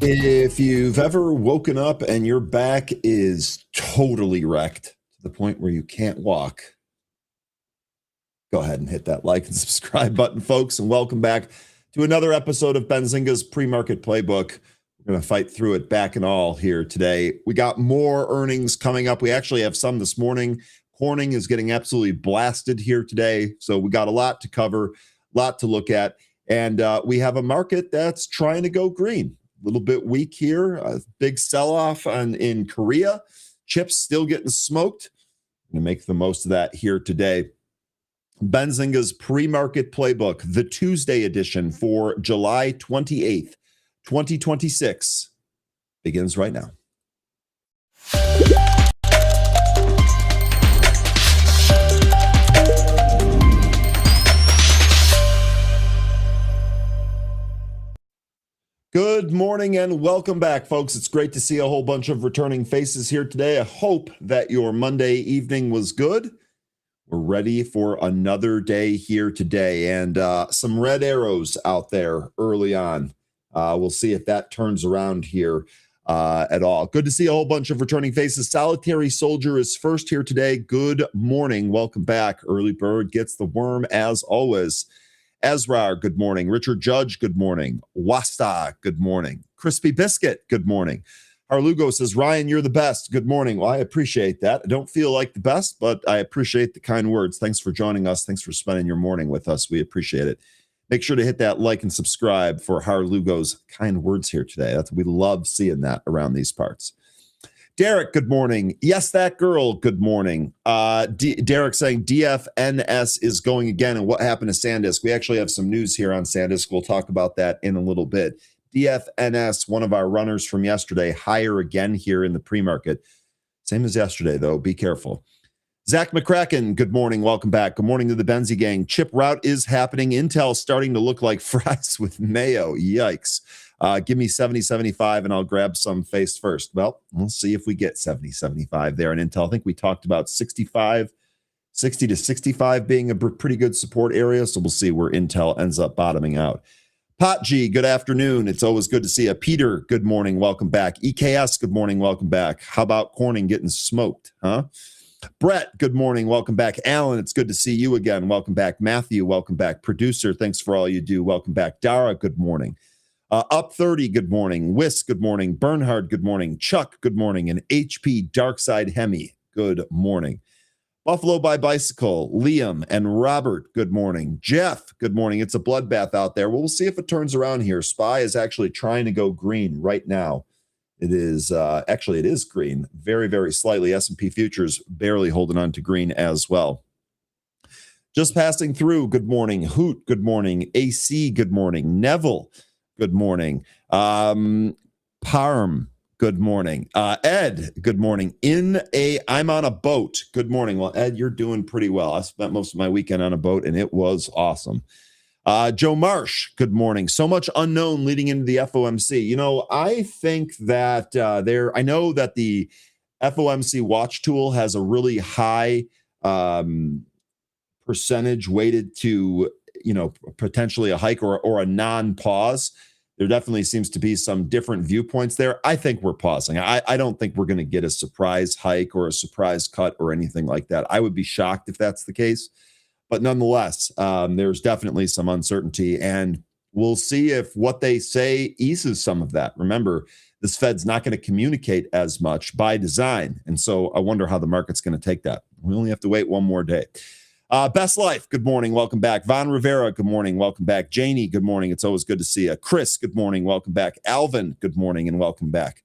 If you've ever woken up and your back is totally wrecked to the point where you can't walk, go ahead and hit that like and subscribe button, folks, and welcome back to another episode of Benzinga's Pre-Market Playbook. We're going to fight through it back and all here today. We got more earnings coming up. We actually have some this morning. Corning is getting absolutely blasted here today, so we got a lot to cover, a lot to look at, and we have a market that's trying to go green. A little bit weak here, a big sell-off in Korea. Chips still getting smoked. I'm going to make the most of that here today. Benzinga's Pre-Market Playbook, the Tuesday edition for July 28th, 2026, begins right now. Good morning and welcome back, folks. It's great to see a whole bunch of returning faces here today. I hope that your Monday evening was good. We're ready for another day here today, and some red arrows out there early on. We'll see if that turns around here at all. Good to see a whole bunch of returning faces. Solitary Soldier is first here today. Good morning. Welcome back. Early Bird gets the worm as always. Ezra, good morning. Richard Judge, good morning. Wasta, good morning. Crispy Biscuit, good morning. Harlugo says, Ryan, you're the best. Good morning. Well, I appreciate that. I don't feel like the best, but I appreciate the kind words. Thanks for joining us. Thanks for spending your morning with us. We appreciate it. Make sure to hit that like and subscribe for Harlugo's kind words here today. We love seeing that around these parts. Derek, good morning. Yes, that girl, good morning. Derek saying DFNS is going again, and what happened to SanDisk? We actually have some news here on SanDisk. We'll talk about that in a little bit. DFNS, one of our runners from yesterday, higher again here in the pre-market. Same as yesterday, though. Be careful. Zach McCracken, good morning. Welcome back. Good morning to the Benzie gang. Chip rout is happening. Intel starting to look like fries with mayo. Yikes. Give me 70.75 and I'll grab some face first. Well, we'll see if we get 70.75 there in Intel. I think we talked about 65, 60 to 65 being a pretty good support area. So we'll see where Intel ends up bottoming out. Pot G, good afternoon. It's always good to see you. Peter, good morning. Welcome back. EKS, good morning. Welcome back. How about Corning getting smoked, huh? Brett, good morning. Welcome back. Alan, it's good to see you again. Welcome back. Matthew, welcome back. Producer, thanks for all you do. Welcome back. Dara, good morning. Up 30, good morning. Whisk, good morning. Bernhard, good morning. Chuck, good morning. And HP Darkside Hemi, good morning. Buffalo by Bicycle, Liam and Robert, good morning. Jeff, good morning. It's a bloodbath out there. Well, we'll see if it turns around here. SPY is actually trying to go green right now. It is actually, it is green, very, very slightly. S&P futures barely holding on to green as well. Just passing through, good morning. Hoot, good morning. AC, good morning. Neville, good morning. Parm, good morning. Ed, good morning. I'm on a boat. Good morning. Well, Ed, you're doing pretty well. I spent most of my weekend on a boat, and it was awesome. Joe Marsh, good morning. So much unknown leading into the FOMC. You know, I think that I know that the FOMC watch tool has a really high percentage weighted to, you know, potentially a hike or a non-pause. There definitely seems to be some different viewpoints there. I think we're pausing. I don't think we're going to get a surprise hike or a surprise cut or anything like that. I would be shocked if that's the case. But nonetheless, there's definitely some uncertainty, and we'll see if what they say eases some of that. Remember, this Fed's not going to communicate as much by design, and so I wonder how the market's going to take that. We only have to wait one more day. Best Life, good morning. Welcome back. Von Rivera, good morning. Welcome back. Janie, good morning. It's always good to see you. Chris, good morning. Welcome back. Alvin, good morning and welcome back.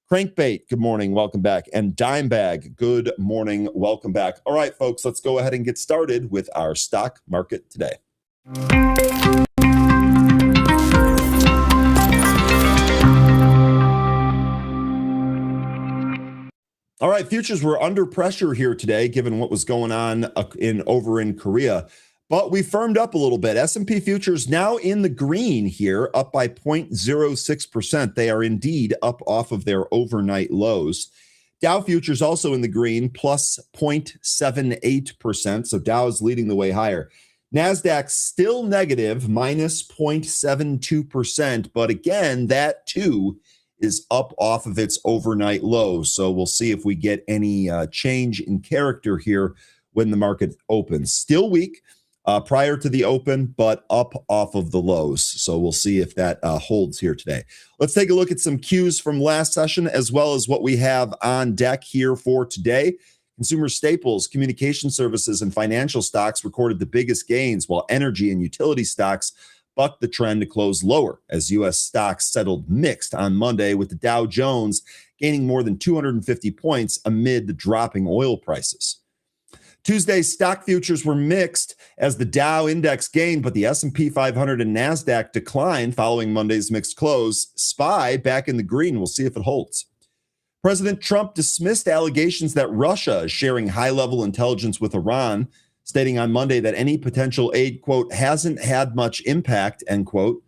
Crankbait, good morning. Welcome back. And Dimebag, good morning. Welcome back. All right, folks, let's go ahead and get started with our stock market today. All right, futures were under pressure here today, given what was going on over in Korea, but we firmed up a little bit. S&P futures now in the green here, up by 0.06%. They are indeed up off of their overnight lows. Dow futures also in the green, plus 0.78%. So Dow is leading the way higher. NASDAQ still negative, minus 0.72%. But again, that too is up off of its overnight low. So we'll see if we get any change in character here when the market opens. Still weak prior to the open, but up off of the lows. So we'll see if that holds here today. Let's take a look at some cues from last session, as well as what we have on deck here for today. Consumer staples, communication services, and financial stocks recorded the biggest gains, while energy and utility stocks bucked the trend to close lower as U.S. stocks settled mixed on Monday, with the Dow Jones gaining more than 250 points amid the dropping oil prices. Tuesday's stock futures were mixed as the Dow index gained, but the S&P 500 and NASDAQ declined following Monday's mixed close. SPY back in the green. We'll see if it holds. President Trump dismissed allegations that Russia is sharing high-level intelligence with Iran, stating on Monday that any potential aid, quote, hasn't had much impact, end quote.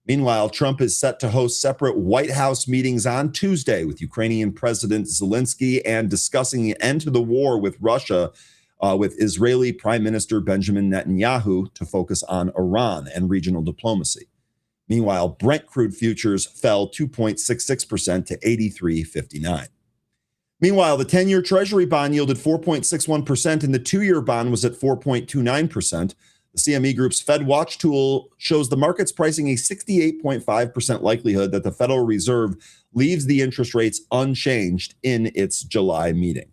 Meanwhile, Trump is set to host separate White House meetings on Tuesday with Ukrainian President Zelensky and discussing the end to the war with Russia with Israeli Prime Minister Benjamin Netanyahu to focus on Iran and regional diplomacy. Meanwhile, Brent crude futures fell 2.66% to 83.59. Meanwhile, the 10-year Treasury bond yielded 4.61% and the 2-year bond was at 4.29%. The CME Group's Fed Watch tool shows the market's pricing a 68.5% likelihood that the Federal Reserve leaves the interest rates unchanged in its July meeting.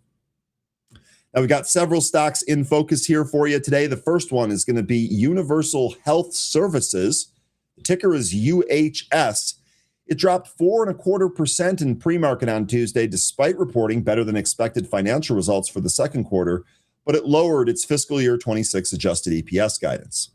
Now, we've got several stocks in focus here for you today. The first one is going to be Universal Health Services. The ticker is UHS. It dropped 4.25% in pre-market on Tuesday, despite reporting better than expected financial results for the second quarter, but it lowered its fiscal year 26 adjusted EPS guidance.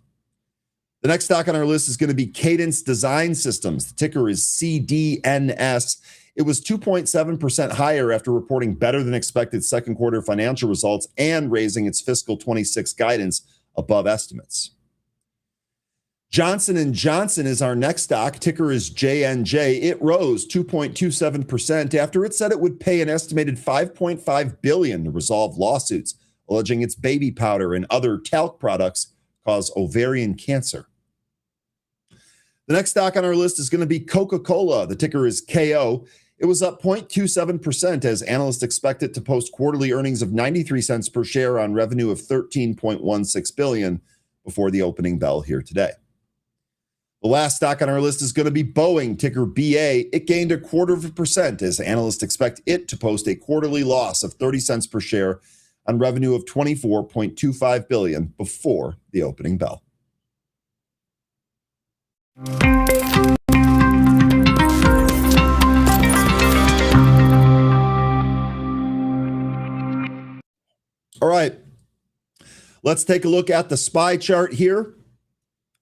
The next stock on our list is going to be Cadence Design Systems. The ticker is CDNS. It was 2.7% higher after reporting better than expected second quarter financial results and raising its fiscal 26 guidance above estimates. Johnson & Johnson is our next stock. Ticker is JNJ. It rose 2.27% after it said it would pay an estimated $5.5 billion to resolve lawsuits alleging its baby powder and other talc products cause ovarian cancer. The next stock on our list is going to be Coca-Cola. The ticker is KO. It was up 0.27% as analysts expect it to post quarterly earnings of 93 cents per share on revenue of $13.16 billion before the opening bell here today. The last stock on our list is going to be Boeing, ticker BA. It gained 0.25% as analysts expect it to post a quarterly loss of 30 cents per share on revenue of $24.25 billion before the opening bell. All right, let's take a look at the SPY chart here.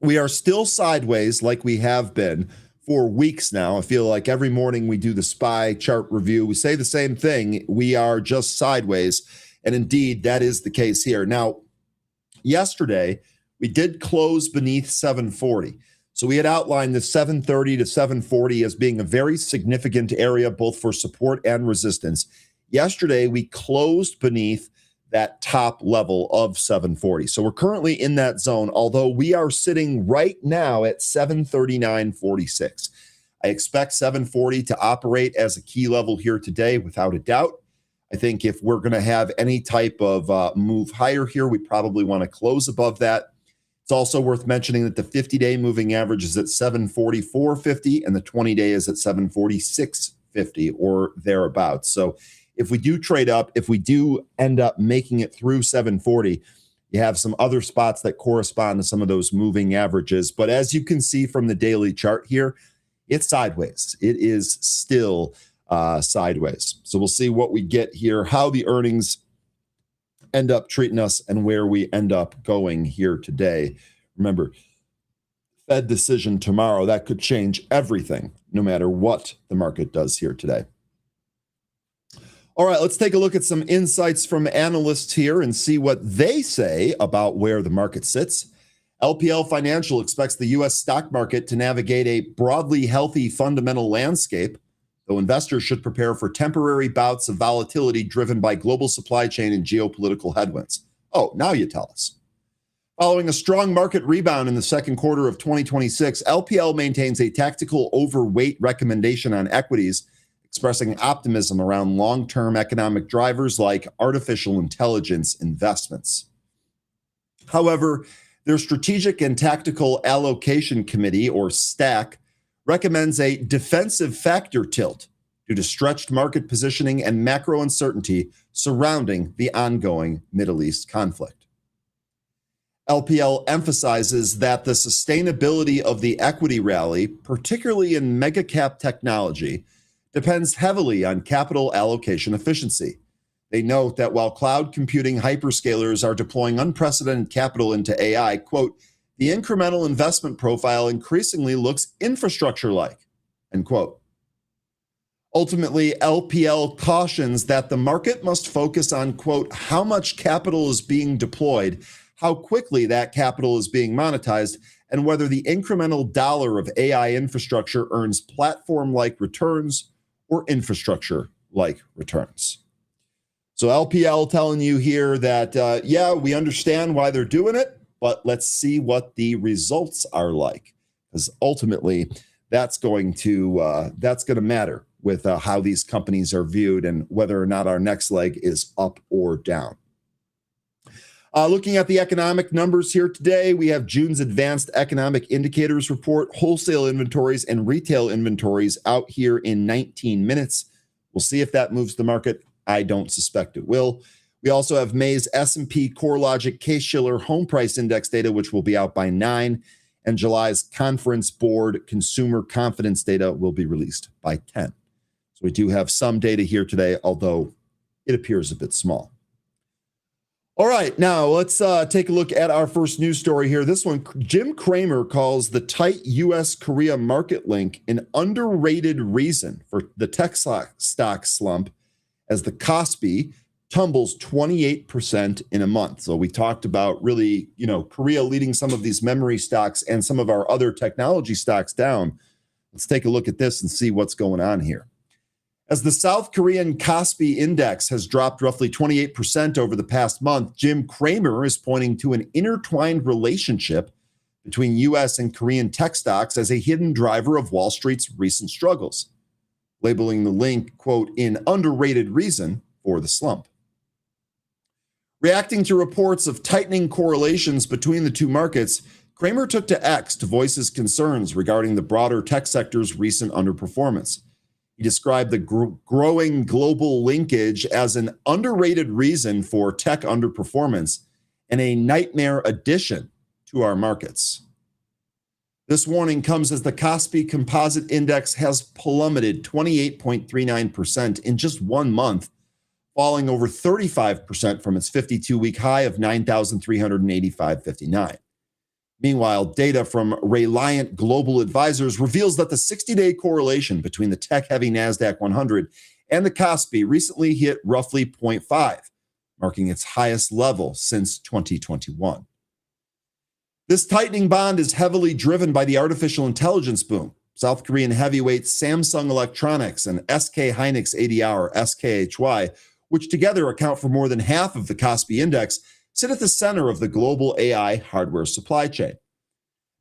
We are still sideways like we have been for weeks now. I feel like every morning we do the SPY chart review. We say the same thing. We are just sideways. And indeed, that is the case here. Now, yesterday, we did close beneath 740. So we had outlined the 730 to 740 as being a very significant area, both for support and resistance. Yesterday, we closed beneath that top level of 740. So we're currently in that zone, although we are sitting right now at 739.46. I expect 740 to operate as a key level here today without a doubt. I think if we're going to have any type of move higher here, we probably want to close above that. It's also worth mentioning that the 50-day moving average is at 744.50 and the 20-day is at 746.50 or thereabouts. So if we do trade up, if we do end up making it through 740, you have some other spots that correspond to some of those moving averages. But as you can see from the daily chart here, it's sideways. It is still sideways. So we'll see what we get here, how the earnings end up treating us, and where we end up going here today. Remember, Fed decision tomorrow, that could change everything, no matter what the market does here today. All right, let's take a look at some insights from analysts here and see what they say about where the market sits. LPL Financial expects the U.S. stock market to navigate a broadly healthy fundamental landscape, though investors should prepare for temporary bouts of volatility driven by global supply chain and geopolitical headwinds. Oh, now you tell us. Following a strong market rebound in the second quarter of 2026, LPL maintains a tactical overweight recommendation on equities, expressing optimism around long-term economic drivers like artificial intelligence investments. However, their Strategic and Tactical Allocation Committee, or STAC, recommends a defensive factor tilt due to stretched market positioning and macro uncertainty surrounding the ongoing Middle East conflict. LPL emphasizes that the sustainability of the equity rally, particularly in mega-cap technology, depends heavily on capital allocation efficiency. They note that while cloud computing hyperscalers are deploying unprecedented capital into AI, quote, the incremental investment profile increasingly looks infrastructure-like, end quote. Ultimately, LPL cautions that the market must focus on, quote, how much capital is being deployed, how quickly that capital is being monetized, and whether the incremental dollar of AI infrastructure earns platform-like returns or infrastructure-like returns. So LPL telling you here that, yeah, we understand why they're doing it, but let's see what the results are like, because ultimately that's going to matter with how these companies are viewed and whether or not our next leg is up or down. Looking at the economic numbers here today, we have June's Advanced Economic Indicators report, wholesale inventories and retail inventories out here in 19 minutes. We'll see if that moves the market. I don't suspect it will. We also have May's S&P CoreLogic Case-Shiller Home Price Index data, which will be out by 9, and July's Conference Board Consumer Confidence data will be released by 10. So we do have some data here today, although it appears a bit small. All right, now let's take a look at our first news story here. This one, Jim Cramer calls the tight U.S.-Korea market link an underrated reason for the tech stock slump as the Kospi tumbles 28% in a month. So we talked about really, Korea leading some of these memory stocks and some of our other technology stocks down. Let's take a look at this and see what's going on here. As the South Korean Kospi index has dropped roughly 28% over the past month, Jim Cramer is pointing to an intertwined relationship between U.S. and Korean tech stocks as a hidden driver of Wall Street's recent struggles, labeling the link, quote, an underrated reason for the slump. Reacting to reports of tightening correlations between the two markets, Cramer took to X to voice his concerns regarding the broader tech sector's recent underperformance. He described the growing global linkage as an underrated reason for tech underperformance and a nightmare addition to our markets. This warning comes as the Kospi Composite Index has plummeted 28.39% in just 1 month, falling over 35% from its 52-week high of 9,385.59. Meanwhile, data from Reliant Global Advisors reveals that the 60-day correlation between the tech-heavy NASDAQ 100 and the Kospi recently hit roughly 0.5, marking its highest level since 2021. This tightening bond is heavily driven by the artificial intelligence boom. South Korean heavyweights Samsung Electronics and SK Hynix ADR, SKHY, which together account for more than half of the Kospi index, sit at the center of the global AI hardware supply chain.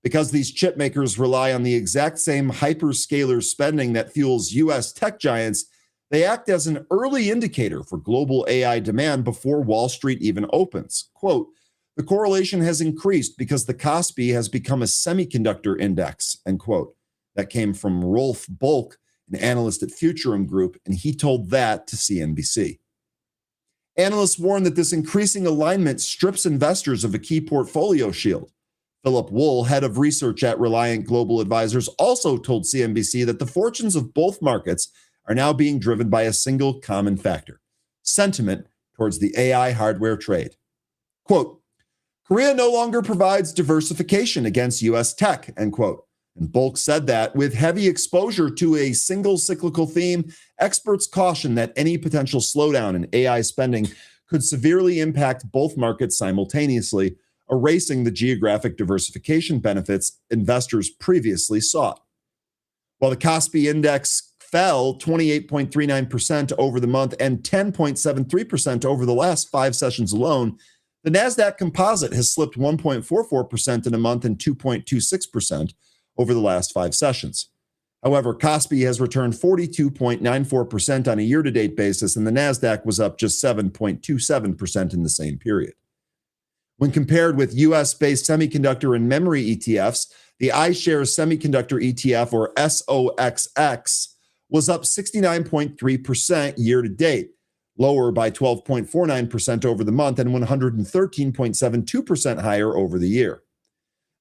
Because these chip makers rely on the exact same hyperscaler spending that fuels U.S. tech giants, they act as an early indicator for global AI demand before Wall Street even opens. Quote, the correlation has increased because the Kospi has become a semiconductor index, end quote. That came from Rolf Bulk, an analyst at Futurum Group, and he told that to CNBC. Analysts warn that this increasing alignment strips investors of a key portfolio shield. Philip Wool, head of research at Reliant Global Advisors, also told CNBC that the fortunes of both markets are now being driven by a single common factor: sentiment towards the AI hardware trade. Quote, Korea no longer provides diversification against U.S. tech, end quote. And Bulk said that with heavy exposure to a single cyclical theme, experts caution that any potential slowdown in AI spending could severely impact both markets simultaneously, erasing the geographic diversification benefits investors previously sought. While the Kospi index fell 28.39% over the month and 10.73% over the last 5 sessions alone, the NASDAQ composite has slipped 1.44% in a month and 2.26% over the last 5 sessions. However, Kospi has returned 42.94% on a year-to-date basis, and the NASDAQ was up just 7.27% in the same period. When compared with U.S.-based semiconductor and memory ETFs, the iShares Semiconductor ETF, or SOXX, was up 69.3% year-to-date, lower by 12.49% over the month and 113.72% higher over the year.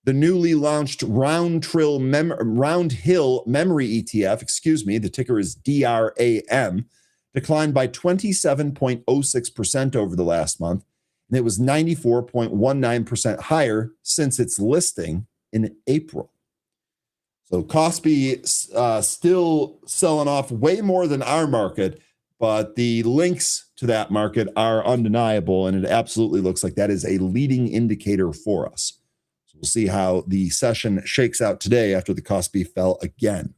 The newly launched Round Hill Memory ETF, the ticker is DRAM, declined by 27.06% over the last month, and it was 94.19% higher since its listing in April. So Kospi still selling off way more than our market, but the links to that market are undeniable, and it absolutely looks like that is a leading indicator for us. We'll see how the session shakes out today after the Kospi fell again.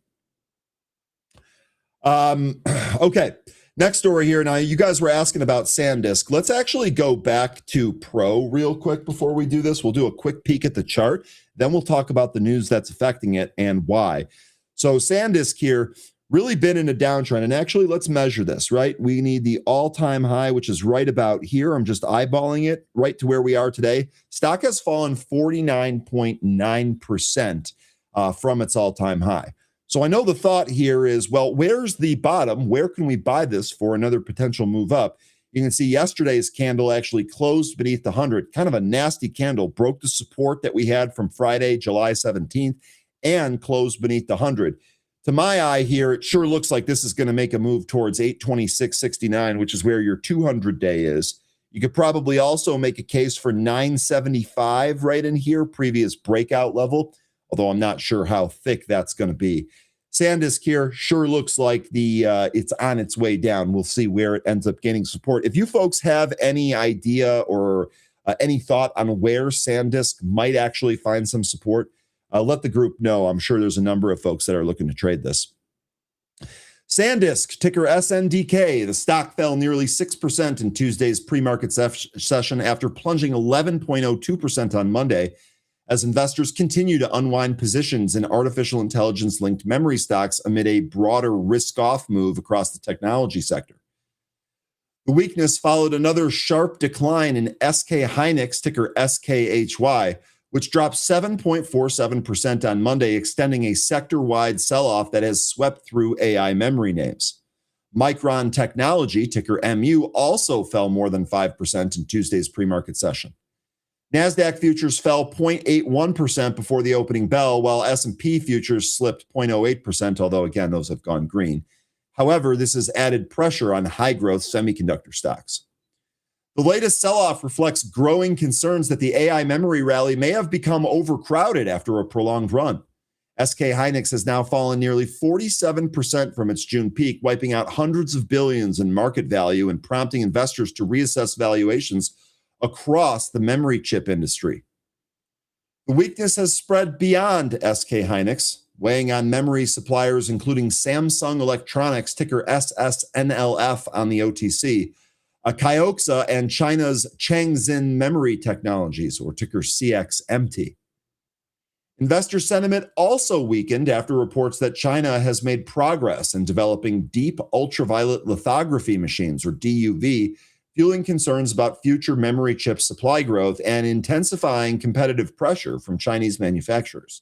Okay, next story here. Now, you guys were asking about SanDisk. Let's actually go back to Pro real quick before we do this. We'll do a quick peek at the chart. Then we'll talk about the news that's affecting it and why. So SanDisk here, really been in a downtrend. And actually, let's measure this, right? We need the all-time high, which is right about here. I'm just eyeballing it right to where we are today. Stock has fallen 49.9% from its all-time high. So I know the thought here is, well, where's the bottom? Where can we buy this for another potential move up? You can see yesterday's candle actually closed beneath the 100. Kind of a nasty candle, broke the support that we had from Friday, July 17th, and closed beneath the 100. To my eye here, it sure looks like this is going to make a move towards 826.69, which is where your 200-day is. You could probably also make a case for 975 right in here, previous breakout level, although I'm not sure how thick that's going to be. SanDisk here sure looks like it's on its way down. We'll see where it ends up gaining support. If you folks have any idea or any thought on where SanDisk might actually find some support, let the group know. I'm sure there's a number of folks that are looking to trade this. SanDisk, ticker SNDK. The stock fell nearly 6% in Tuesday's pre-market session after plunging 11.02% on Monday, as investors continue to unwind positions in artificial intelligence-linked memory stocks amid a broader risk-off move across the technology sector. The weakness followed another sharp decline in SK Hynix, ticker SKHY, which dropped 7.47% on Monday, extending a sector-wide sell-off that has swept through AI memory names. Micron Technology, ticker MU, also fell more than 5% in Tuesday's pre-market session. NASDAQ futures fell 0.81% before the opening bell, while S&P futures slipped 0.08%, although, again, those have gone green. However, this has added pressure on high-growth semiconductor stocks. The latest sell-off reflects growing concerns that the AI memory rally may have become overcrowded after a prolonged run. SK Hynix has now fallen nearly 47% from its June peak, wiping out hundreds of billions in market value and prompting investors to reassess valuations across the memory chip industry. The weakness has spread beyond SK Hynix, weighing on memory suppliers including Samsung Electronics, ticker SSNLF on the OTC, Kioxia, and China's Changxin Memory Technologies, or ticker CXMT. Investor sentiment also weakened after reports that China has made progress in developing deep ultraviolet lithography machines, or DUV, fueling concerns about future memory chip supply growth and intensifying competitive pressure from Chinese manufacturers.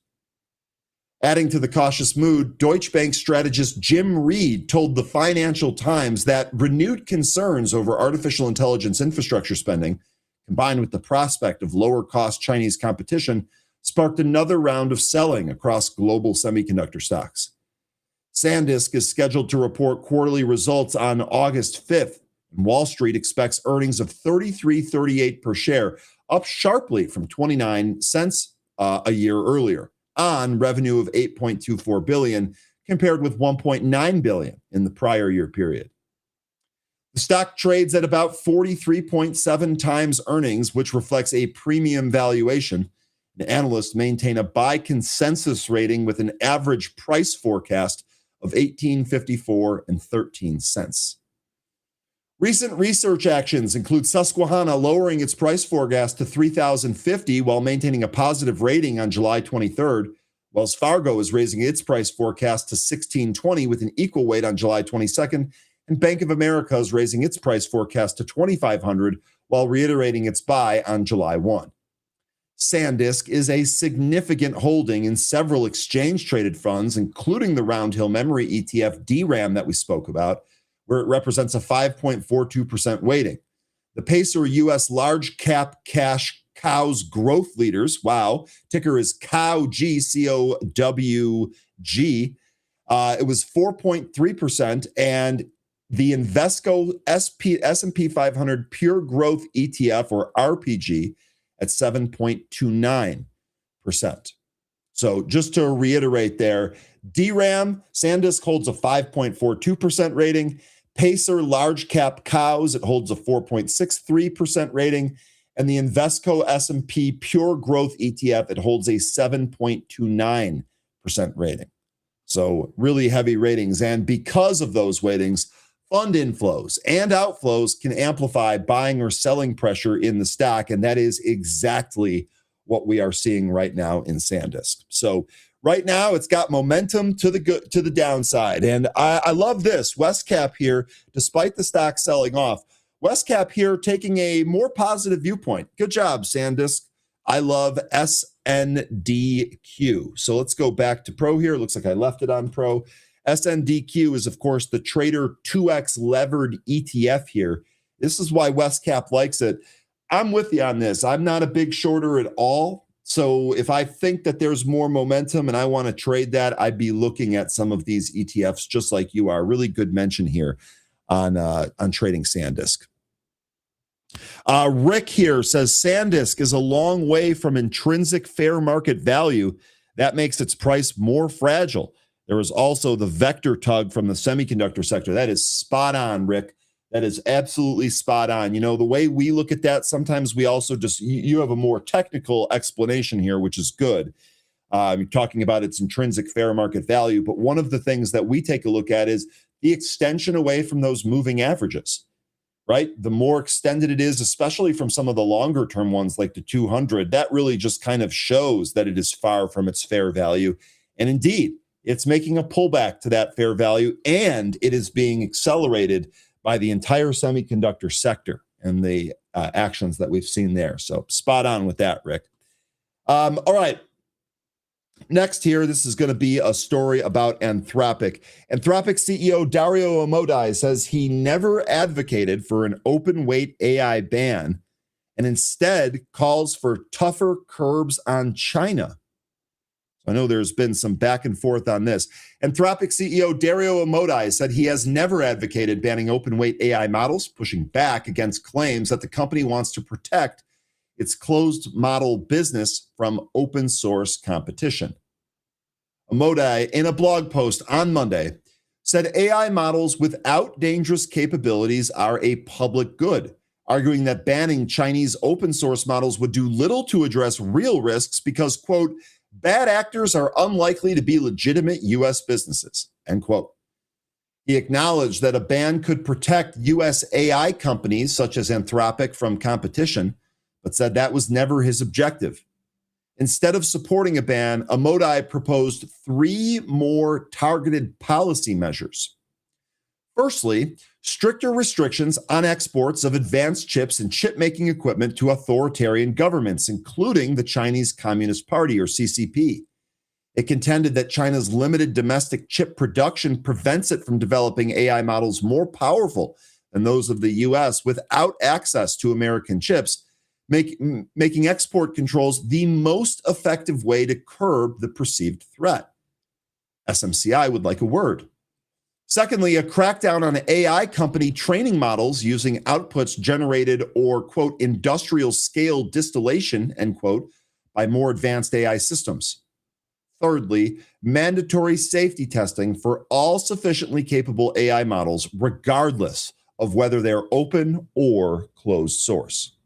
Adding to the cautious mood, Deutsche Bank strategist Jim Reed told the Financial Times that renewed concerns over artificial intelligence infrastructure spending, combined with the prospect of lower-cost Chinese competition, sparked another round of selling across global semiconductor stocks. SanDisk is scheduled to report quarterly results on August 5th, and Wall Street expects earnings of $33.38 per share, up sharply from 29 cents a year earlier, on revenue of $8.24 billion, compared with $1.9 billion in the prior year period. The stock trades at about 43.7 times earnings, which reflects a premium valuation. The analysts maintain a buy consensus rating with an average price forecast of $18.54 and 13 cents. Recent research actions include Susquehanna lowering its price forecast to $3,050 while maintaining a positive rating on July 23rd. Wells Fargo is raising its price forecast to $16.20 with an equal weight on July 22nd. And Bank of America is raising its price forecast to $2,500 while reiterating its buy on July 1. SanDisk is a significant holding in several exchange-traded funds, including the Roundhill Memory ETF DRAM that we spoke about, where it represents a 5.42% weighting. The Pacer U.S. large cap cash cows growth leaders, wow, ticker is COWG, C-O-W-G. It was 4.3%, and the Invesco S&P 500 Pure Growth ETF, or RPG, at 7.29%. So just to reiterate there, DRAM, SanDisk holds a 5.42% rating. Pacer large cap cows, it holds a 4.63% rating. And the Invesco S&P Pure Growth ETF, it holds a 7.29% rating. So really heavy ratings. And because of those weightings, fund inflows and outflows can amplify buying or selling pressure in the stock. And that is exactly what we are seeing right now in SanDisk. So right now, it's got momentum to the downside. And I love this. Westcap here, despite the stock selling off, Westcap here taking a more positive viewpoint. Good job, SanDisk. I love SNDQ. So let's go back to Pro here. It looks like I left it on Pro. SNDQ is, of course, the Trader 2X levered ETF here. This is why Westcap likes it. I'm with you on this. I'm not a big shorter at all. So if I think that there's more momentum and I want to trade that, I'd be looking at some of these ETFs just like you are. Really good mention here on trading SanDisk. Rick here says SanDisk is a long way from intrinsic fair market value. That makes its price more fragile. There is also the vector tug from the semiconductor sector. That is spot on, Rick. That is absolutely spot on. You know, the way we look at that, sometimes we also just, you have a more technical explanation here, which is good. You're talking about its intrinsic fair market value. But one of the things that we take a look at is the extension away from those moving averages, right? The more extended it is, especially from some of the longer term ones like the 200, that really just kind of shows that it is far from its fair value. And indeed, it's making a pullback to that fair value, and it is being accelerated by the entire semiconductor sector and the actions that we've seen there. So spot on with that, Rick. All right. Next here, this is going to be a story about Anthropic. Anthropic CEO Dario Amodei says he never advocated for an open weight AI ban and instead calls for tougher curbs on China. I know there's been some back and forth on this. Anthropic CEO Dario Amodei said he has never advocated banning open weight AI models, pushing back against claims that the company wants to protect its closed model business from open source competition. Amodei, in a blog post on Monday, said AI models without dangerous capabilities are a public good, arguing that banning Chinese open source models would do little to address real risks because, quote, bad actors are unlikely to be legitimate U.S. businesses, end quote. He acknowledged that a ban could protect U.S. AI companies such as Anthropic from competition, but said that was never his objective. Instead of supporting a ban, Amodei proposed 3 more targeted policy measures. Firstly, stricter restrictions on exports of advanced chips and chip-making equipment to authoritarian governments, including the Chinese Communist Party, or CCP. It contended that China's limited domestic chip production prevents it from developing AI models more powerful than those of the U.S. without access to American chips, making export controls the most effective way to curb the perceived threat. SMCI would like a word. Secondly, a crackdown on AI company training models using outputs generated or, quote, industrial scale distillation, end quote, by more advanced AI systems. Thirdly, mandatory safety testing for all sufficiently capable AI models, regardless of whether they're open or closed source.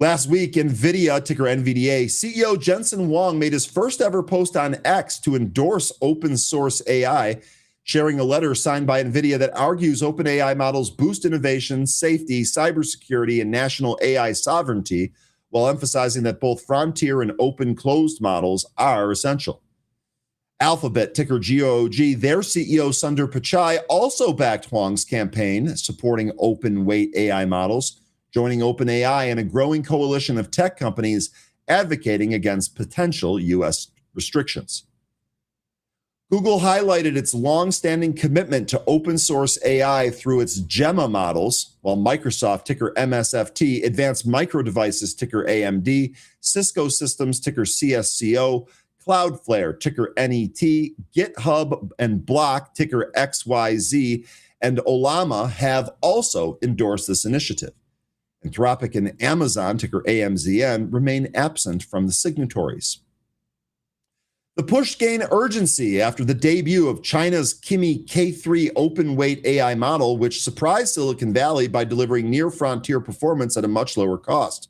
Last week, NVIDIA, ticker NVDA, CEO Jensen Huang made his first ever post on X to endorse open source AI, sharing a letter signed by NVIDIA that argues open AI models boost innovation, safety, cybersecurity, and national AI sovereignty, while emphasizing that both frontier and open closed models are essential. Alphabet, ticker GOOG, their CEO Sundar Pichai also backed Huang's campaign supporting open weight AI models, joining OpenAI and a growing coalition of tech companies advocating against potential U.S. restrictions. Google highlighted its long-standing commitment to open source AI through its Gemma models, while Microsoft, ticker MSFT, Advanced Micro Devices, ticker AMD, Cisco Systems, ticker CSCO, Cloudflare, ticker NET, GitHub and Block, ticker XYZ, and Olama have also endorsed this initiative. Anthropic and Amazon, ticker AMZN, remain absent from the signatories. The push gained urgency after the debut of China's Kimi K3 open weight AI model, which surprised Silicon Valley by delivering near frontier performance at a much lower cost.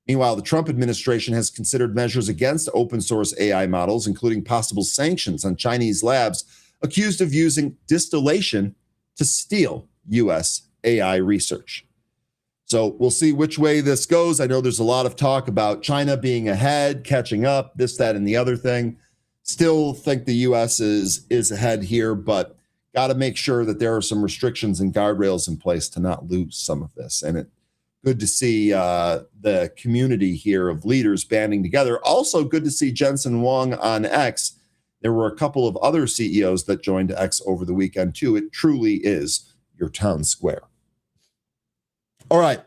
Meanwhile, the Trump administration has considered measures against open source AI models, including possible sanctions on Chinese labs accused of using distillation to steal U.S. AI research. So we'll see which way this goes. I know there's a lot of talk about China being ahead, catching up, this, that, and the other thing. Still think the U.S. is ahead here, but got to make sure that there are some restrictions and guardrails in place to not lose some of this. And it's good to see the community here of leaders banding together. Also good to see Jensen Huang on X. There were a couple of other CEOs that joined X over the weekend, too. It truly is your town square. All right.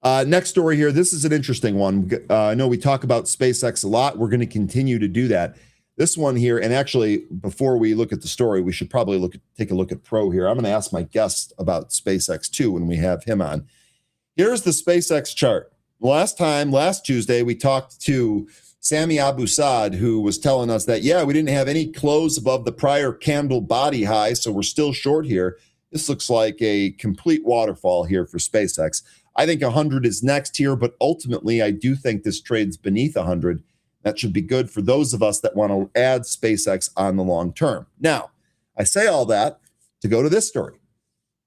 Next story here. This is an interesting one. I know we talk about SpaceX a lot. We're going to continue to do that. This one here, and actually, before we look at the story, we should probably take a look at Pro here. I'm going to ask my guest about SpaceX too when we have him on. Here's the SpaceX chart. Last Tuesday, we talked to Sami Abu-Saad, who was telling us that, yeah, we didn't have any close above the prior candle body high, so we're still short here. This looks like a complete waterfall here for SpaceX. I think 100 is next here, but ultimately, I do think this trades beneath 100. That should be good for those of us that want to add SpaceX on the long term. Now, I say all that to go to this story.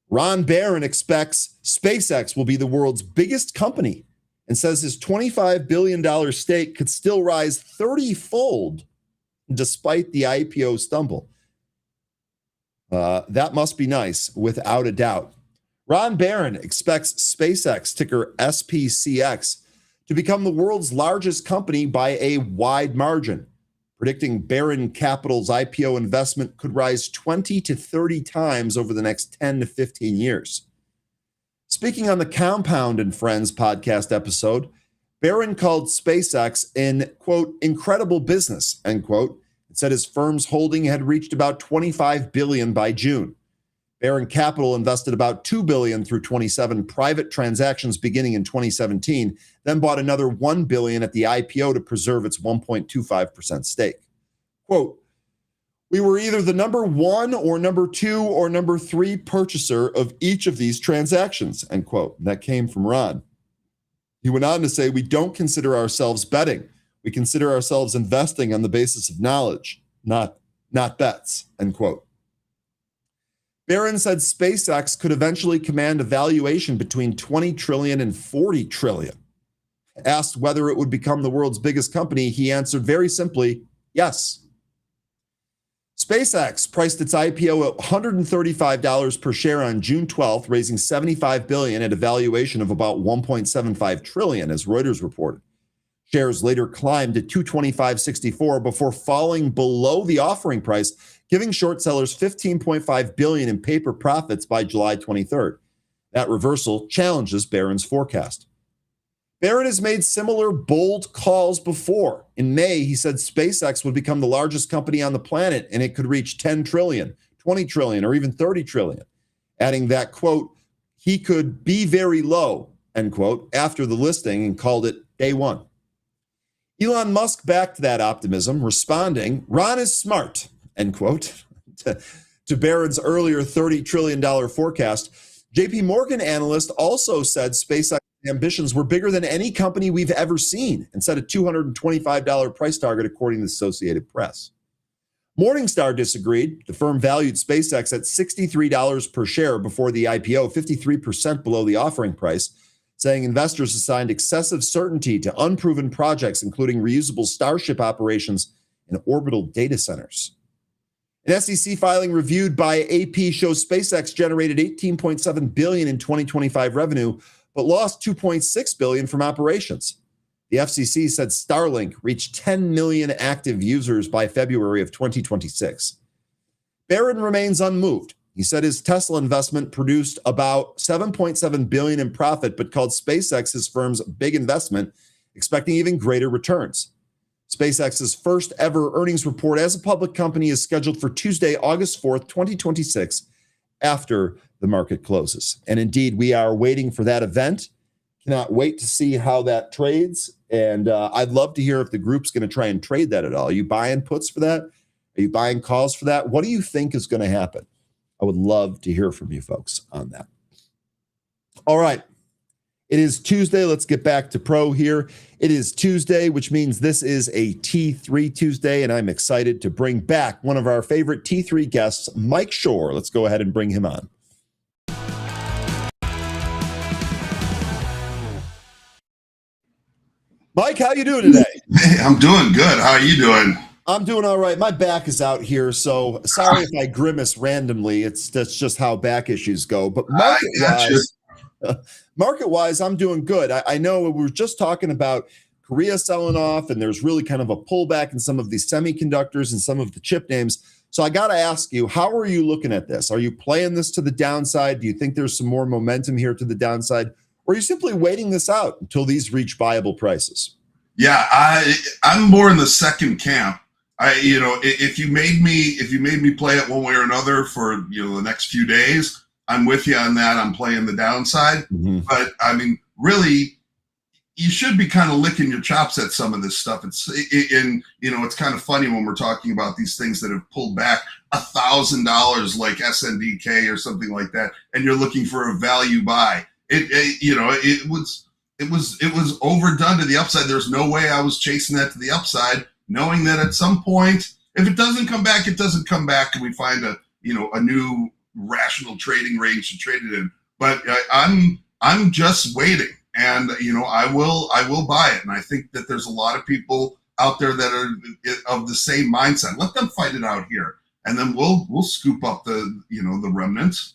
Ron Baiynd expects SpaceX will be the world's biggest company and says his $25 billion stake could still rise 30-fold despite the IPO stumble. That must be nice, without a doubt. Ron Baiynd expects SpaceX, ticker SPCX, to become the world's largest company by a wide margin, predicting Baiynd Capital's IPO investment could rise 20 to 30 times over the next 10 to 15 years. Speaking on the Compound and Friends podcast episode, Baiynd called SpaceX an, quote, incredible business, end quote, and said his firm's holding had reached about $25 billion by June. Baiynd Capital invested about $2 billion through 27 private transactions beginning in 2017, then bought another $1 billion at the IPO to preserve its 1.25% stake. Quote, we were either the number one or number two or number three purchaser of each of these transactions, end quote. And that came from Ron. He went on to say, we don't consider ourselves betting. We consider ourselves investing on the basis of knowledge, not bets, end quote. Baiynd said SpaceX could eventually command a valuation between $20 trillion and $40 trillion. Asked whether it would become the world's biggest company, he answered very simply, yes. SpaceX priced its IPO at $135 per share on June 12th, raising $75 billion at a valuation of about $1.75 trillion, as Reuters reported. Shares later climbed to $225.64 before falling below the offering price, giving short sellers $15.5 billion in paper profits by July 23rd. That reversal challenges Baiynd's forecast. Baiynd has made similar bold calls before. In May, he said SpaceX would become the largest company on the planet and it could reach 10 trillion, 20 trillion, or even 30 trillion. Adding that, quote, he could be very low, end quote, after the listing and called it day one. Elon Musk backed that optimism, responding, Ron is smart, end quote, to Baiynd's earlier $30 trillion forecast. JP Morgan analyst also said SpaceX ambitions were bigger than any company we've ever seen and set a $225 price target, according to the Associated Press. Morningstar disagreed. The firm valued SpaceX at $63 per share before the IPO, 53% below the offering price, saying investors assigned excessive certainty to unproven projects, including reusable Starship operations and orbital data centers. An SEC filing reviewed by AP shows SpaceX generated $18.7 billion in 2025 revenue, but lost $2.6 billion from operations. The FCC said Starlink reached 10 million active users by February of 2026. Baiynd remains unmoved. He said his Tesla investment produced about $7.7 billion in profit, but called SpaceX his firm's big investment, expecting even greater returns. SpaceX's first ever earnings report as a public company is scheduled for Tuesday, August 4th, 2026, after the market closes. And indeed, we are waiting for that event. Cannot wait to see how that trades. And I'd love to hear if the group's going to try and trade that at all. Are you buying puts for that? Are you buying calls for that? What do you think is going to happen? I would love to hear from you folks on that. All right. It is Tuesday. Let's get back to pro here. It is Tuesday, which means this is a T3 Tuesday, and I'm excited to bring back one of our favorite T3 guests, Mike Shorr. Let's go ahead and bring him on. Mike, how you doing today? Hey, I'm doing good. How are you doing? I'm doing all right. My back is out here, so sorry if I grimace randomly. That's just how back issues go. But market-wise, I'm doing good. I know we were just talking about Korea selling off, and there's really kind of a pullback in some of these semiconductors and some of the chip names. So I got to ask you, how are you looking at this? Are you playing this to the downside? Do you think there's some more momentum here to the downside? Or are you simply waiting this out until these reach viable prices? Yeah, I'm more in the second camp. If you made me play it one way or another for the next few days, I'm with you on that. I'm playing the downside. Mm-hmm. But I mean, really, you should be kind of licking your chops at some of this stuff. It's kind of funny when we're talking about these things that have pulled back $1,000 like SNDK or something like that, and you're looking for a value buy. It was overdone to the upside. There's no way I was chasing that to the upside, knowing that at some point, if it doesn't come back, it doesn't come back, and we find a new rational trading range to trade it in. But I'm just waiting, and I will buy it. And I think that there's a lot of people out there that are of the same mindset. Let them fight it out here, and then we'll scoop up the remnants.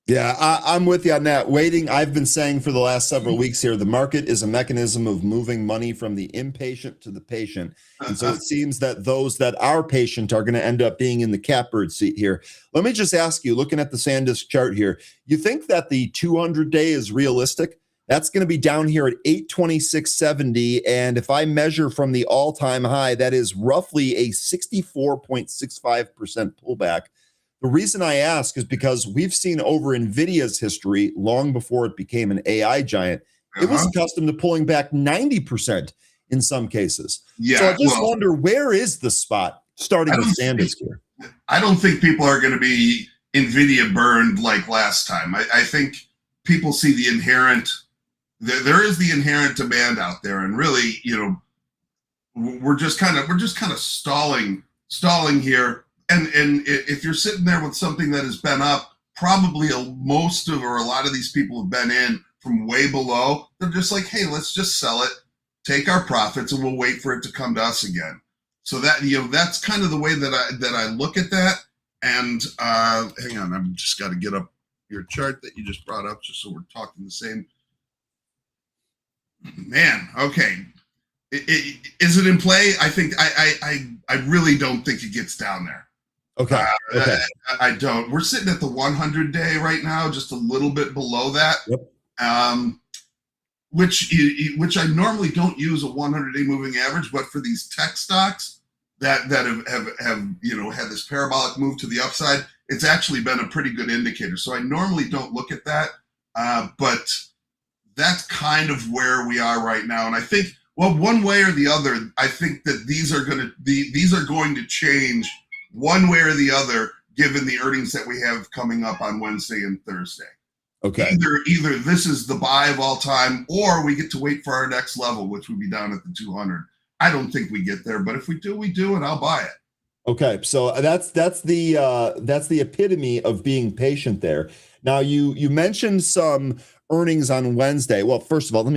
Yeah, I'm with you on that. Waiting, I've been saying for the last several weeks here, the market is a mechanism of moving money from the impatient to the patient. And so it seems that those that are patient are going to end up being in the catbird seat here. Let me just ask you, looking at the SanDisk chart here, you think that the 200-day is realistic? That's going to be down here at 826.70. And if I measure from the all-time high, that is roughly a 64.65% pullback. The reason I ask is because we've seen over NVIDIA's history, long before it became an AI giant, it was accustomed to pulling back 90% in some cases. Yeah, so I just wonder, where is the spot starting with SanDisk here? I don't think people are going to be NVIDIA burned like last time. I think people see the inherent, there is the inherent demand out there. And really, we're just kind of stalling here. And if you're sitting there with something that has been up, probably most of or a lot of these people have been in from way below. They're just like, hey, let's just sell it, take our profits, and we'll wait for it to come to us again. So that that's kind of the way that I look at that. And hang on, I've just got to get up your chart that you just brought up, just so we're talking the same. Man, okay. Is it in play? I think I really don't think it gets down there. Okay. I don't. We're sitting at the 100-day right now, just a little bit below that. Yep. Which I normally don't use a 100-day moving average, but for these tech stocks that have had this parabolic move to the upside, it's actually been a pretty good indicator. So I normally don't look at that, but that's kind of where we are right now. And I think, well, one way or the other, I think that these are going to change one way or the other, given the earnings that we have coming up on Wednesday and Thursday. Okay. Either this is the buy of all time, or we get to wait for our next level, which would be down at the 200. I don't think we get there, but if we do, we do, and I'll buy it. Okay, so that's the epitome of being patient there. Now you mentioned some earnings on Wednesday. Well, first of all,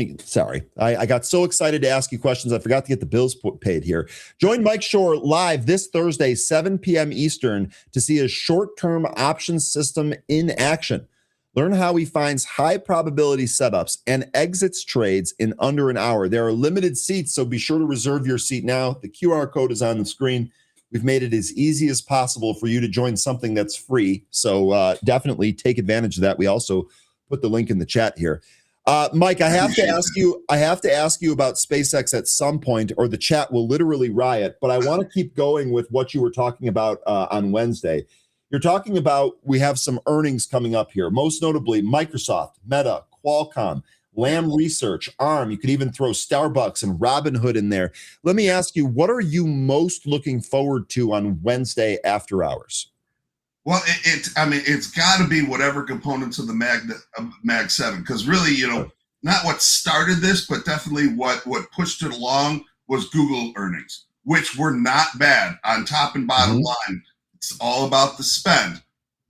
I got so excited to ask you questions, I forgot to get the bills paid here. Join Mike Shorr live this Thursday, 7 p.m. Eastern, to see his short-term options system in action. Learn how he finds high probability setups and exits trades in under an hour. There are limited seats, so be sure to reserve your seat now. The QR code is on the screen. We've made it as easy as possible for you to join something that's free. So definitely take advantage of that. We also put the link in the chat here. Mike, I have to ask you about SpaceX at some point, or the chat will literally riot. But I want to keep going with what you were talking about on Wednesday. You're talking about, we have some earnings coming up here, most notably Microsoft, Meta, Qualcomm, Lam Research, ARM. You could even throw Starbucks and Robinhood in there. Let me ask you, what are you most looking forward to on Wednesday after hours? Well, it's got to be whatever components of the Mag 7, because really, not what started this, but definitely what pushed it along was Google earnings, which were not bad on top and bottom line. It's all about the spend.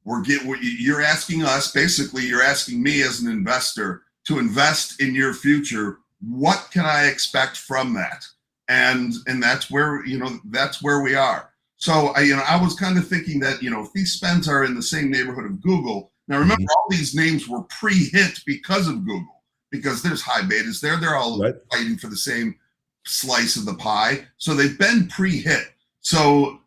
You're asking us, basically, you're asking me as an investor to invest in your future. What can I expect from that? And that's where we are. So I was kind of thinking that if these spends are in the same neighborhood of Google. Now remember, all these names were pre-hit because of Google, because there's high betas there. They're all fighting for the same slice of the pie. So they've been pre-hit. So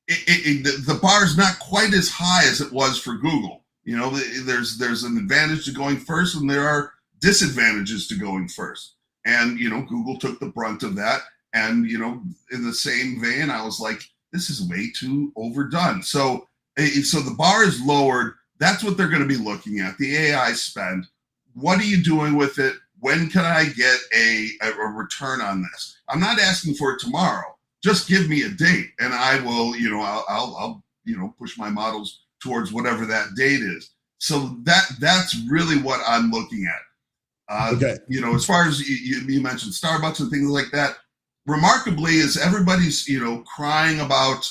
the bar is not quite as high as it was for Google. There's an advantage to going first, and there are disadvantages to going first. And Google took the brunt of that. And in the same vein, I was like, this is way too overdone. So the bar is lowered. That's what they're going to be looking at, the AI spend. What are you doing with it? When can I get a return on this? I'm not asking for it tomorrow. Just give me a date, and I will, I'll push my models towards whatever that date is. So that's really what I'm looking at. Okay. As far as you mentioned Starbucks and things like that, remarkably, is everybody's crying about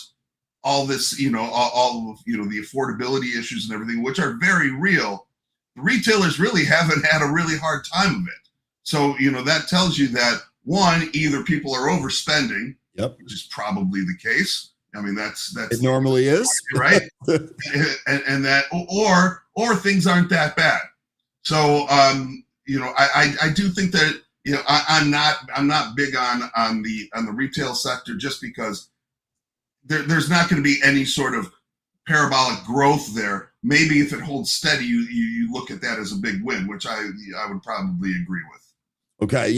all this, all of, the affordability issues and everything, which are very real, the retailers really haven't had a really hard time of it. So, that tells you that, one, either people are overspending, Yep. which is probably the case. I mean, that's it normally is, right? and that, or things aren't that bad. So, I do think that, I'm not big on the retail sector, just because there's not going to be any sort of parabolic growth there. Maybe if it holds steady, you look at that as a big win, which I would probably agree with. Okay,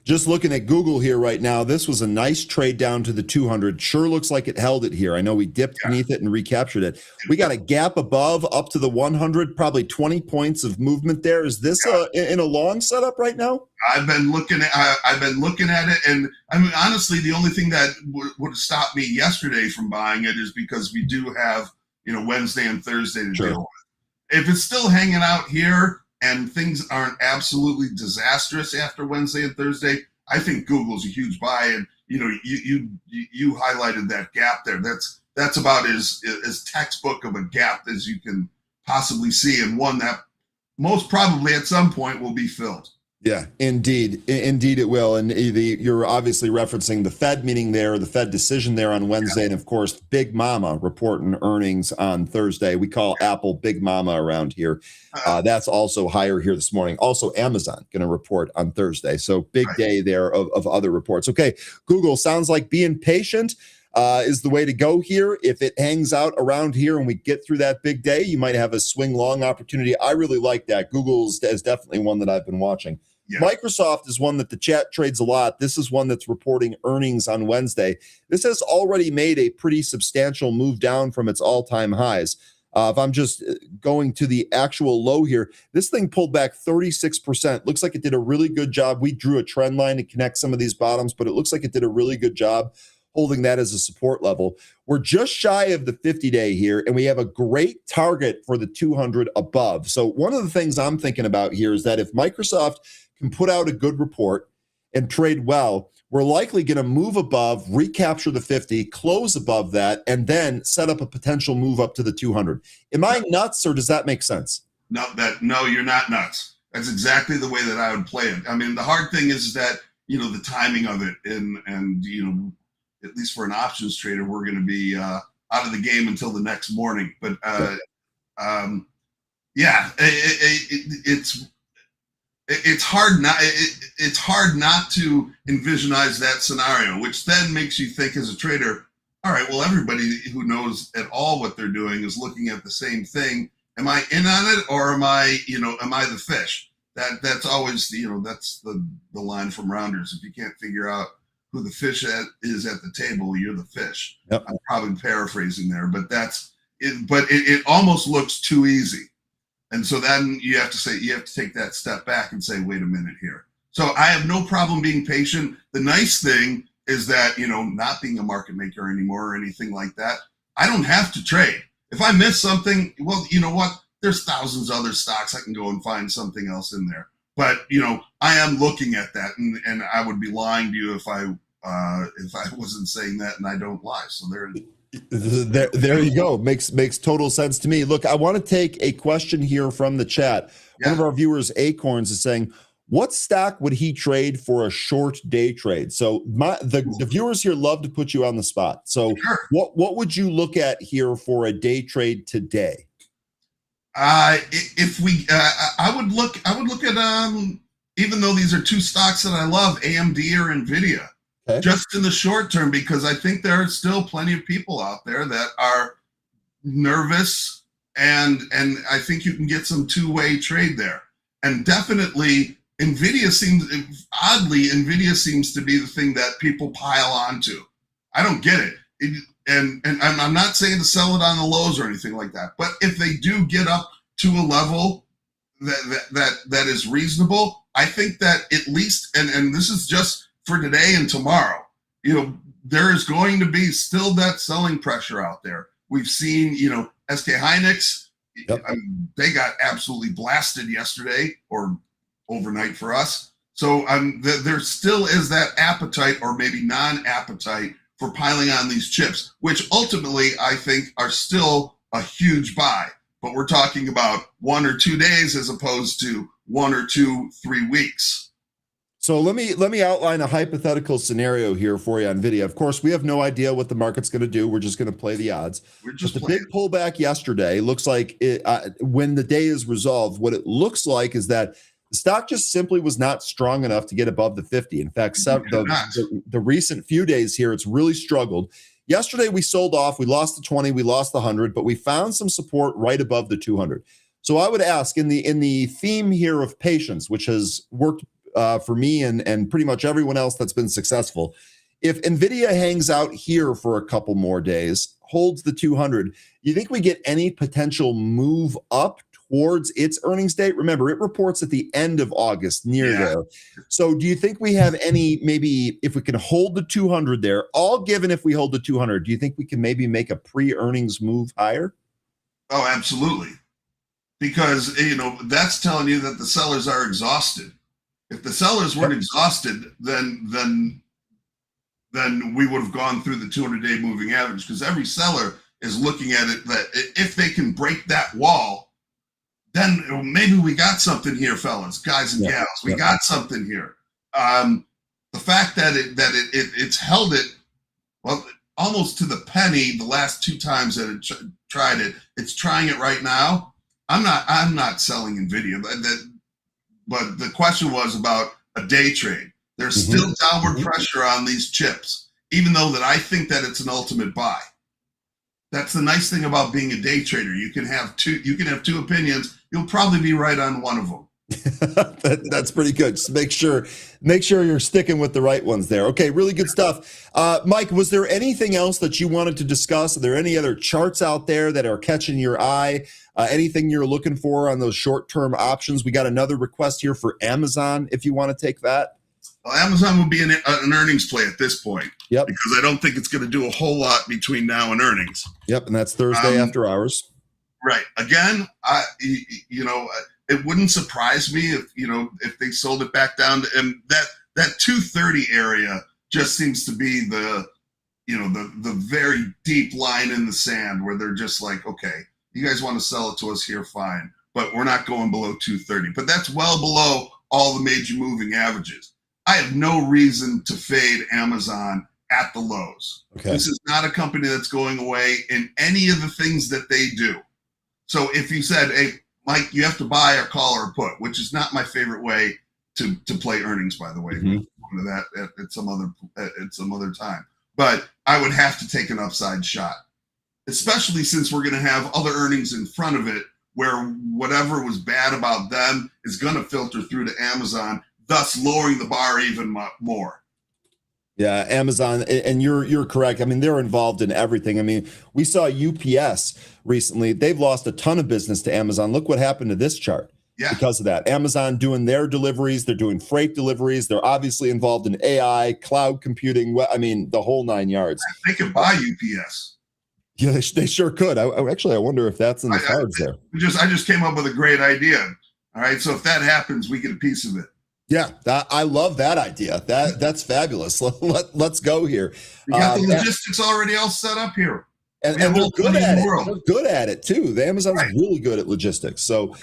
just looking at Google here right now, this was a nice trade down to the 200. Sure looks like it held it here. I know we dipped beneath it and recaptured it. We got a gap above up to the 100, probably 20 points of movement there. Is this in a long setup right now? I've been looking at it, and I mean, honestly, the only thing that would have stopped me yesterday from buying it is because we do have Wednesday and Thursday to deal with. If it's still hanging out here and things aren't absolutely disastrous after Wednesday and Thursday, I think Google's a huge buy. And you highlighted that gap there. That's about as textbook of a gap as you can possibly see, and one that most probably at some point will be filled. Yeah, indeed it will. And you're obviously referencing the Fed meeting there, the Fed decision there on Wednesday, and of course, Big Mama reporting earnings on Thursday. We call Apple Big Mama around here. That's also higher here this morning. Also, Amazon going to report on Thursday. So big day there of other reports. Okay, Google, sounds like being patient is the way to go here. If it hangs out around here and we get through that big day, you might have a swing long opportunity. I really like that. Google is definitely one that I've been watching. Yeah. Microsoft is one that the chat trades a lot. This is one that's reporting earnings on Wednesday. This has already made a pretty substantial move down from its all-time highs. If I'm just going to the actual low here, this thing pulled back 36%. Looks like it did a really good job. We drew a trend line to connect some of these bottoms, but it looks like it did a really good job holding that as a support level. We're just shy of the 50-day here, and we have a great target for the 200 above. So one of the things I'm thinking about here is that if Microsoft can put out a good report and trade well, we're likely going to move above, recapture the 50, close above that, and then set up a potential move up to the 200. Am I nuts, or does that make sense? No, you're not nuts. That's exactly the way that I would play it. I mean, the hard thing is that, the timing of it, and at least for an options trader, we're going to be out of the game until the next morning. But it's hard not to envisionize that scenario, which then makes you think as a trader, all right, well, everybody who knows at all what they're doing is looking at the same thing. Am I in on it, or am I the fish? That's always, that's the line from Rounders. If you can't figure out who the fish is at the table, you're the fish. Yep. I'm probably paraphrasing there, but that's it. But it almost looks too easy. And so then you have to take that step back and say, wait a minute here. So I have no problem being patient. The nice thing is that, not being a market maker anymore or anything like that, I don't have to trade. If I miss something, well, you know what? There's thousands of other stocks. I can go and find something else in there. But, I am looking at that, and I would be lying to you if I wasn't saying that, and I don't lie. So there you go. Makes total sense to me. Look, I want to take a question here from the chat. Yeah. One of our viewers, Acorns, is saying, what stock would he trade for a short day trade? So the viewers here love to put you on the spot. So sure. What would you look at here for a day trade today? I would look at even though these are two stocks that I love, AMD or NVIDIA. Okay. Just in the short term, because I think there are still plenty of people out there that are nervous, and I think you can get some two-way trade there. And definitely, NVIDIA seems to be the thing that people pile onto. I don't get it. And I'm not saying to sell it on the lows or anything like that, but if they do get up to a level that is reasonable, I think that at least, and this is just for today and tomorrow, there is going to be still that selling pressure out there. We've seen, SK Hynix, yep. They got absolutely blasted yesterday or overnight for us. So there still is that appetite, or maybe non-appetite, for piling on these chips, which ultimately I think are still a huge buy. But we're talking about 1 or 2 days as opposed to 1 or 2, 3 weeks. So let me outline a hypothetical scenario here for you on video. Of course, we have no idea what the market's going to do. We're just going to play the odds. But the big pullback yesterday looks like when the day is resolved, what it looks like is that the stock just simply was not strong enough to get above the 50. In fact, the recent few days here, it's really struggled. Yesterday, we sold off. We lost the 20. We lost the 100, but we found some support right above the 200. So I would ask in the theme here of patience, which has worked for me and pretty much everyone else that's been successful. If NVIDIA hangs out here for a couple more days, holds the 200, you think we get any potential move up towards its earnings date? Remember, it reports at the end of August, near there. So do you think we have any, maybe if we can hold the 200 there, all given if we hold the 200, do you think we can maybe make a pre-earnings move higher? Oh, absolutely. Because, that's telling you that the sellers are exhausted. If the sellers weren't exhausted, then we would have gone through the 200-day moving average, because every seller is looking at it that if they can break that wall, then maybe we got something here, fellas, guys and gals. We got something here. The fact that it's held it, well, almost to the penny the last 2 times that it tried it. It's trying it right now. I'm not selling NVIDIA, but the question was about a day trade. There's still downward pressure on these chips, even though that I think that it's an ultimate buy. That's the nice thing about being a day trader. You can have two opinions. You'll probably be right on one of them. That's pretty good. Just make sure you're sticking with the right ones there. Okay, really good stuff. Mike, was there anything else that you wanted to discuss? Are there any other charts out there that are catching your eye? Anything you're looking for on those short-term options? We got another request here for Amazon, if you want to take that. Well, Amazon would be an earnings play at this point. Yep. Because I don't think it's going to do a whole lot between now and earnings. Yep, and that's Thursday after hours. Right. Again, it wouldn't surprise me if they sold it back down to, and that 230 area just seems to be the very deep line in the sand where they're just like, okay, you guys want to sell it to us here, fine, but we're not going below 230. But that's well below all the major moving averages. I have no reason to fade Amazon at the lows. Okay. This is not a company that's going away in any of the things that they do. So if you said, hey, Mike, you have to buy or call or put, which is not my favorite way to play earnings, by the way. We'll go to that at some other time. But I would have to take an upside shot, especially since we're going to have other earnings in front of it where whatever was bad about them is going to filter through to Amazon, thus lowering the bar even more. Yeah, Amazon, and you're correct. I mean, they're involved in everything. I mean, we saw UPS recently. They've lost a ton of business to Amazon. Look what happened to this chart because of that. Amazon doing their deliveries. They're doing freight deliveries. They're obviously involved in AI, cloud computing. I mean, the whole 9 yards. They could buy UPS. Yeah, they sure could. I wonder if that's in the cards there. I just came up with a great idea. All right, so if that happens, we get a piece of it. Yeah, I love that idea. That's fabulous. Let's go here. We got the logistics already all set up here. And they're good at it. They're good at it, too. The Amazon's really good at logistics. So,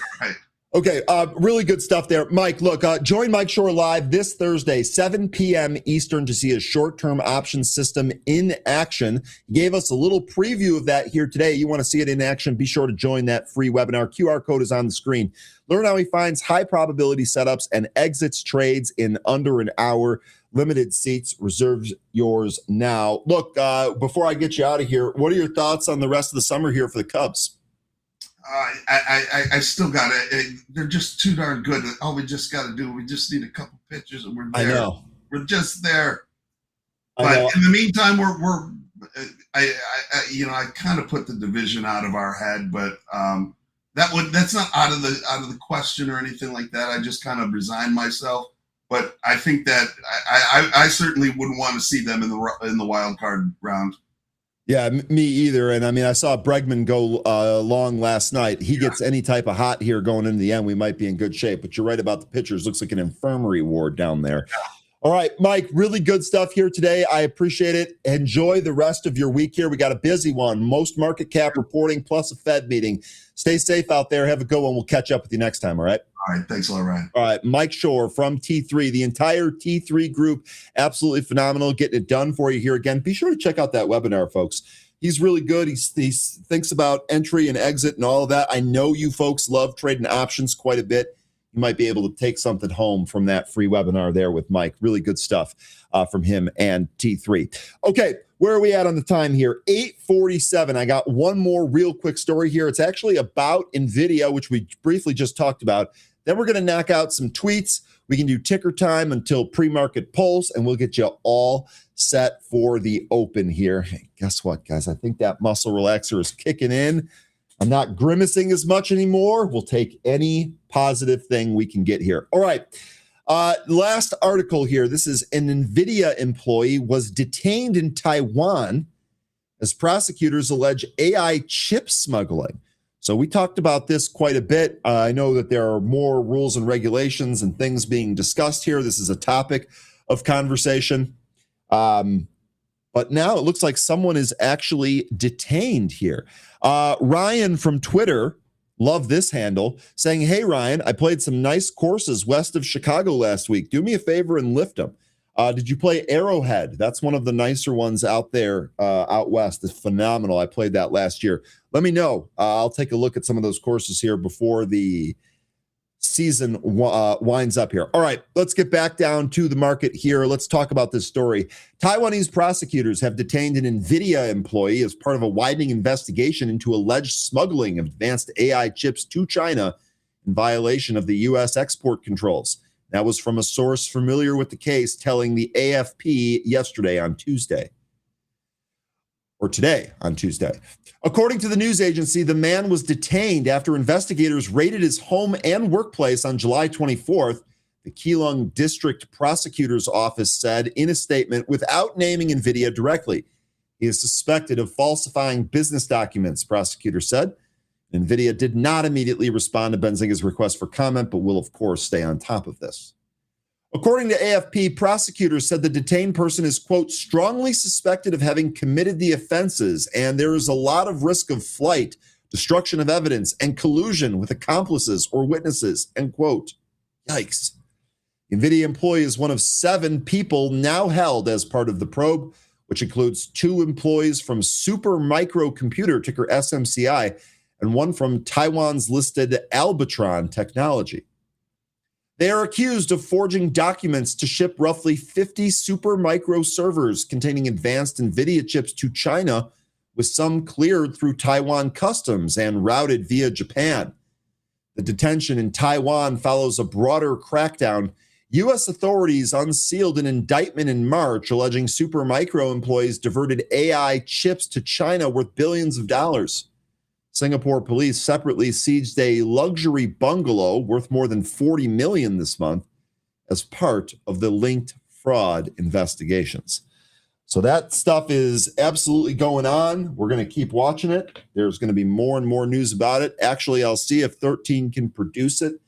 okay, really good stuff there. Mike, look, join Mike Shorr live this Thursday, 7 p.m. Eastern, to see his short-term options system in action. He gave us a little preview of that here today. You want to see it in action, be sure to join that free webinar. QR code is on the screen. Learn how he finds high-probability setups and exits trades in under an hour. Limited seats, reserves yours now. Look, before I get you out of here, what are your thoughts on the rest of the summer here for the Cubs? I still got it. They're just too darn good. All we just got to do, we just need a couple pitches and we're there. I know. We're just there. But in the meantime, I kind of put the division out of our head, but that's not out of the question or anything like that. I just kind of resigned myself. But I think that I certainly wouldn't want to see them in the wild card round. Yeah, me either. And I mean, I saw Bregman go long last night. He gets any type of hot here going into the end, we might be in good shape. But you're right about the pitchers. Looks like an infirmary ward down there. All right, Mike, really good stuff here today. I appreciate it. Enjoy the rest of your week here. We got a busy one. Most market cap reporting plus a Fed meeting. Stay safe out there. Have a good one. We'll catch up with you next time, all right? All right. Thanks a lot, Ryan. All right, Mike Shorr from T3, the entire T3 group, absolutely phenomenal, getting it done for you here again. Be sure to check out that webinar, folks. He's really good. He thinks about entry and exit and all of that. I know you folks love trading options quite a bit. You might be able to take something home from that free webinar there with Mike. Really good stuff from him and T3. Okay, where are we at on the time here? 8:47. I got one more real quick story here. It's actually about NVIDIA, which we briefly just talked about. Then we're going to knock out some tweets. We can do ticker time until pre-market pulse, and we'll get you all set for the open here. Hey, guess what, guys? I think that muscle relaxer is kicking in. I'm not grimacing as much anymore. We'll take any positive thing we can get here. All right. Last article here. This is an NVIDIA employee was detained in Taiwan as prosecutors allege AI chip smuggling. So we talked about this quite a bit. I know that there are more rules and regulations and things being discussed here. This is a topic of conversation. But now it looks like someone is actually detained here. Ryan from Twitter, love this handle, saying, "Hey, Ryan, I played some nice courses west of Chicago last week. Do me a favor and lift them. Did you play Arrowhead? That's one of the nicer ones out there out west. It's phenomenal. I played that last year. Let me know. I'll take a look at some of those courses here before the season winds up here. All right, let's get back down to the market here. Let's talk about this story. Taiwanese prosecutors have detained an NVIDIA employee as part of a widening investigation into alleged smuggling of advanced AI chips to China in violation of the U.S. export controls. That was from a source familiar with the case telling the AFP yesterday on Tuesday. Or today on Tuesday. According to the news agency, the man was detained after investigators raided his home and workplace on July 24th, the Keelung District Prosecutor's Office said in a statement without naming NVIDIA directly. He is suspected of falsifying business documents, prosecutors said. NVIDIA did not immediately respond to Benzinga's request for comment, but will, of course, stay on top of this. According to AFP, prosecutors said the detained person is, quote, strongly suspected of having committed the offenses, and there is a lot of risk of flight, destruction of evidence, and collusion with accomplices or witnesses, end quote. Yikes. The NVIDIA employee is one of 7 people now held as part of the probe, which includes 2 employees from Super Microcomputer, ticker SMCI, and one from Taiwan's listed Albitron Technology. They are accused of forging documents to ship roughly 50 super micro servers containing advanced NVIDIA chips to China, with some cleared through Taiwan customs and routed via Japan. The detention in Taiwan follows a broader crackdown. U.S. authorities unsealed an indictment in March alleging super micro employees diverted AI chips to China worth billions of dollars. Singapore police separately sieged a luxury bungalow worth more than $40 million this month as part of the linked fraud investigations. So that stuff is absolutely going on. We're going to keep watching it. There's going to be more and more news about it. Actually, I'll see if 13 can produce it.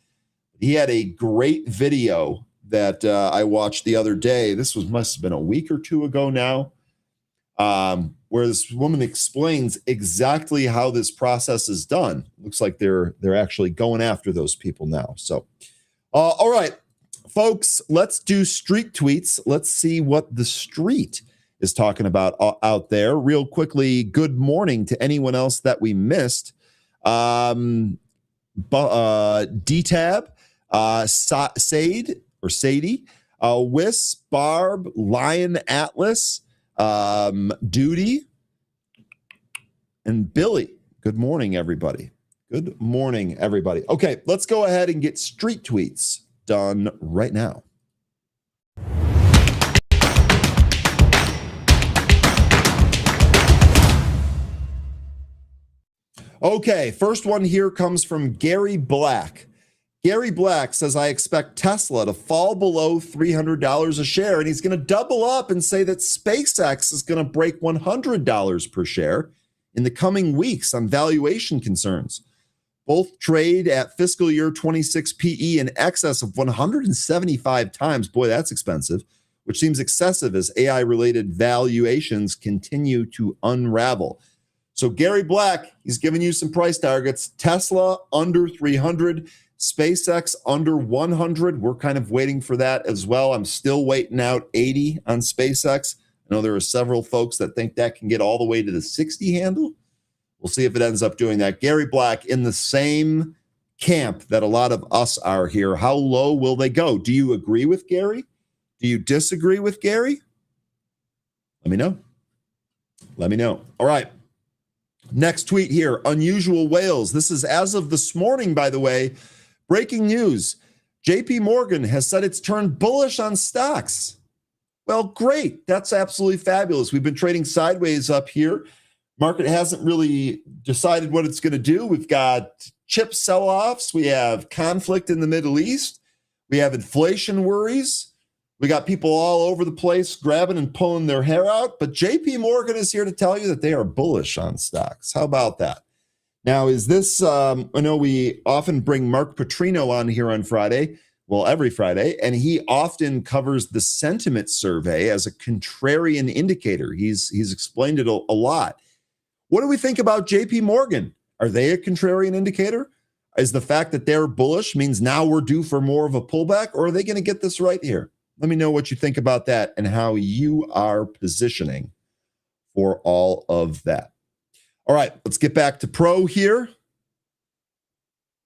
He had a great video that I watched the other day. This must have been a week or 2 ago now. Where this woman explains exactly how this process is done. Looks like they're actually going after those people now. So, all right, folks, let's do street tweets. Let's see what the street is talking about out there. Real quickly, good morning to anyone else that we missed. D-Tab, Sade or Sadie, Wiss, Barb, Lion Atlas, Duty, and Billy. Good morning, everybody. Good morning, everybody. Okay, let's go ahead and get street tweets done right now. Okay, first one here comes from Gary Black. Gary Black says, I expect Tesla to fall below $300 a share, and he's going to double up and say that SpaceX is going to break $100 per share in the coming weeks on valuation concerns. Both trade at fiscal year 26 PE in excess of 175 times. Boy, that's expensive. which seems excessive as AI-related valuations continue to unravel. So Gary Black, he's giving you some price targets. Tesla under 300, SpaceX under 100. We're kind of waiting for that as well. I'm still waiting out 80 on SpaceX. I know there are several folks that think that can get all the way to the 60 handle. We'll see if it ends up doing that. Gary Black in the same camp that a lot of us are here. How low will they go? Do you agree with Gary? Do you disagree with Gary? Let me know. Let me know. All right. Next tweet here. Unusual whales. This is as of this morning, by the way. Breaking news. JP Morgan has said it's turned bullish on stocks. Well, great. That's absolutely fabulous. We've been trading sideways up here. Market hasn't really decided what it's going to do. We've got chip sell-offs. We have conflict in the Middle East. We have inflation worries. We got people all over the place grabbing and pulling their hair out. But JP Morgan is here to tell you that they are bullish on stocks. How about that? Now, is this, I know we often bring Mark Petrino on here on Friday, well, every Friday, and he often covers the sentiment survey as a contrarian indicator. He's explained it a lot. What do we think about JP Morgan? Are they a contrarian indicator? Is the fact that they're bullish means now we're due for more of a pullback, or are they going to get this right here? Let me know what you think about that and how you are positioning for all of that. All right, let's get back to Pro here.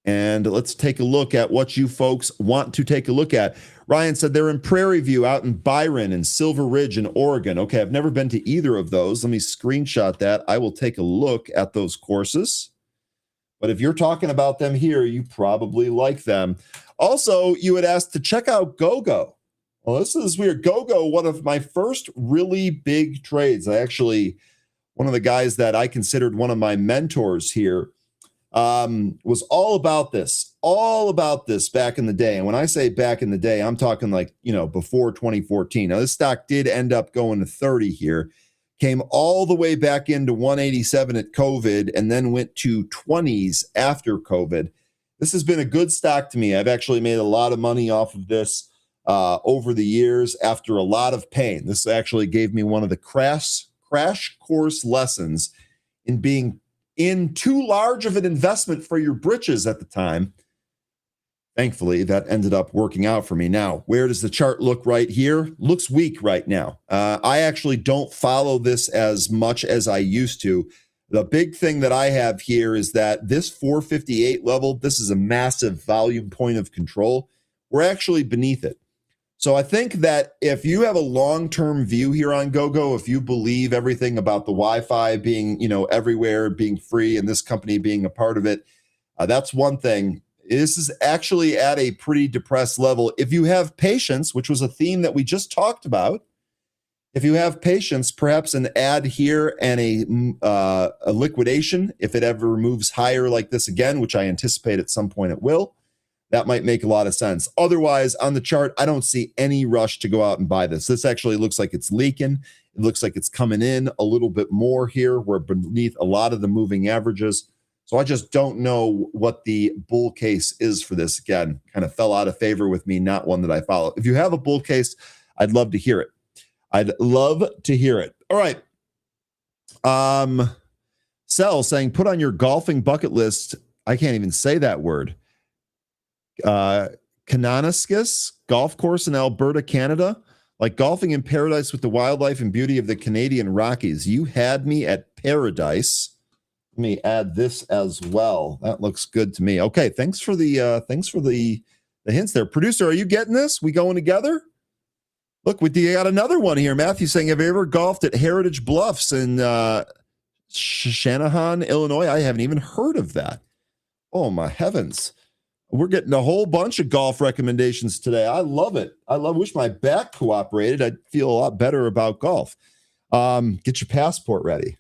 And let's take a look at what you folks want to take a look at. Ryan said they're in Prairie View out in Byron and Silver Ridge in Oregon. Okay, I've never been to either of those. Let me screenshot that. I will take a look at those courses. But if you're talking about them here, you probably like them. Also, you had asked to check out GoGo. Well, this is weird. GoGo, one of my first really big trades. One of the guys that I considered one of my mentors here was all about this back in the day. And when I say back in the day, I'm talking like, before 2014. Now, this stock did end up going to 30 here, came all the way back into 187 at COVID, and then went to 20s after COVID. This has been a good stock to me. I've actually made a lot of money off of this over the years after a lot of pain. This actually gave me one of the crash course lessons in being in too large of an investment for your britches at the time. Thankfully, that ended up working out for me. Now, where does the chart look right here? Looks weak right now. I actually don't follow this as much as I used to. The big thing that I have here is that this 458 level, this is a massive volume point of control. We're actually beneath it. So I think that if you have a long-term view here on GoGo, if you believe everything about the Wi-Fi being, everywhere, being free, and this company being a part of it, that's one thing. This is actually at a pretty depressed level. If you have patience, which was a theme that we just talked about, if you have patience, perhaps an add here and a liquidation, if it ever moves higher like this again, which I anticipate at some point it will, that might make a lot of sense. Otherwise, on the chart, I don't see any rush to go out and buy this. This actually looks like it's leaking. It looks like it's coming in a little bit more here. We're beneath a lot of the moving averages. So I just don't know what the bull case is for this. Again, kind of fell out of favor with me, not one that I follow. If you have a bull case, I'd love to hear it. I'd love to hear it. All right. Sel saying, put on your golfing bucket list. I can't even say that word. Kananaskis golf course in Alberta, Canada. Like golfing in paradise with the wildlife and beauty of the Canadian Rockies. You had me at paradise. Let me add this as well. That looks good to me. Okay, thanks for the hints there. Producer, are you getting this? We going together? Look, we got another one here. Matthew saying, have you ever golfed at Heritage Bluffs in Shanahan, Illinois? I haven't even heard of that. Oh, my heavens. We're getting a whole bunch of golf recommendations today. I love it. Wish my back cooperated. I'd feel a lot better about golf. Get your passport ready.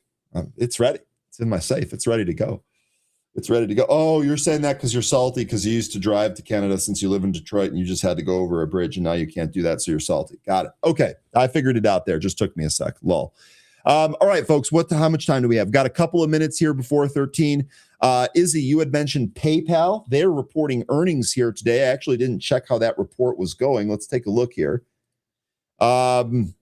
It's ready. It's in my safe. It's ready to go. Oh, you're saying that because you're salty because you used to drive to Canada since you live in Detroit and you just had to go over a bridge and now you can't do that, so you're salty. Got it. Okay. I figured it out there. Just took me a sec. Lol. All right, folks, how much time do we have? Got a couple of minutes here before 13. Izzy, you had mentioned PayPal. They're reporting earnings here today. I actually didn't check how that report was going. Let's take a look here. PayPal,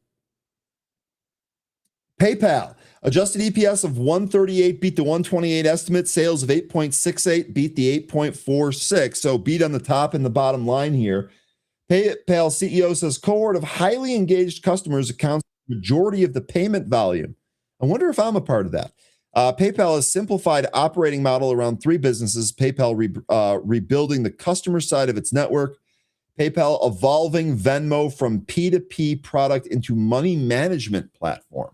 adjusted EPS of 138 beat the 128 estimate. Sales of 8.68 beat the 8.46. So beat on the top and the bottom line here. PayPal CEO says cohort of highly engaged customers accounts for the majority of the payment volume. I wonder if I'm a part of that. PayPal has simplified operating model around three businesses. PayPal rebuilding the customer side of its network. PayPal evolving Venmo from P2P product into money management platform.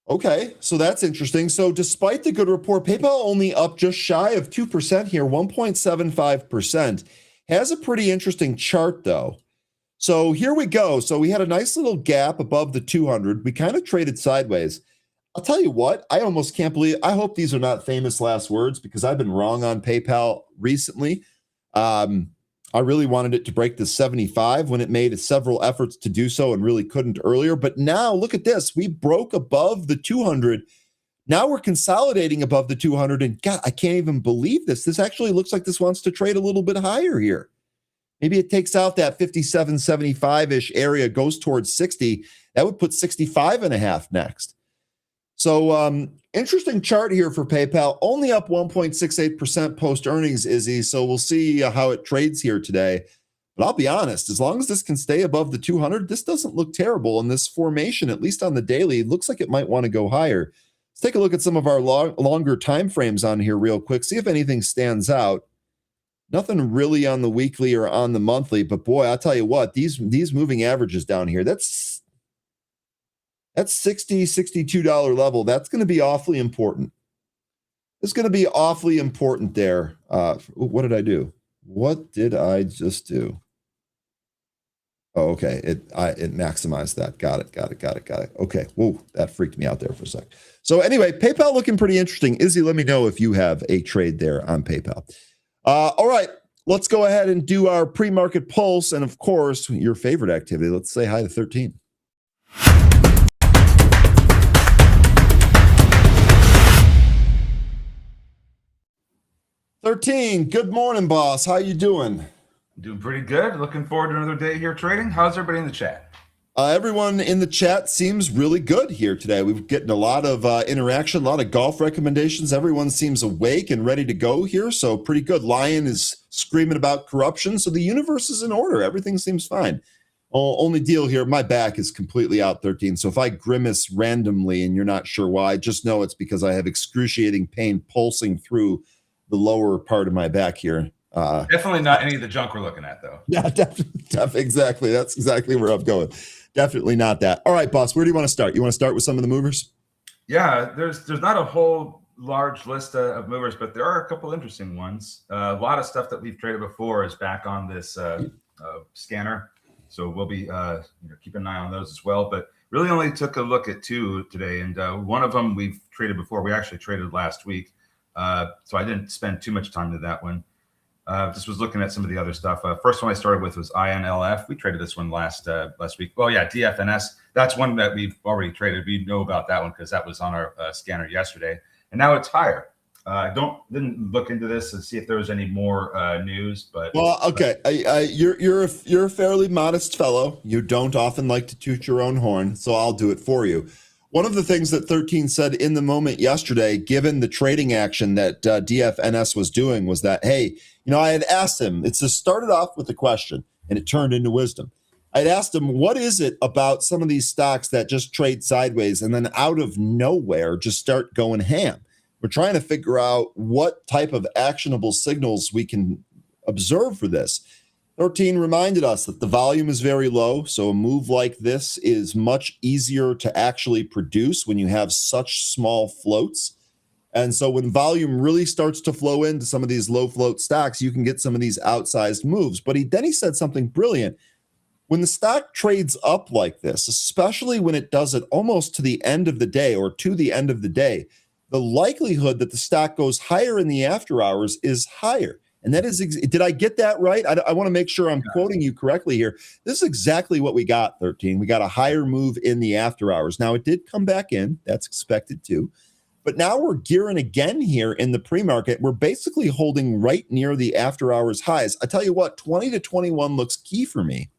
Okay, so that's interesting. So despite the good report, PayPal only up just shy of 2% here, 1.75%. Has a pretty interesting chart, though. So here we go. So we had a nice little gap above the 200. We kind of traded sideways. I'll tell you what, I almost can't believe, I hope these are not famous last words because I've been wrong on PayPal recently. I really wanted it to break the 75 when it made several efforts to do so and really couldn't earlier. But now look at this. We broke above the 200. Now we're consolidating above the 200. And God, I can't even believe this. This actually looks like this wants to trade a little bit higher here. Maybe it takes out that 57, 75-ish area, goes towards 60. That would put 65.5 next. So interesting chart here for PayPal. Only up 1.68% post-earnings, Izzy. So we'll see how it trades here today. But I'll be honest, as long as this can stay above the 200, this doesn't look terrible. And this formation, at least on the daily, looks like it might want to go higher. Let's take a look at some of our longer time frames on here real quick. See if anything stands out. Nothing really on the weekly or on the monthly. But boy, I'll tell you what, these moving averages down here, that's $60, $62 level. That's going to be awfully important. It's going to be awfully important there. What did I do? What did I just do? Oh, okay. It maximized that. Got it. Okay. Whoa, that freaked me out there for a sec. So anyway, PayPal looking pretty interesting. Izzy, let me know if you have a trade there on PayPal. All right. Let's go ahead and do our pre-market pulse. And of course, your favorite activity. Let's say hi to 13. Good morning, boss. How you doing? Doing pretty good. Looking forward to another day here trading. How's everybody in the chat? Everyone in the chat seems really good here today. We're getting a lot of interaction, a lot of golf recommendations. Everyone seems awake and ready to go here, so pretty good. Lion is screaming about corruption, so the universe is in order. Everything seems fine. Only deal here, my back is completely out, 13. So if I grimace randomly and you're not sure why, just know it's because I have excruciating pain pulsing through the lower part of my back here. Definitely not any of the junk we're looking at, though. Yeah, definitely. Exactly. That's exactly where I'm going. Definitely not that. All right, boss, where do you want to start? You want to start with some of the movers? Yeah, there's not a whole large list of movers, but there are a couple interesting ones. A lot of stuff that we've traded before is back on this scanner. So we'll be keeping an eye on those as well. But really only took a look at two today. And one of them we've traded before. We actually traded last week. So I didn't spend too much time to that one. Just was looking at some of the other stuff. First one I started with was INLF. We traded this one last week. Well, yeah, DFNS. That's one that we've already traded. We know about that one because that was on our scanner yesterday. And now it's higher. Didn't look into this to see if there was any more news. But well, okay, you're a fairly modest fellow. You don't often like to toot your own horn, so I'll do it for you. One of the things that 13 said in the moment yesterday, given the trading action that DFNS was doing, was that, hey, I had asked him, it just started off with a question and it turned into wisdom. I'd asked him, what is it about some of these stocks that just trade sideways and then out of nowhere just start going ham? We're trying to figure out what type of actionable signals we can observe for this. 13 reminded us that the volume is very low, so a move like this is much easier to actually produce when you have such small floats. And so when volume really starts to flow into some of these low float stocks, you can get some of these outsized moves. But then he said something brilliant. When the stock trades up like this, especially when it does it almost to the end of the day or to the end of the day, the likelihood that the stock goes higher in the after hours is higher. And that is, did I get that right? I want to make sure I'm quoting you correctly here. This is exactly what we got, 13. We got a higher move in the after hours. Now, it did come back in. That's expected too. But now we're gearing again here in the pre-market. We're basically holding right near the after hours highs. I tell you what, 20 to 21 looks key for me.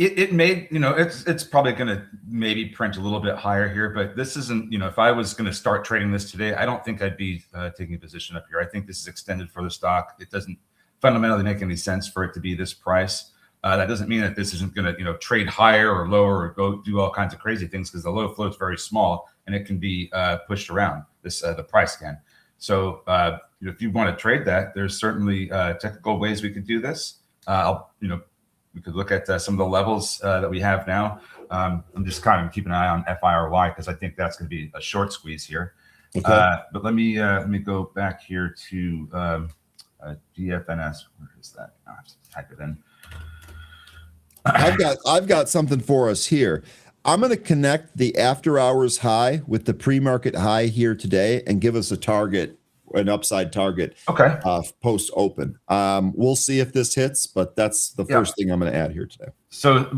It may, it's probably going to maybe print a little bit higher here, but this isn't, if I was going to start trading this today, I don't think I'd be taking a position up here. I think this is extended for the stock. It doesn't fundamentally make any sense for it to be this price. That doesn't mean that this isn't going to, trade higher or lower or go do all kinds of crazy things, because the low float is very small and it can be pushed around. The price can. So if you want to trade that, there's certainly technical ways we could do this. We could look at some of the levels that we have now. I'm just kind of keeping an eye on FIRY because I think that's going to be a short squeeze here. Okay. But let me go back here to DFNS. Where is that? I have to type it in. I've got something for us here. I'm going to connect the after hours high with the pre-market high here today and give us a target, an upside target. Okay. Post open. We'll see if this hits, but that's the first thing I'm going to add here today. So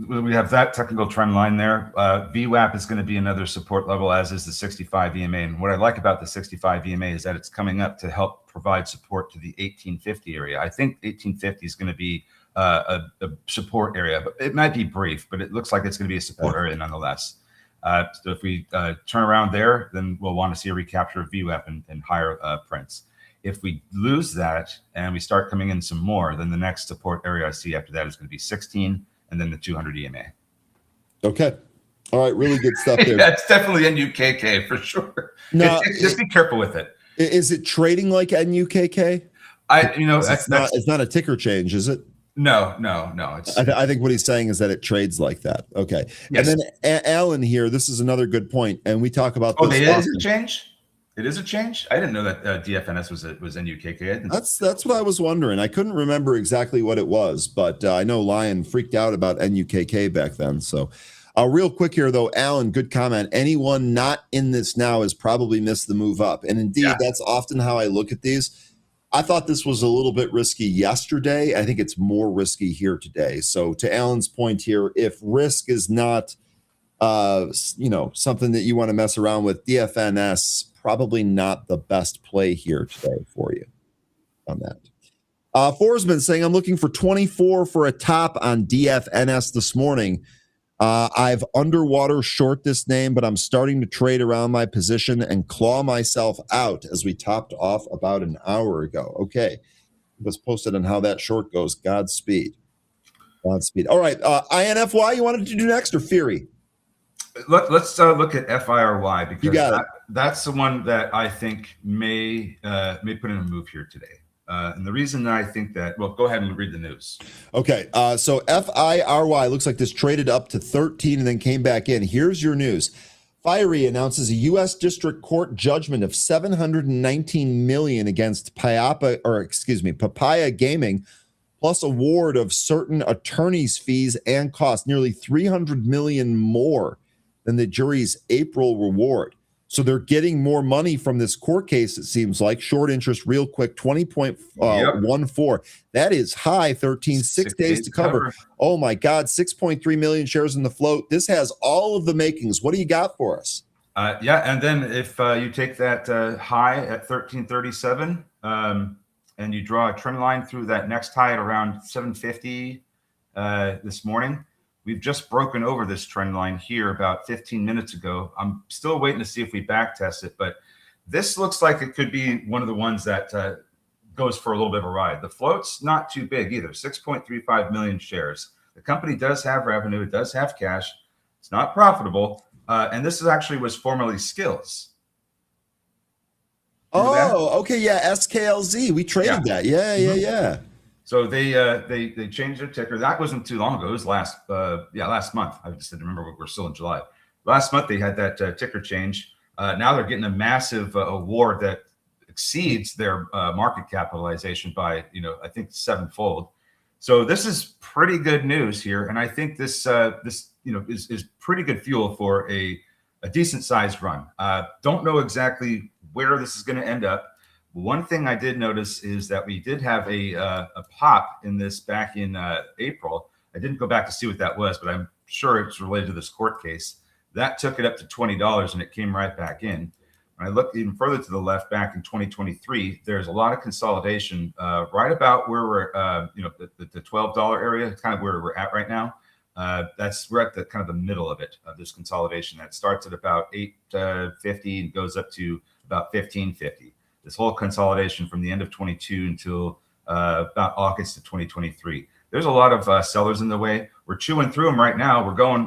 we have that technical trend line there. VWAP is going to be another support level, as is the 65 EMA. And what I like about the 65 EMA is that it's coming up to help provide support to the 1850 area. I think 1850 is going to be a support area, but it might be brief, but it looks like it's going to be a support area nonetheless. So if we turn around there, then we'll want to see a recapture of VWAP and higher prints. If we lose that and we start coming in some more, then the next support area I see after that is going to be 16 and then the 200 EMA. Okay. All right. Really good stuff there. That's definitely NUKK for sure. No, just be careful with it. Is it trading like NUKK? It's not a ticker change, is it? No. I think what he's saying is that it trades like that. Okay. Yes. And then Alan here, this is another good point, and we talk about this. It is a change? It is a change? I didn't know that DFNS was NUKK. That's what I was wondering. I couldn't remember exactly what it was, but I know Lion freaked out about NUKK back then. So real quick here, though, Alan, good comment. Anyone not in this now has probably missed the move up. And indeed, that's often how I look at these. I thought this was a little bit risky yesterday. I think it's more risky here today. So to Alan's point here, if risk is not, something that you want to mess around with, DFNS probably not the best play here today for you on that. Forsman saying, I'm looking for 24 for a top on DFNS this morning. I've underwater short this name, but I'm starting to trade around my position and claw myself out as we topped off about an hour ago. Okay. It was posted on how that short goes. Godspeed. All right. INFY, you wanted to do next, or Fury? Let's look at FIRY, because you got that's the one that I think may put in a move here today. And the reason that I think that, well, go ahead and read the news. Okay. So FIRY looks like this traded up to 13 and then came back in. Here's your news. Fiery announces a U.S. District Court judgment of $719 million against Papaya Gaming, plus award of certain attorney's fees and costs, nearly $300 million more than the jury's April reward. So they're getting more money from this court case, it seems like. Short interest, real quick, 20.14. That is high, 6 days to cover. Oh, my God, 6.3 million shares in the float. This has all of the makings. What do you got for us? And then if you take that high at 1337 and you draw a trend line through that next high at around 750 this morning, we've just broken over this trend line here about 15 minutes ago. I'm still waiting to see if we back test it, but this looks like it could be one of the ones that goes for a little bit of a ride. The float's not too big either, 6.35 million shares. The company does have revenue. It does have cash. It's not profitable. And this was formerly Skills. Oh, okay. Yeah. SKLZ. We traded that. Yeah. So they changed their ticker. That wasn't too long ago. It was last month. I just didn't remember. We're still in July. Last month they had that ticker change. Now they're getting a massive award that exceeds their market capitalization by I think 7-fold. So this is pretty good news here, and I think this is pretty good fuel for a decent sized run. Don't know exactly where this is going to end up. One thing I did notice is that we did have a pop in this back in April. I didn't go back to see what that was, but I'm sure it's related to this court case. That took it up to $20 and it came right back in. When I look even further to the left, back in 2023, there's a lot of consolidation right about where we're, the $12 area, kind of where we're at right now. We're at the kind of the middle of it, of this consolidation that starts at about 850 and goes up to about 1550. This whole consolidation from the end of 22 until about August of 2023. There's a lot of sellers in the way. We're chewing through them right now.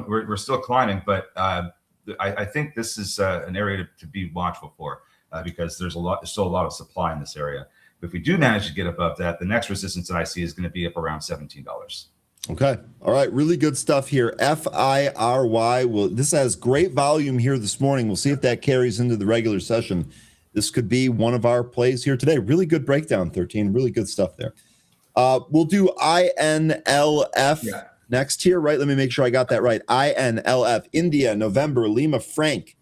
We're still climbing, but I think this is an area to be watchful for because there's still a lot of supply in this area. But if we do manage to get above that, the next resistance that I see is going to be up around $17. Okay. All right. Really good stuff here. FIRY. Well, this has great volume here this morning. We'll see if that carries into the regular session. This could be one of our plays here today. Really good breakdown, 13. Really good stuff there. We'll do INLF next here, right? Let me make sure I got that right. INLF, India, November, Lima, Frank.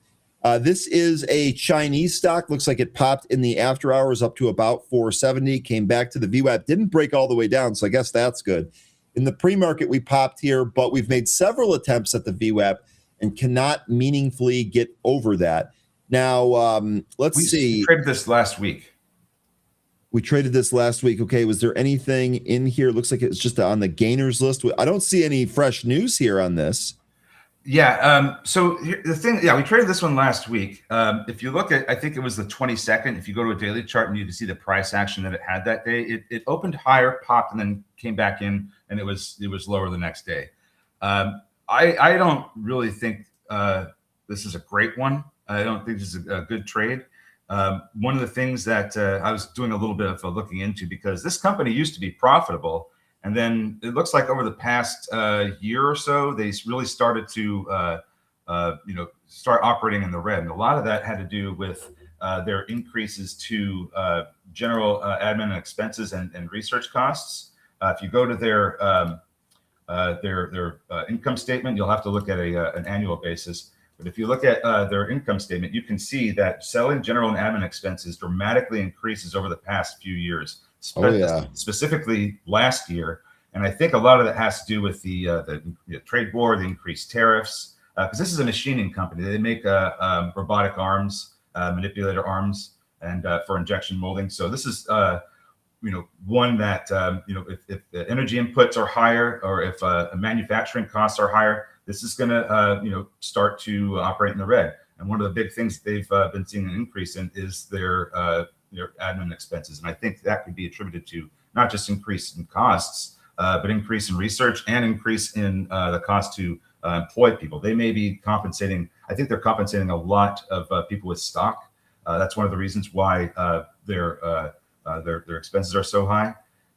This is a Chinese stock. Looks like it popped in the after hours up to about 470, came back to the VWAP, didn't break all the way down, so I guess that's good. In the pre-market, we popped here, but we've made several attempts at the VWAP and cannot meaningfully get over that. Now, let's see. We traded this last week. We traded this last week. Okay, was there anything in here? Looks like it's just on the gainers list. I don't see any fresh news here on this. Yeah. So the thing, we traded this one last week. If you look at, I think it was the 22nd. If you go to a daily chart and you see the price action that it had that day, it opened higher, popped, and then came back in, and it was lower the next day. I don't really think this is a great one. I don't think this is a good trade. One of the things that I was doing a little bit of looking into, because this company used to be profitable. And then it looks like over the past year or so, they really started to, start operating in the red. And a lot of that had to do with their increases to general admin expenses and research costs. If you go to their income statement, you'll have to look at an annual basis. But if you look at their income statement, you can see that selling, general, and admin expenses dramatically increases over the past few years. Specifically last year. And I think a lot of that has to do with the trade war, the increased tariffs, because this is a machining company. They make robotic arms, manipulator arms, and for injection molding. So this is, one that, if the energy inputs are higher, or if manufacturing costs are higher, this is going to, start to operate in the red. And one of the big things they've been seeing an increase in is their admin expenses. And I think that could be attributed to not just increase in costs, but increase in research and increase in the cost to employ people. They may be compensating. I think they're compensating a lot of people with stock. That's one of the reasons why their expenses are so high.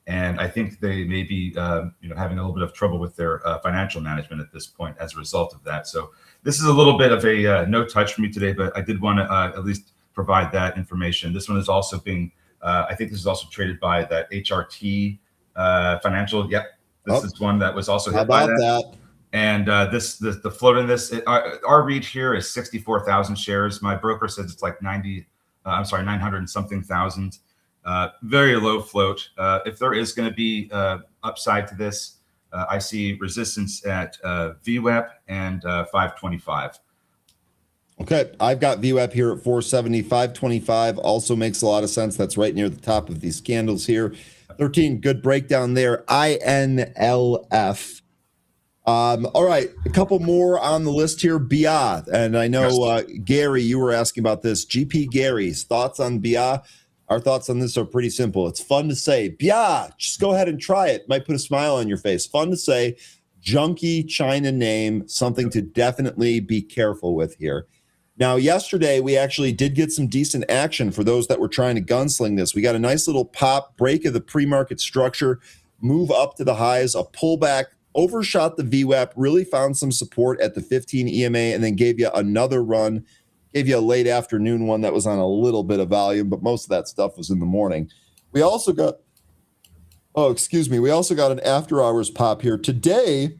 And I think they may be, having a little bit of trouble with their financial management at this point as a result of that. So this is a little bit of a no touch for me today, but I did want to at least provide that information. This one is also being, I think this is also traded by that HRT Financial. Yep, this is one that was also hit by that. And the float in this, our read here is 64,000 shares. My broker says it's like 900 and something thousand. Very low float. If there is going to be upside to this, I see resistance at VWAP and 525. Okay, I've got VWAP here at 470, 525 also makes a lot of sense. That's right near the top of these candles here. 13, good breakdown there. INLF. All right, a couple more on the list here. BIA, and I know Gary, you were asking about this. GP Gary's thoughts on BIA. Our thoughts on this are pretty simple. It's fun to say, BIA, just go ahead and try it. Might put a smile on your face. Fun to say, junky China name, something to definitely be careful with here. Now, yesterday, we actually did get some decent action for those that were trying to gunsling this. We got a nice little pop, break of the pre-market structure, move up to the highs, a pullback, overshot the VWAP, really found some support at the 15 EMA, and then gave you another run, gave you a late afternoon one that was on a little bit of volume, but most of that stuff was in the morning. We also got, we also got an after-hours pop here. Today,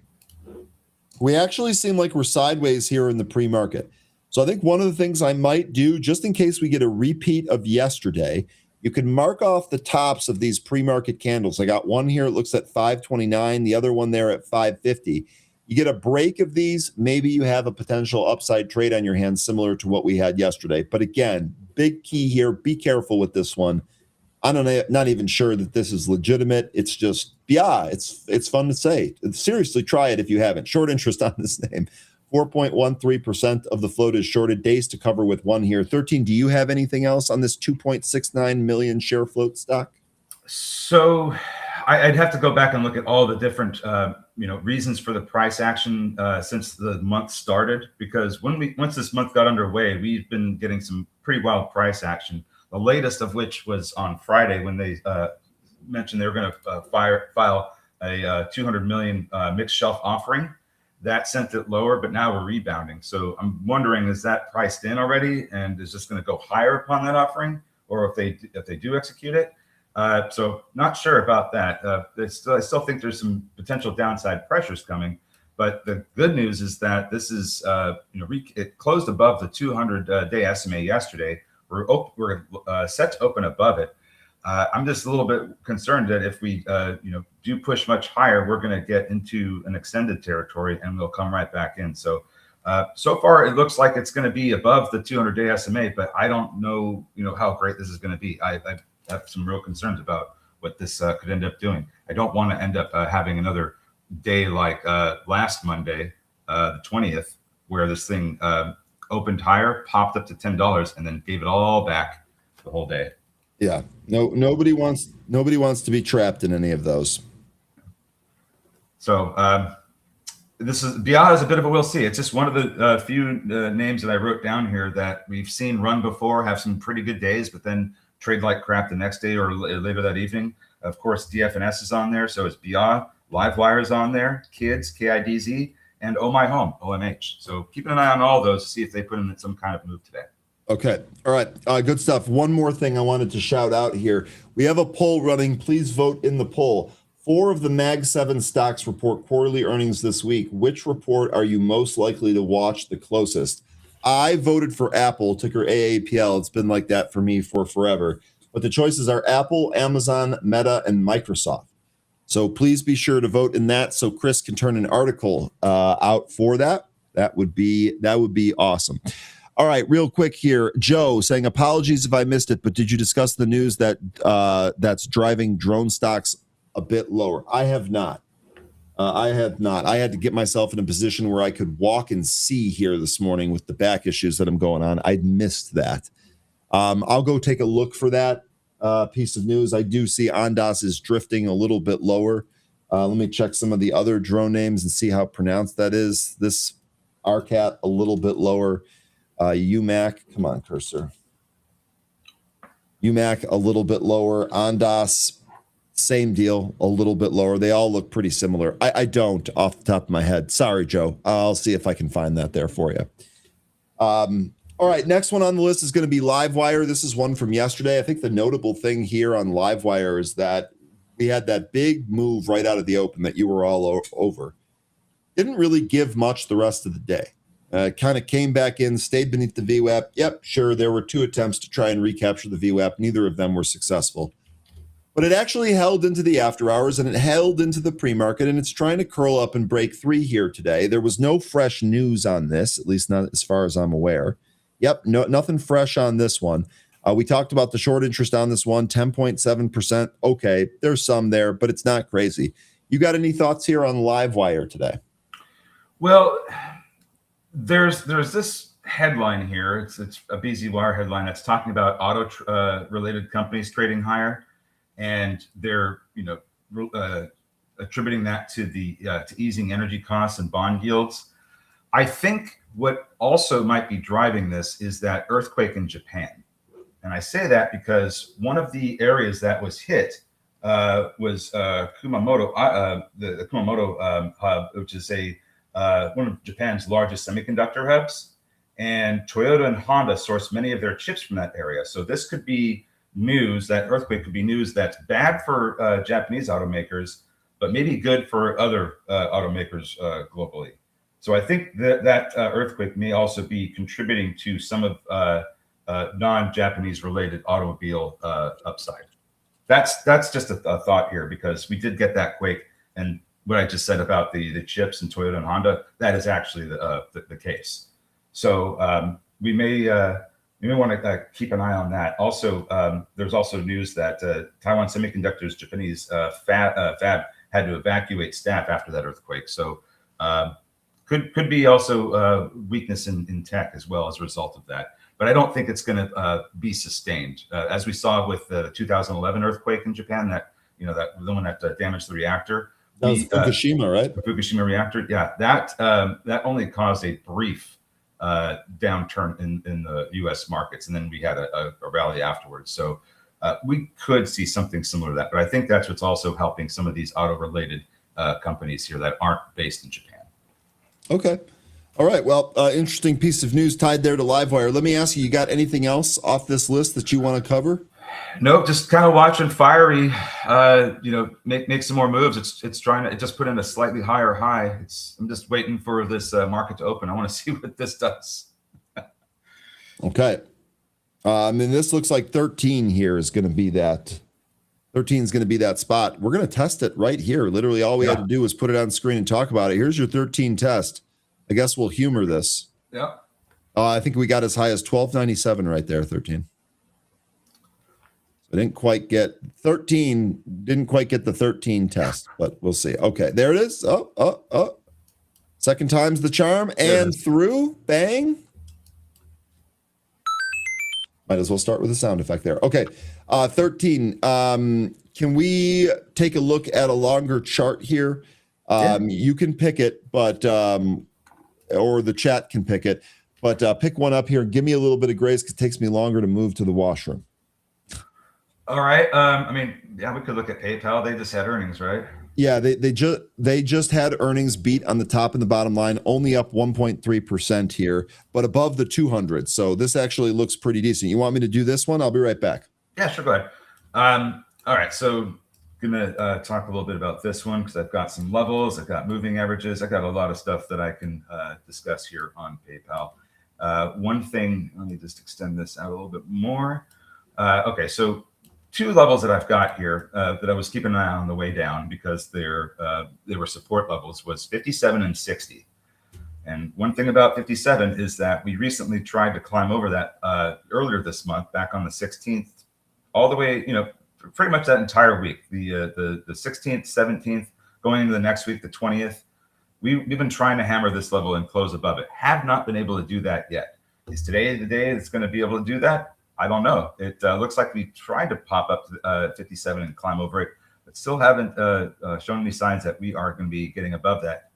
we actually seem like we're sideways here in the pre-market. So I think one of the things I might do, just in case we get a repeat of yesterday, you can mark off the tops of these pre-market candles. I got one here, it looks at 529, the other one there at 550. You get a break of these, maybe you have a potential upside trade on your hands similar to what we had yesterday. But again, big key here, be careful with this one. not even sure that this is legitimate. It's just, yeah, it's fun to say. Seriously, try it if you haven't. Short interest on this name. 4.13% of the float is shorted. Days to cover with one here. 13, do you have anything else on this 2.69 million share float stock? So I'd have to go back and look at all the different reasons for the price action since the month started, because once this month got underway, we've been getting some pretty wild price action. The latest of which was on Friday when they mentioned they were going to file a 200 million mixed shelf offering. That sent it lower, but now we're rebounding. So I'm wondering, is that priced in already, and is this going to go higher upon that offering, or if they do execute it? So not sure about that. I still think there's some potential downside pressures coming, but the good news is that this is it closed above the 200-day SMA yesterday. We're set to open above it. I'm just a little bit concerned that if we do push much higher, we're going to get into an extended territory and we'll come right back in. So so far it looks like it's going to be above the 200-day SMA, but I don't know how great this is going to be. I have some real concerns about what this could end up doing. I don't want to end up having another day like last Monday, the 20th, where this thing opened higher, popped up to $10, and then gave it all back the whole day. Yeah, nobody wants to be trapped in any of those. So this is Baiynd is a bit of a we'll see. It's just one of the few names that I wrote down here that we've seen run before, have some pretty good days, but then trade like crap the next day or later that evening. Of course, DFNS is on there, so it's Baiynd. Livewire is on there, Kids, KIDZ, and Oh My Home, OMH. So keep an eye on all those to see if they put in some kind of move today. Okay. All right. Good stuff. One more thing I wanted to shout out here. We have a poll running. Please vote in the poll. 4 of the Mag 7 stocks report quarterly earnings this week. Which report are you most likely to watch the closest? I voted for Apple, ticker AAPL. It's been like that for me for forever. But the choices are Apple, Amazon, Meta, and Microsoft. So please be sure to vote in that so Chris can turn an article out for that. That would be awesome. All right, real quick here. Joe saying, apologies if I missed it, but did you discuss the news that that's driving drone stocks a bit lower? I have not. I had to get myself in a position where I could walk and see here this morning with the back issues that I'm going on. I'd missed that. I'll go take a look for that piece of news. I do see Ondas is drifting a little bit lower. Let me check some of the other drone names and see how pronounced that is. This RCAT a little bit lower. UMAC, come on, cursor. UMAC a little bit lower. Ondas, same deal, a little bit lower. They all look pretty similar. I don't off the top of my head. Sorry, Joe. I'll see if I can find that there for you. All right, next one on the list is going to be Livewire. This is one from yesterday. I think the notable thing here on Livewire is that we had that big move right out of the open that you were all over. Didn't really give much the rest of the day. Kind of came back in, stayed beneath the VWAP. Yep, sure, there were 2 attempts to try and recapture the VWAP. Neither of them were successful. But it actually held into the after hours, and it held into the pre-market, and it's trying to curl up and break 3 here today. There was no fresh news on this, at least not as far as I'm aware. Yep, nothing fresh on this one. We talked about the short interest on this one, 10.7%. Okay, there's some there, but it's not crazy. You got any thoughts here on Livewire today? Well, there's this headline here. It's a BZ Wire headline that's talking about auto related companies trading higher, and they're attributing that to to easing energy costs and bond yields. I think what also might be driving this is that earthquake in Japan, and I say that because one of the areas that was hit was Kumamoto, the Kumamoto hub, which is one of Japan's largest semiconductor hubs, and Toyota and Honda source many of their chips from that area. So this could be news, that earthquake could be news that's bad for Japanese automakers, but maybe good for other automakers globally. So I think that earthquake may also be contributing to some of non-Japanese related automobile upside. That's just a thought here, because we did get that quake, and what I just said about the chips and Toyota and Honda, that is actually the case. So we may You may want to keep an eye on that. Also, there's also news that Taiwan Semiconductor's Japanese fab had to evacuate staff after that earthquake. So could be also weakness in tech as well as a result of that. But I don't think it's going to be sustained, as we saw with the 2011 earthquake in Japan. That the one that damaged the reactor. That was Fukushima, right? The Fukushima reactor. Yeah, that only caused a brief downturn in the U.S. markets, and then we had a rally afterwards. So we could see something similar to that. But I think that's what's also helping some of these auto-related companies here that aren't based in Japan. Okay. All right. Well, interesting piece of news tied there to Livewire. Let me ask you got anything else off this list that you want to cover? Nope, just kind of watching Fiery, make some more moves. It's trying to just put in a slightly higher high. I'm just waiting for this market to open. I want to see what this does. Okay. And this looks like 13 here is going to be that. 13 is going to be that spot. We're going to test it right here. Literally, all we had to do was put it on screen and talk about it. Here's your 13 test. I guess we'll humor this. Yeah. I think we got as high as 1297 right there, 13. I didn't quite get 13, didn't quite get the 13 test, but we'll see. Okay, there it is. Oh. Second time's the charm and through. Bang. Might as well start with a sound effect there. Okay, 13. Can we take a look at a longer chart here? You can pick it, but or the chat can pick it, but pick one up here. Give me a little bit of grace because it takes me longer to move to the washroom. All right. We could look at PayPal. They just had earnings, right? Yeah, they just had earnings beat on the top and the bottom line, only up 1.3% here, but above the 200. So this actually looks pretty decent. You want me to do this one? I'll be right back. Yeah, sure. Go ahead. All right. So gonna talk a little bit about this one because I've got some levels, I've got moving averages, I've got a lot of stuff that I can discuss here on PayPal. One thing, let me just extend this out a little bit more. Okay, so two levels that I've got here that I was keeping an eye on the way down because they were support levels was 57 and 60. And one thing about 57 is that we recently tried to climb over that earlier this month, back on the 16th, all the way, pretty much that entire week, the 16th, 17th, going into the next week, the 20th. We've been trying to hammer this level and close above it. Have not been able to do that yet. Is today the day it's going to be able to do that? I don't know. It looks like we tried to pop up to 57 and climb over it, but still haven't shown any signs that we are going to be getting above that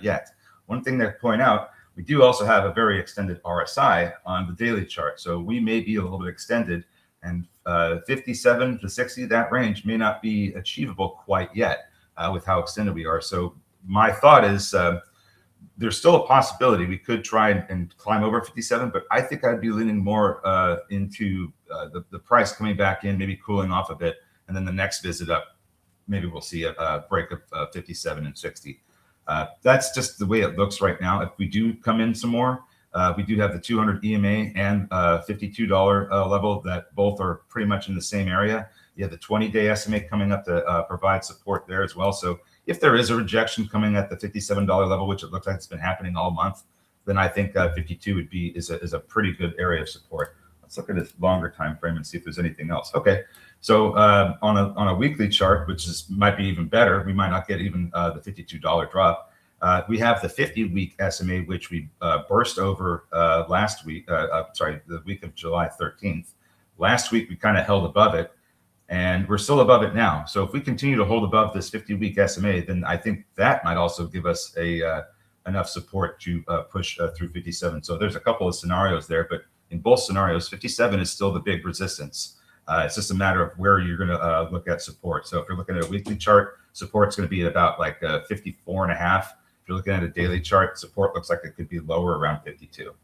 yet. One thing to point out, we do also have a very extended RSI on the daily chart. So we may be a little bit extended, and 57 to 60, that range may not be achievable quite yet with how extended we are. So my thought is there's still a possibility we could try and climb over 57, but I think I'd be leaning more into the price coming back in, maybe cooling off a bit, and then the next visit up, maybe we'll see a break of 57 and 60. That's just the way it looks right now. If we do come in some more, we do have the 200 EMA and $52 level that both are pretty much in the same area. You have the 20-day SMA coming up to provide support there as well. So if there is a rejection coming at the $57 level, which it looks like it's been happening all month, then I think 52 is a pretty good area of support. Let's look at a longer time frame and see if there's anything else. Okay, so on a weekly chart, which might be even better, we might not get even the $52 drop. We have the 50-week SMA, which we burst over last week. The week of July 13th. Last week we kind of held above it, and we're still above it now. So if we continue to hold above this 50-week SMA, then I think that might also give us enough support to push through 57. So there's a couple of scenarios there, but in both scenarios, 57 is still the big resistance. It's just a matter of where you're going to look at support. So if you're looking at a weekly chart, support's going to be at about like 54.5. If you're looking at a daily chart, support looks like it could be lower around 52.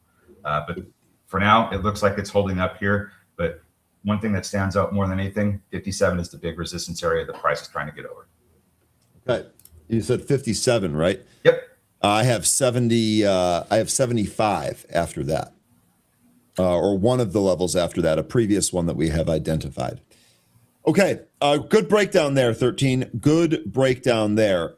But for now, it looks like it's holding up here. But one thing that stands out more than anything, 57 is the big resistance area the price is trying to get over. Okay. You said 57, right? Yep. I have 70. I have 75 after that, or one of the levels after that, a previous one that we have identified. Okay. Good breakdown there, 13. Good breakdown there.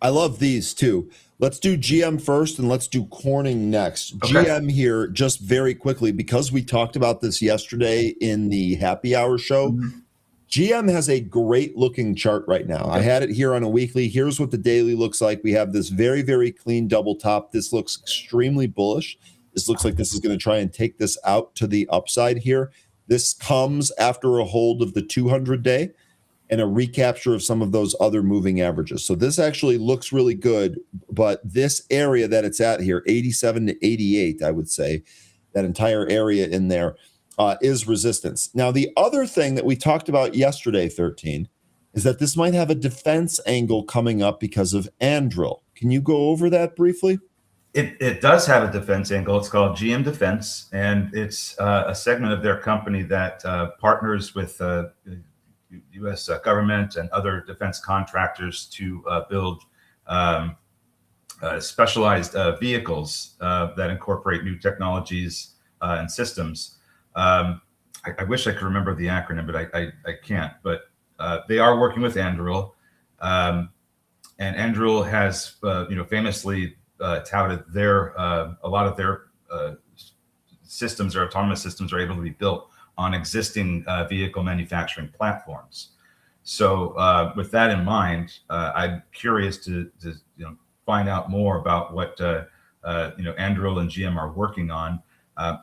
I love these too. Let's do GM first and let's do Corning next. Okay. GM here, just very quickly, because we talked about this yesterday in the happy hour show. Mhm. GM has a great looking chart right now. I had it here on a weekly. Here's what the daily looks like. We have this very, very clean double top. This looks extremely bullish. This looks like this is going to try and take this out to the upside here. This comes after a hold of the 200-day and a recapture of some of those other moving averages. So this actually looks really good, but this area that it's at here, 87 to 88, I would say, that entire area in there is resistance. Now, the other thing that we talked about yesterday, 13, is that this might have a defense angle coming up because of Andril. Can you go over that briefly? It does have a defense angle. It's called GM Defense, and it's a segment of their company that partners with U.S. government and other defense contractors to build specialized vehicles that incorporate new technologies and systems. I wish I could remember the acronym, but I can't. But they are working with Andril, and Andril has famously touted a lot of their systems or autonomous systems are able to be built on existing vehicle manufacturing platforms. So with that in mind, I'm curious to find out more about what Andril and GM are working on. I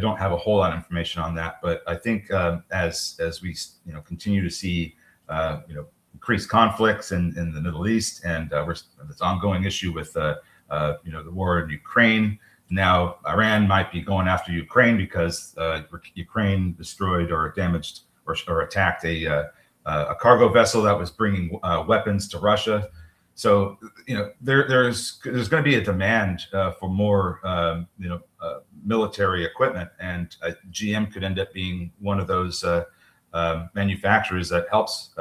don't have a whole lot of information on that, but I think as we continue to see increased conflicts in the Middle East and this ongoing issue with the war in Ukraine. Now, Iran might be going after Ukraine because Ukraine destroyed or damaged or attacked a cargo vessel that was bringing weapons to Russia. So, there's going to be a demand for more, military equipment, and GM could end up being one of those manufacturers that helps,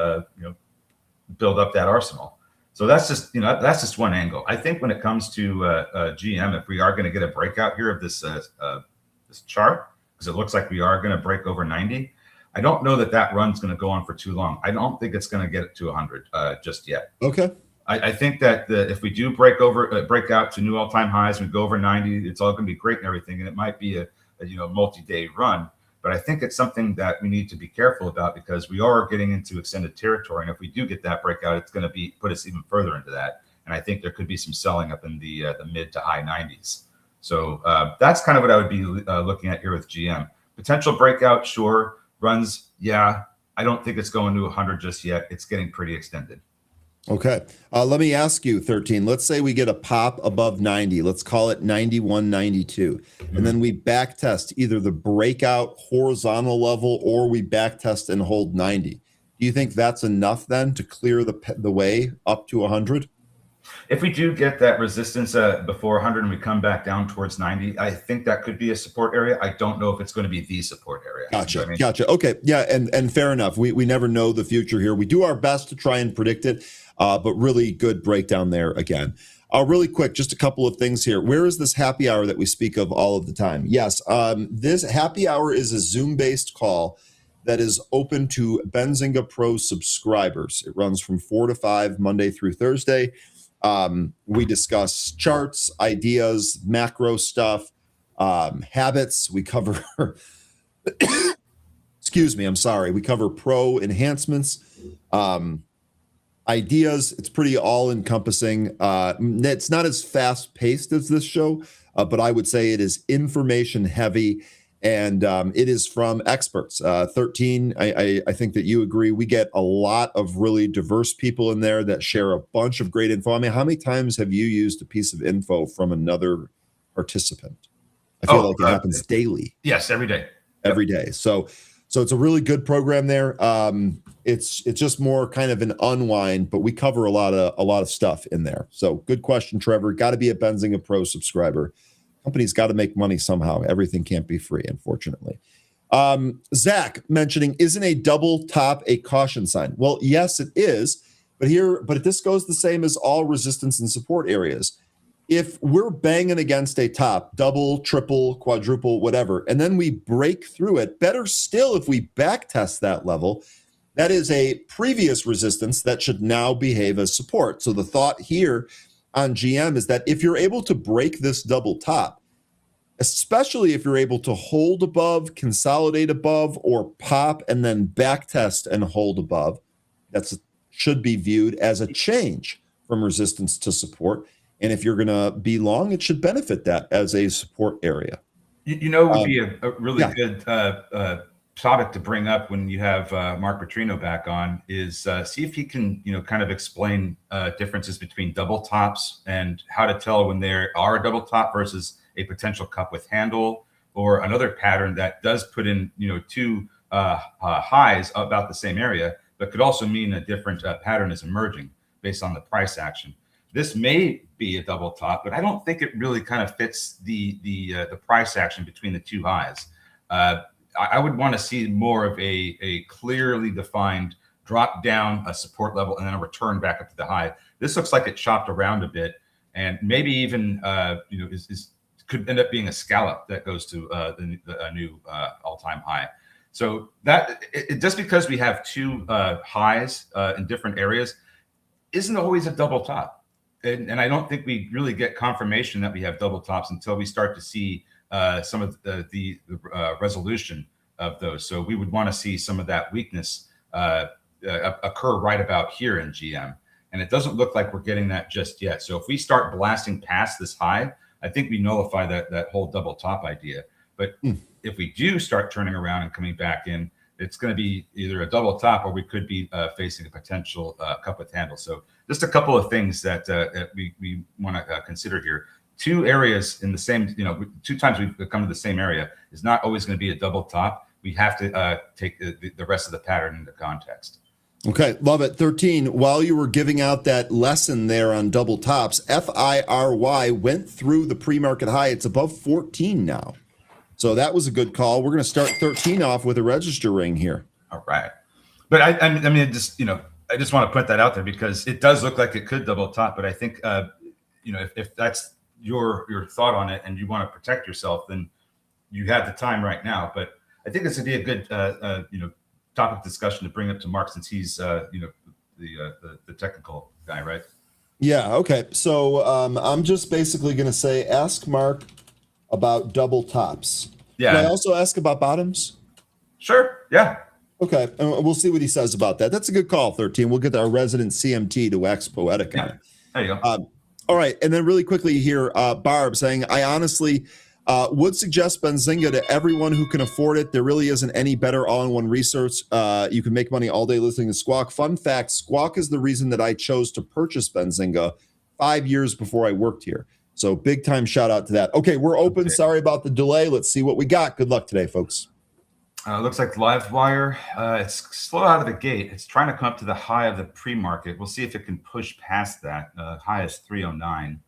build up that arsenal. So that's just one angle. I think when it comes to GM, if we are going to get a breakout here of this chart, because it looks like we are going to break over 90, I don't know that run's going to go on for too long. I don't think it's going to get it to 100 just yet. Okay. I think that if we do break out to new all-time highs and we go over 90, it's all going to be great and everything, and it might be a multi-day run. But I think it's something that we need to be careful about because we are getting into extended territory. And if we do get that breakout, it's going to put us even further into that. And I think there could be some selling up in the mid to high 90s. So that's kind of what I would be looking at here with GM. Potential breakout, sure. Runs, yeah. I don't think it's going to 100 just yet. It's getting pretty extended. Okay. Let me ask you, 13. Let's say we get a pop above 90. Let's call it 91, 92. And then we back test either the breakout horizontal level or we back test and hold 90. Do you think that's enough then to clear the way up to 100? If we do get that resistance before 100 and we come back down towards 90, I think that could be a support area. I don't know if it's going to be the support area. Gotcha. You know what I mean? Gotcha. Okay. Yeah. And fair enough. We never know the future here. We do our best to try and predict it, but really good breakdown there again. Really quick, just a couple of things here. Where is this happy hour that we speak of all of the time? Yes. This happy hour is a Zoom-based call that is open to Benzinga Pro subscribers. It runs from 4 to 5 Monday through Thursday. We discuss charts, ideas, macro stuff, habits. We cover, excuse me, I'm sorry. We cover pro enhancements, ideas. It's pretty all encompassing. It's not as fast paced as this show, but I would say it is information heavy. And it is from experts. 13, I think that you agree. We get a lot of really diverse people in there that share a bunch of great info. I mean, how many times have you used a piece of info from another participant? I feel like it happens daily. Yes, every day. Every day. So it's a really good program there. It's just more kind of an unwind, but we cover a lot of stuff in there. So good question, Trevor. Got to be a Benzinga Pro subscriber. Company's got to make money somehow. Everything can't be free, unfortunately. Zach mentioning, isn't a double top a caution sign? Well, yes, it is. But this goes the same as all resistance and support areas. If we're banging against a top, double, triple, quadruple, whatever, and then we break through it, better still if we back test that level, That is a previous resistance that should now behave as support. So the thought here on GM is that if you're able to break this double top, especially if you're able to hold above, consolidate above, or pop and then back test and hold above, that's should be viewed as a change from resistance to support. And if you're going to be long, it should benefit that as a support area. It would be a really good topic to bring up when you have Mark Petrino back on is see if he can, kind of explain differences between double tops and how to tell when there are a double top versus a potential cup with handle or another pattern that does put in, two highs about the same area, but could also mean a different pattern is emerging based on the price action. This may be a double top, but I don't think it really kind of fits the price action between the two highs. I would want to see more of a clearly defined drop down a support level and then a return back up to the high. This looks like it chopped around a bit and maybe even could end up being a scallop that goes to a new all-time high. So that just because we have two highs in different areas isn't always a double top. And I don't think we really get confirmation that we have double tops until we start to see some of the resolution of those. So we would want to see some of that weakness occur right about here in GM. And it doesn't look like we're getting that just yet. So if we start blasting past this high, I think we nullify that whole double top idea. But if we do start turning around and coming back in, it's going to be either a double top or we could be facing a potential cup with handle. So just a couple of things that we want to consider here. Two areas in the same, two times we've come to the same area is not always going to be a double top. We have to take the rest of the pattern into context. Okay, love it. 13, while you were giving out that lesson there on double tops, FIRY went through the pre-market high. It's above 14 now. So that was a good call. We're going to start 13 off with a register ring here. All right. But I mean, just, I just want to put that out there because it does look like it could double top. But I think, if that's your thought on it and you want to protect yourself, then you have the time right now. But I think this would be a good, topic discussion to bring up to Mark since he's, the technical guy, right? Yeah. Okay. So I'm just basically going to say, ask Mark about double tops. Yeah. Can I also ask about bottoms? Sure. Yeah. Okay. And we'll see what he says about that. That's a good call, 13. We'll get our resident CMT to wax poetic on it. There you go. All right. And then really quickly here, Barb saying, I honestly would suggest Benzinga to everyone who can afford it. There really isn't any better all-in-one research. You can make money all day listening to Squawk. Fun fact, Squawk is the reason that I chose to purchase Benzinga 5 years before I worked here. So big time shout out to that. Okay, we're open. Okay. Sorry about the delay. Let's see what we got. Good luck today, folks. Looks like Livewire. It's slow out of the gate. It's trying to come up to the high of the pre-market. We'll see if it can push past that. High is 309.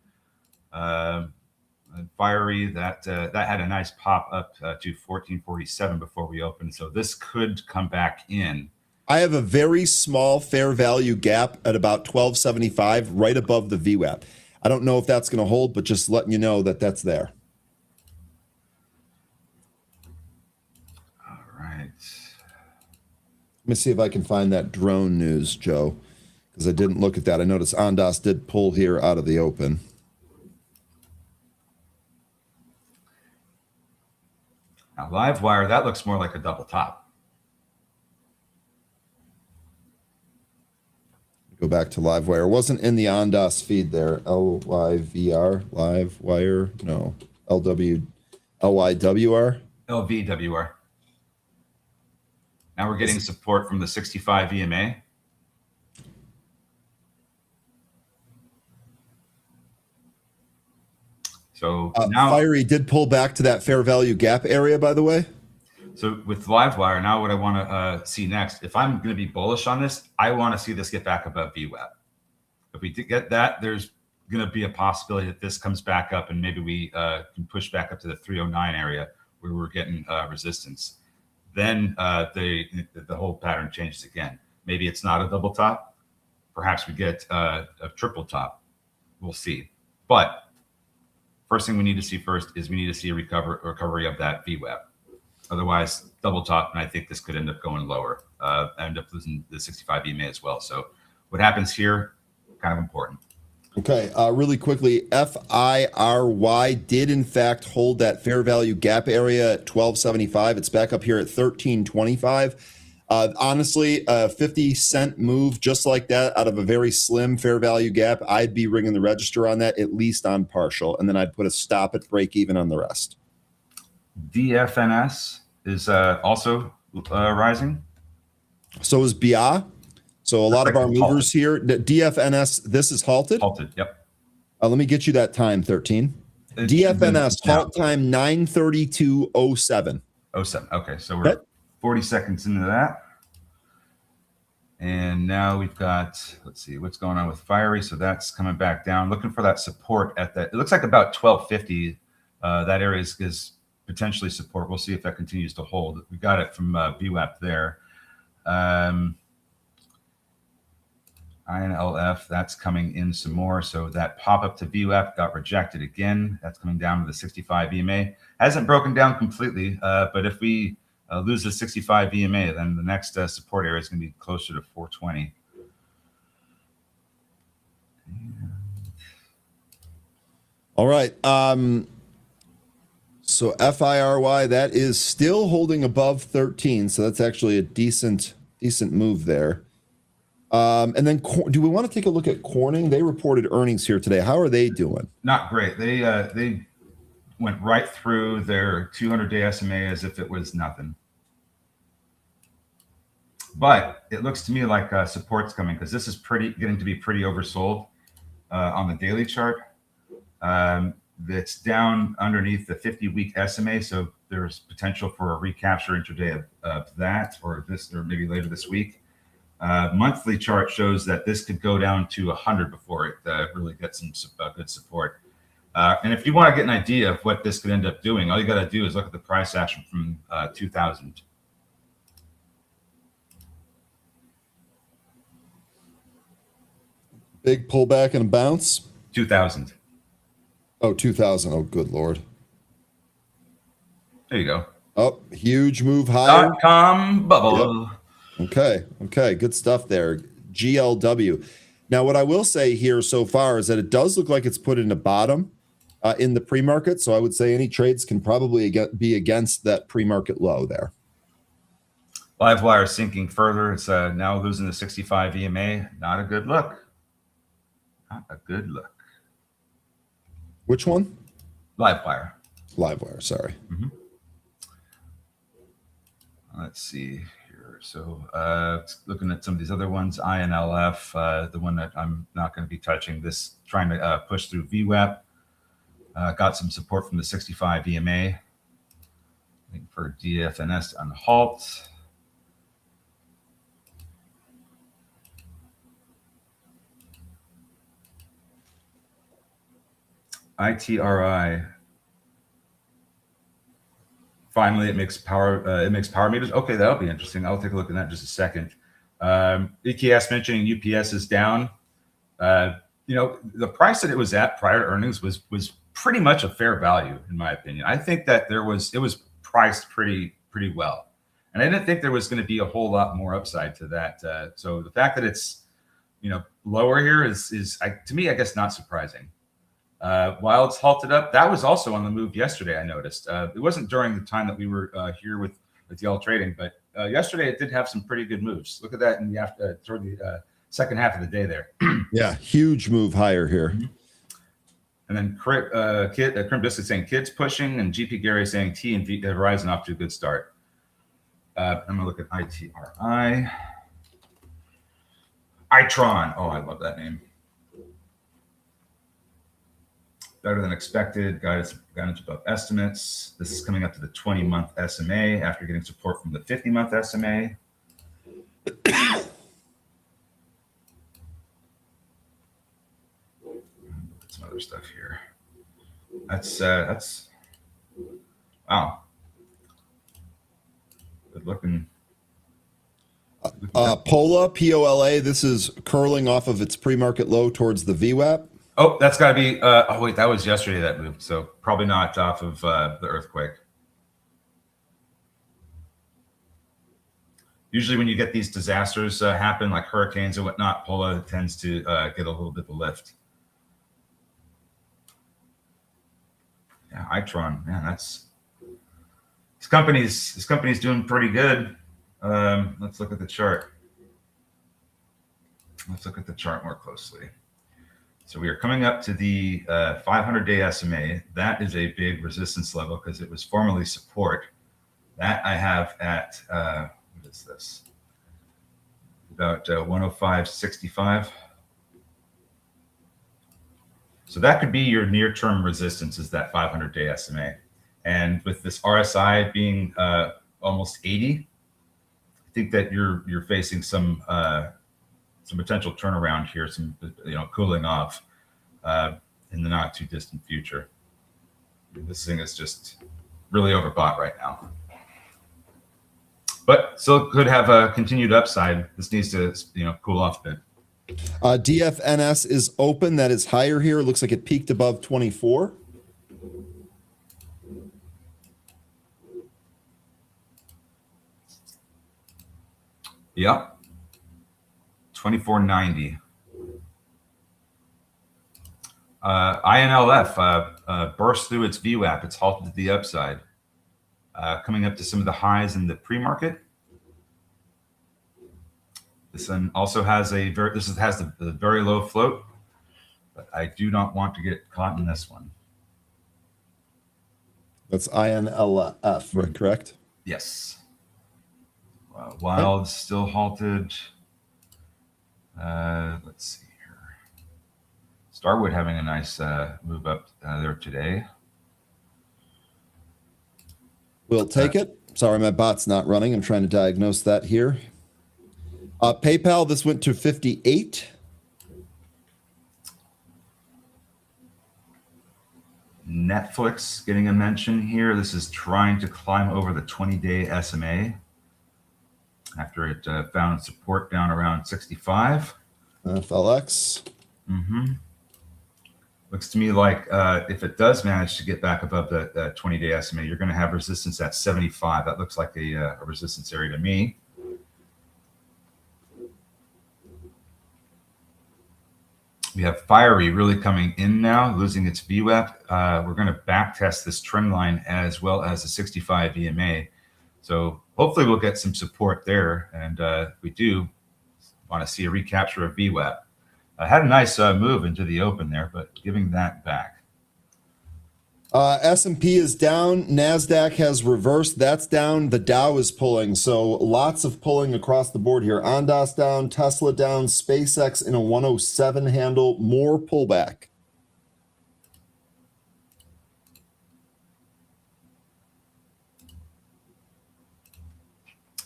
Fiery, that had a nice pop up to 1447 before we opened. So this could come back in. I have a very small fair value gap at about 1275 right above the VWAP. I don't know if that's going to hold, but just letting you know that that's there. All right. Let me see if I can find that drone news, Joe, because I didn't look at that. I noticed Ondas did pull here out of the open. Now, Livewire, that looks more like a double top. Go back to Livewire. It wasn't in the Ondas feed there. LYVR, Livewire, no. LYWR? LVWR. Now we're getting support from the 65 EMA. So now Fiery did pull back to that fair value gap area, by the way. So with Livewire, now what I want to see next, if I'm going to be bullish on this, I want to see this get back above VWAP. If we get that, there's going to be a possibility that this comes back up and maybe we can push back up to the 309 area where we're getting resistance. Then the whole pattern changes again. Maybe it's not a double top. Perhaps we get a triple top. We'll see. But first thing we need to see first is we need to see a recovery of that VWAP. Otherwise, double top, and I think this could end up going lower. End up losing the 65 EMA as well. So what happens here, kind of important. Okay, really quickly, FIRY did in fact hold that fair value gap area at 1275. It's back up here at 1325. Honestly, a 50-cent move just like that out of a very slim fair value gap, I'd be ringing the register on that, at least on partial, and then I'd put a stop at break even on the rest. DFNS is also rising. So is BIA. So a lot of our movers here, DFNS, this is halted. Halted, yep. Let me get you that time, 13. DFNS halt time 9:32:07. 07. Okay, so we're 40 seconds into that. And now we've got, let's see, what's going on with Fiery. So that's coming back down, looking for that support at that. It looks like about 1250. That area is potentially support. We'll see if that continues to hold. We got it from VWAP there. INLF, that's coming in some more. So that pop up to VWAP got rejected again. That's coming down to the 65 EMA. Hasn't broken down completely, but if we lose the 65 EMA, then the next support area is going to be closer to 420. All right. So FIRY, that is still holding above 13. So that's actually a decent move there. And then do we want to take a look at Corning? They reported earnings here today. How are they doing? Not great. They went right through their 200-day SMA as if it was nothing. But it looks to me like support's coming because this is getting to be pretty oversold on the daily chart. That's down underneath the 50-week SMA, so there's potential for a recapture intraday of that, or maybe later this week. Monthly chart shows that this could go down to 100 before it really gets some good support. And if you want to get an idea of what this could end up doing, all you got to do is look at the price action from 2000. Big pullback and a bounce. 2000. Oh, 2000. Oh, good Lord. There you go. Oh, huge move higher. .com bubble. Yep. Okay. Good stuff there. GLW. Now, what I will say here so far is that it does look like it's put in a bottom in the pre-market. So I would say any trades can probably be against that pre-market low there. Livewire sinking further. It's now losing the 65 EMA. Not a good look. Not a good look. Which one? Livewire. Livewire, sorry. Mm-hmm. Let's see here. So looking at some of these other ones, INLF, the one that I'm not going to be touching, this trying to push through VWAP. Got some support from the 65 EMA. Waiting for DFNS to unhalt. ITRI. Finally, it makes power meters. Okay, that'll be interesting. I'll take a look at that in just a second. EKS mentioning UPS is down. The price that it was at prior to earnings was pretty much a fair value, in my opinion. I think that it was priced pretty well, and I didn't think there was going to be a whole lot more upside to that. So the fact that it's lower here is to me, I guess, not surprising. While it's halted up, that was also on the move yesterday. I noticed it wasn't during the time that we were here with y'all trading, but yesterday it did have some pretty good moves. Look at that in the toward the second half of the day there. Yeah, huge move higher here. Mm-hmm. And then Crim Biscuit saying kids pushing, and GP Gary saying T and Verizon off to a good start. I'm gonna look at ITRI. Itron. Oh, I love that name. Better than expected. Guidance above estimates. This is coming up to the 20-month SMA after getting support from the 50-month SMA. Some other stuff here. That's wow. Good looking. Pola, POLA. This is curling off of its pre-market low towards the VWAP. Oh, that's got to be. Oh, wait, that was yesterday that moved. So probably not off of the earthquake. Usually when you get these disasters happen, like hurricanes and whatnot, Pola tends to get a little bit of a lift. Yeah, Itron, man, this company's doing pretty good. Let's look at the chart. Let's look at the chart more closely. So we are coming up to the 500-day SMA. That is a big resistance level because it was formerly support. That I have at, what is this? About 105.65. So that could be your near-term resistance, is that 500-day SMA. And with this RSI being almost 80, I think that you're facing some potential turnaround here, some cooling off in the not too distant future. This thing is just really overbought right now, but still could have a continued upside. This needs to cool off a bit. DFNS is open. That is higher here. It looks like it peaked above 24. Yep. 2490. INLF burst through its VWAP. It's halted to the upside, coming up to some of the highs in the pre-market. This one also has the very low float, but I do not want to get caught in this one. That's INLF, correct? Yes. Wild still halted. Let's see here. Starwood having a nice move up there today. We'll take it. Sorry, my bot's not running. I'm trying to diagnose that here. PayPal, this went to 58. Netflix getting a mention here. This is trying to climb over the 20-day SMA after it found support down around 65. FLX. Looks to me like if it does manage to get back above the 20-day SMA, you're going to have resistance at 75. That looks like a resistance area to me. We have Fiery really coming in now, losing its VWAP. We're going to back test this trend line as well as the 65 EMA. So hopefully we'll get some support there. And if we do want to see a recapture of VWAP. Had a nice move into the open there, but giving that back. S&P is down. NASDAQ has reversed. That's down. The Dow is pulling. So lots of pulling across the board here. Ondas down, Tesla down, SpaceX in a 107 handle. More pullback.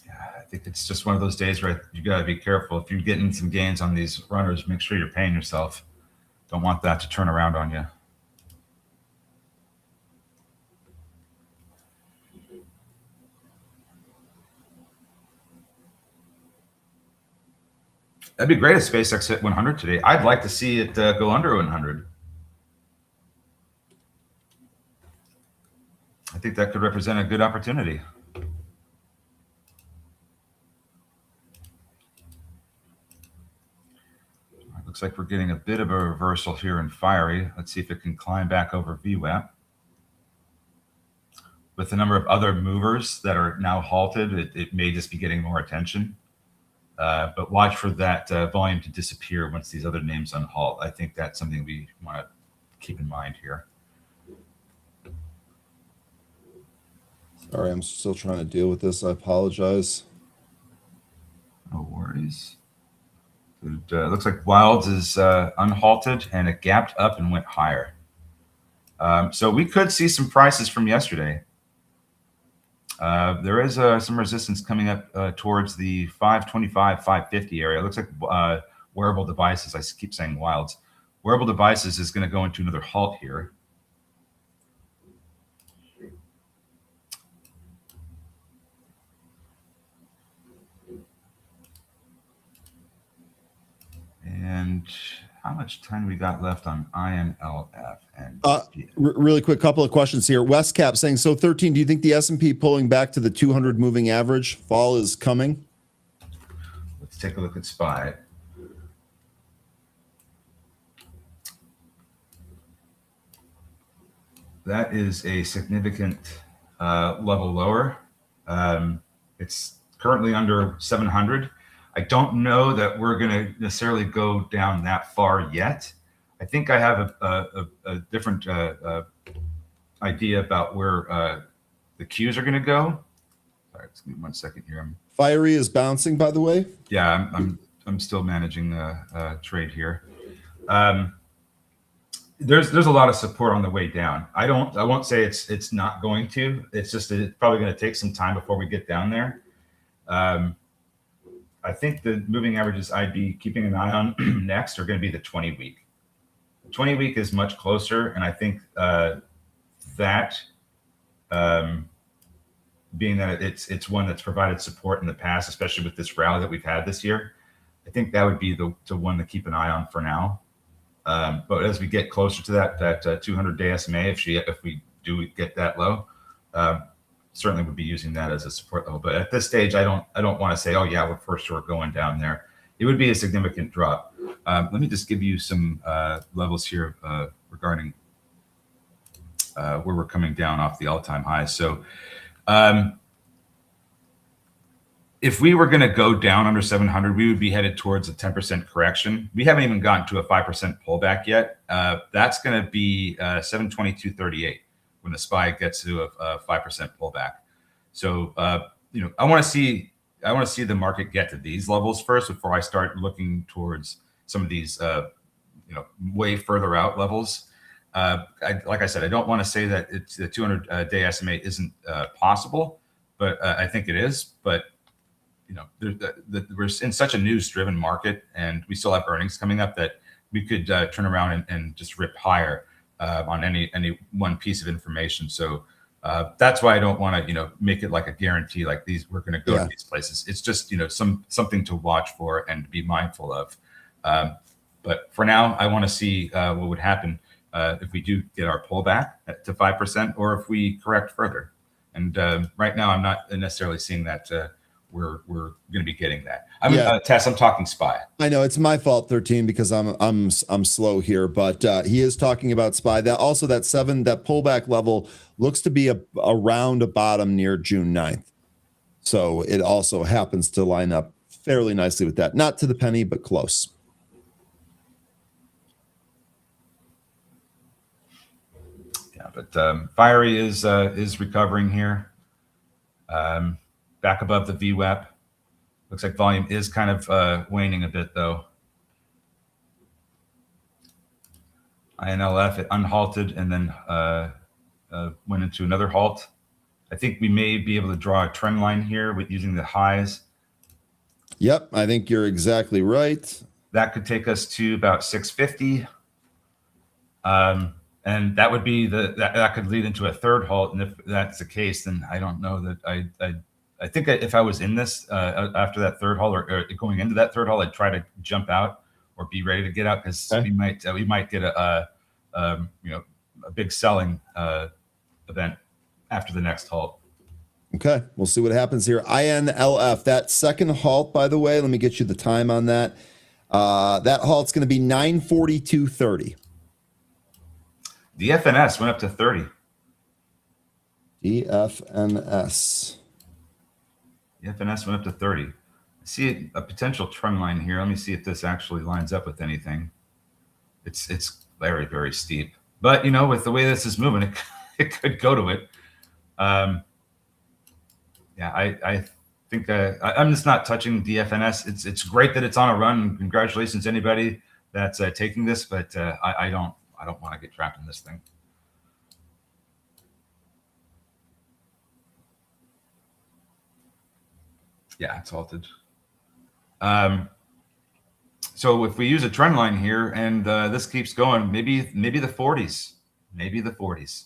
I think it's just one of those days where you got to be careful. If you're getting some gains on these runners, make sure you're paying yourself. Don't want that to turn around on you. That'd be great if SpaceX hit 100 today. I'd like to see it go under 100. I think that could represent a good opportunity. Looks like we're getting a bit of a reversal here in Fiery. Let's see if it can climb back over VWAP. With the number of other movers that are now halted, it may just be getting more attention. But watch for that volume to disappear once these other names unhalt. I think that's something we want to keep in mind here. Sorry, I'm still trying to deal with this. I apologize. No worries. It looks like Wilds is unhalted, and it gapped up and went higher. So we could see some prices from yesterday. There is some resistance coming up towards the 525, 550 area. It looks like wearable devices. I keep saying Wilds. Wearable devices is going to go into another halt here. And how much time we got left on INLF? And really quick, couple of questions here. Westcap saying, so 13, do you think the S&P pulling back to the 200 moving average fall is coming? take a look at SPY. That is a significant level lower. It's currently under 700. I don't know that we're going to necessarily go down that far yet. I think I have a different idea about where the Qs are going to go. Sorry, just give me 1 second here. Fiery is bouncing, by the way. Yeah, I'm still managing the trade here. There's a lot of support on the way down. I won't say it's not going to. It's just that it's probably going to take some time before we get down there. I think the moving averages I'd be keeping an eye on next are going to be the 20-week. The 20-week is much closer, and I think that being that it's one that's provided support in the past, especially with this rally that we've had this year, I think that would be the one to keep an eye on for now. But as we get closer to that 200-day SMA, if we do get that low, certainly would be using that as a support level. But at this stage, I don't want to say, oh yeah, we're for sure going down there. It would be a significant drop. Let me just give you some levels here regarding where we're coming down off the all-time highs. So if we were going to go down under 700, we would be headed towards a 10% correction. We haven't even gotten to a 5% pullback yet. That's going to be 722.38 when the SPY gets to a 5% pullback. So I want to see the market get to these levels first before I start looking towards some of these way further out levels. Like I said, I don't want to say that it's the 200-day SMA isn't possible, but I think it is. But we're in such a news-driven market, and we still have earnings coming up that we could turn around and just rip higher on any one piece of information. So that's why I don't want to make it like a guarantee, like we're going to go to these places. It's just something to watch for and be mindful of. But for now, I want to see what would happen if we do get our pullback to 5%, or if we correct further. And right now, I'm not necessarily seeing that we're going to be getting that. Tess, I'm talking SPY. I know it's my fault, 13, because I'm slow here, but he is talking about SPY. That also that pullback level looks to be around a bottom near June 9th. So it also happens to line up fairly nicely with that. Not to the penny, but close. Yeah, but Fiery is recovering here. Back above the VWAP. Looks like volume is kind of waning a bit, though. INLF, it unhalted and then went into another halt. I think we may be able to draw a trend line here with using the highs. Yep, I think you're exactly right. That could take us to about 650. And that would be that could lead into a third halt. And if that's the case, then I don't know that I think if I was in this after that third halt or going into that third halt, I'd try to jump out or be ready to get out, because we might get a big selling event after the next halt. Okay, we'll see what happens here. INLF, that second halt, by the way, let me get you the time on that. That halt's going to be 9:42:30. The FNS went up to 30. DFNS. The FNS went up to 30. I see a potential trend line here. Let me see if this actually lines up with anything. It's very, very steep. But, with the way this is moving, it could go to it. I think I'm just not touching the FNS. It's great that it's on a run. Congratulations to anybody that's taking this, but I don't want to get trapped in this thing. Yeah, it's halted. So if we use a trend line here and this keeps going, maybe the 40s, maybe the 40s.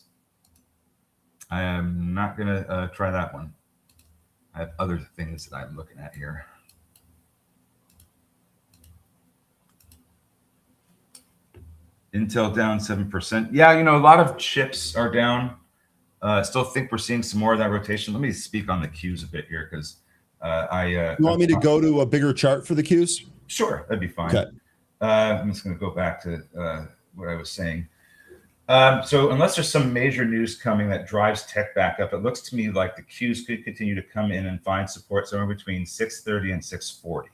I am not going to try that one. I have other things that I'm looking at here. Intel down 7%. Yeah, a lot of chips are down. Still think we're seeing some more of that rotation. Let me speak on the Qs a bit here, because You want me to go to a bigger chart for the Qs? Sure, that'd be fine. Okay. I'm just going to go back to what I was saying. So unless there's some major news coming that drives tech back up, it looks to me like the Qs could continue to come in and find support somewhere between 630 and 640.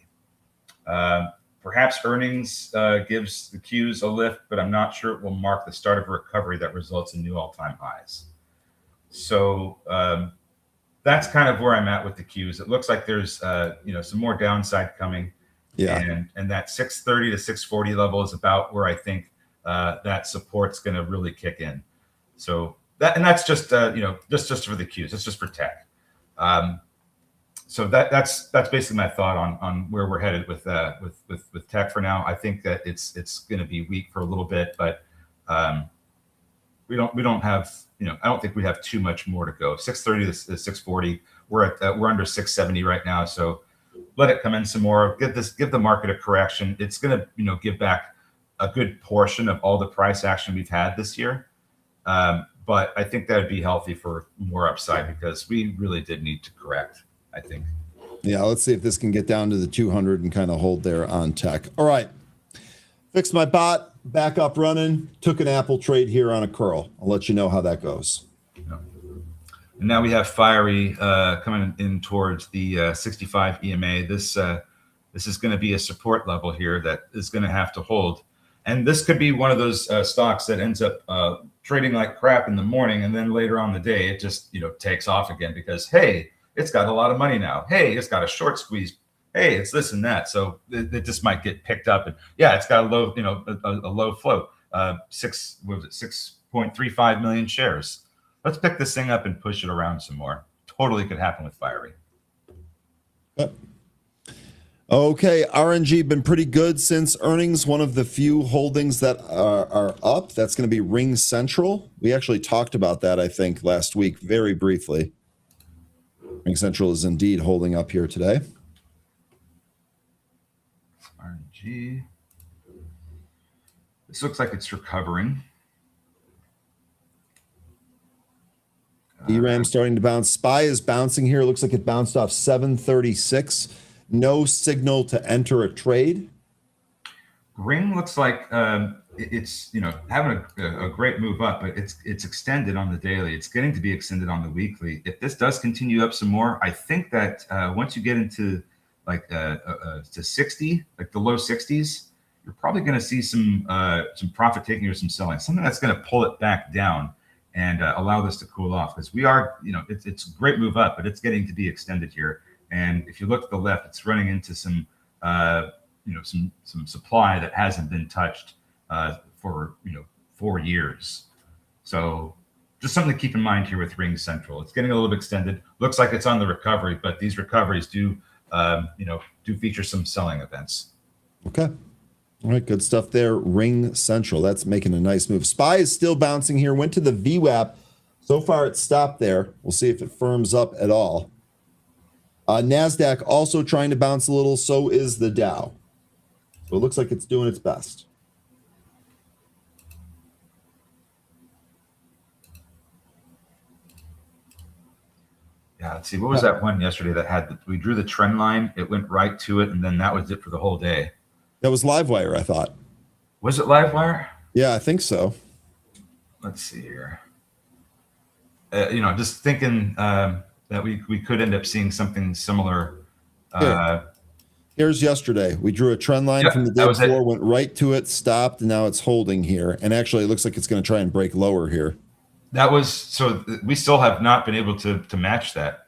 Perhaps earnings gives the Qs a lift, but I'm not sure it will mark the start of a recovery that results in new all-time highs. So that's kind of where I'm at with the Qs. It looks like there's some more downside coming. Yeah. And that 630 to 640 level is about where I think that support's going to really kick in. So that's just just for the Qs. It's just for tech. So that's basically my thought on where we're headed with tech for now. I think that it's going to be weak for a little bit, but we don't have I don't think we have too much more to go. 630 to 640. We're under 670 right now. So let it come in some more. Give the market a correction. It's going to give back a good portion of all the price action we've had this year. But I think that would be healthy for more upside because we really did need to correct, I think. Yeah, let's see if this can get down to the 200 and kind of hold there on tech. All right. Fixed my bot, back up running, took an Apple trade here on a curl. I'll let you know how that goes. And now we have Fiery coming in towards the 65 EMA. This is going to be a support level here that is going to have to hold. And this could be one of those stocks that ends up trading like crap in the morning, and then later on the day it just takes off again because hey, it's got a lot of money now. Hey, it's got a short squeeze. Hey, it's this and that. So it just might get picked up. And yeah, it's got a low, a low float. 6.35 million shares. Let's pick this thing up and push it around some more. Totally could happen with Fiery. Yep. Okay, RNG been pretty good since earnings. One of the few holdings that are up. That's going to be Ring Central. We actually talked about that, I think, last week very briefly. Ring Central is indeed holding up here today. RNG. This looks like it's recovering. DRAM starting to bounce. SPY is bouncing here. It looks like it bounced off 736. No signal to enter a trade. Ring looks like it's having a great move up, but it's extended on the daily. It's getting to be extended on the weekly. If this does continue up some more, I think that once you get into like to 60, like the low 60s, you're probably going to see some profit taking or some selling, something that's going to pull it back down and allow this to cool off because we are, it's a great move up, but it's getting to be extended here. And if you look to the left, it's running into some supply that hasn't been touched for 4 years. So just something to keep in mind here with Ring Central. It's getting a little bit extended. Looks like it's on the recovery, but these recoveries do feature some selling events. Okay. All right, good stuff there. Ring Central, that's making a nice move. SPY is still bouncing here. Went to the VWAP. So far, it stopped there. We'll see if it firms up at all. NASDAQ also trying to bounce a little. So is the Dow. So it looks like it's doing its best. Yeah, let's see. What was that one yesterday that had we drew the trend line? It went right to it, and then that was it for the whole day. That was Livewire, I thought. Was it Livewire? Yeah, I think so. Let's see here. Just thinking that we could end up seeing something similar. Here's yesterday. We drew a trend line from the day before, went right to it, stopped, and now it's holding here. And actually, it looks like it's going to try and break lower here. That was so. We still have not been able to match that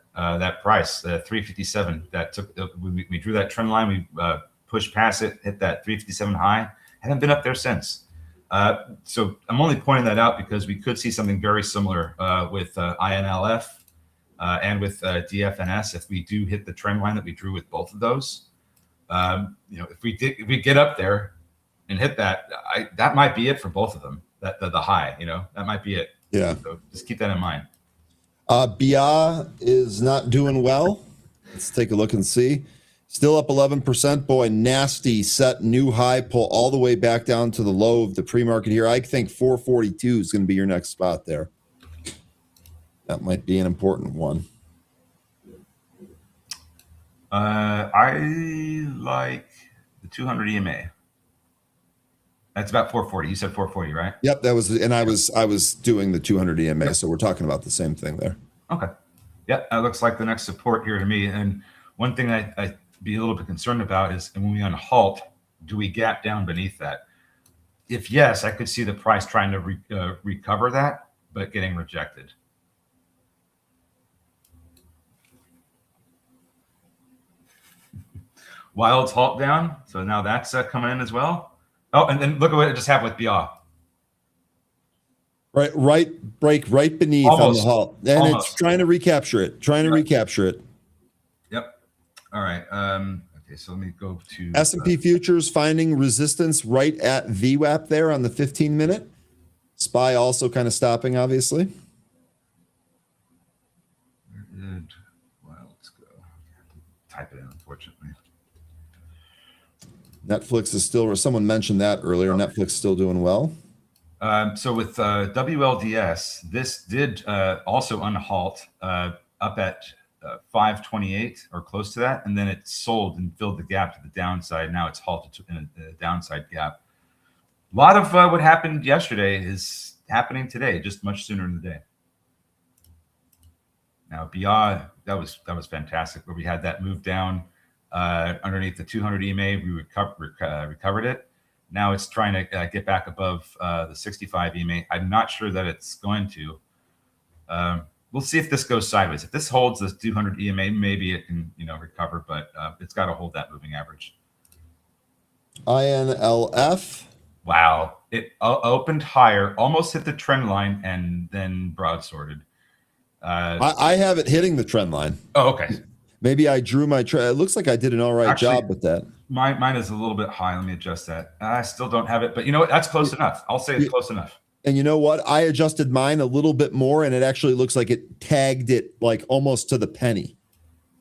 price, 357. That took. We drew that trend line. We pushed past it, hit that 357 high. Haven't been up there since. So I'm only pointing that out because we could see something very similar with INLF and with DFNS if we do hit the trend line that we drew with both of those. If we get up there and hit that, that might be it for both of them. That the high, that might be it. Yeah. So just keep that in mind. BIA is not doing well. Let's take a look and see. Still up 11%. Boy, nasty set new high, pull all the way back down to the low of the pre-market here. I think 442 is going to be your next spot there. That might be an important one. I like the 200 EMA. That's about 440. You said 440, right? Yep, that was, and I was doing the 200 EMA, so we're talking about the same thing there. Okay. Yeah, that looks like the next support here to me. And one thing I'd be a little bit concerned about is when we unhalt, do we gap down beneath that? If yes, I could see the price trying to recover that, but getting rejected. Wild's halt down, so now that's coming in as well. Oh, and then look at what it just happened with BR. Right, break right beneath Almost, on the halt, and almost. it's trying to recapture it. Yep. All right. Okay, so let me go to S&P futures finding resistance right at VWAP there on the 15-minute. SPY also kind of stopping, obviously. Where did Wilds go? Type it in, unfortunately. Netflix is still, someone mentioned that earlier. Okay. Netflix still doing well. So with WLDS, this did also unhalt up at 528 or close to that, and then it sold and filled the gap to the downside. Now it's halted in a downside gap. A lot of what happened yesterday is happening today, just much sooner in the day. Now beyond that was fantastic, where we had that move down underneath the 200 EMA. We recovered it. Now it's trying to get back above the 65 EMA. I'm not sure that it's going to. We'll see if this goes sideways. If this holds this 200 EMA, maybe it can recover, but it's got to hold that moving average. INLF. Wow, it opened higher, almost hit the trend line, and then broadsorted. I have it hitting the trend line. Oh, okay. Maybe I drew my trend. It looks like I did an all right job with that. Mine is a little bit high. Let me adjust that. I still don't have it, but you know what? That's close enough. I'll say it's close enough. And you know what? I adjusted mine a little bit more, and it actually looks like it tagged it like almost to the penny.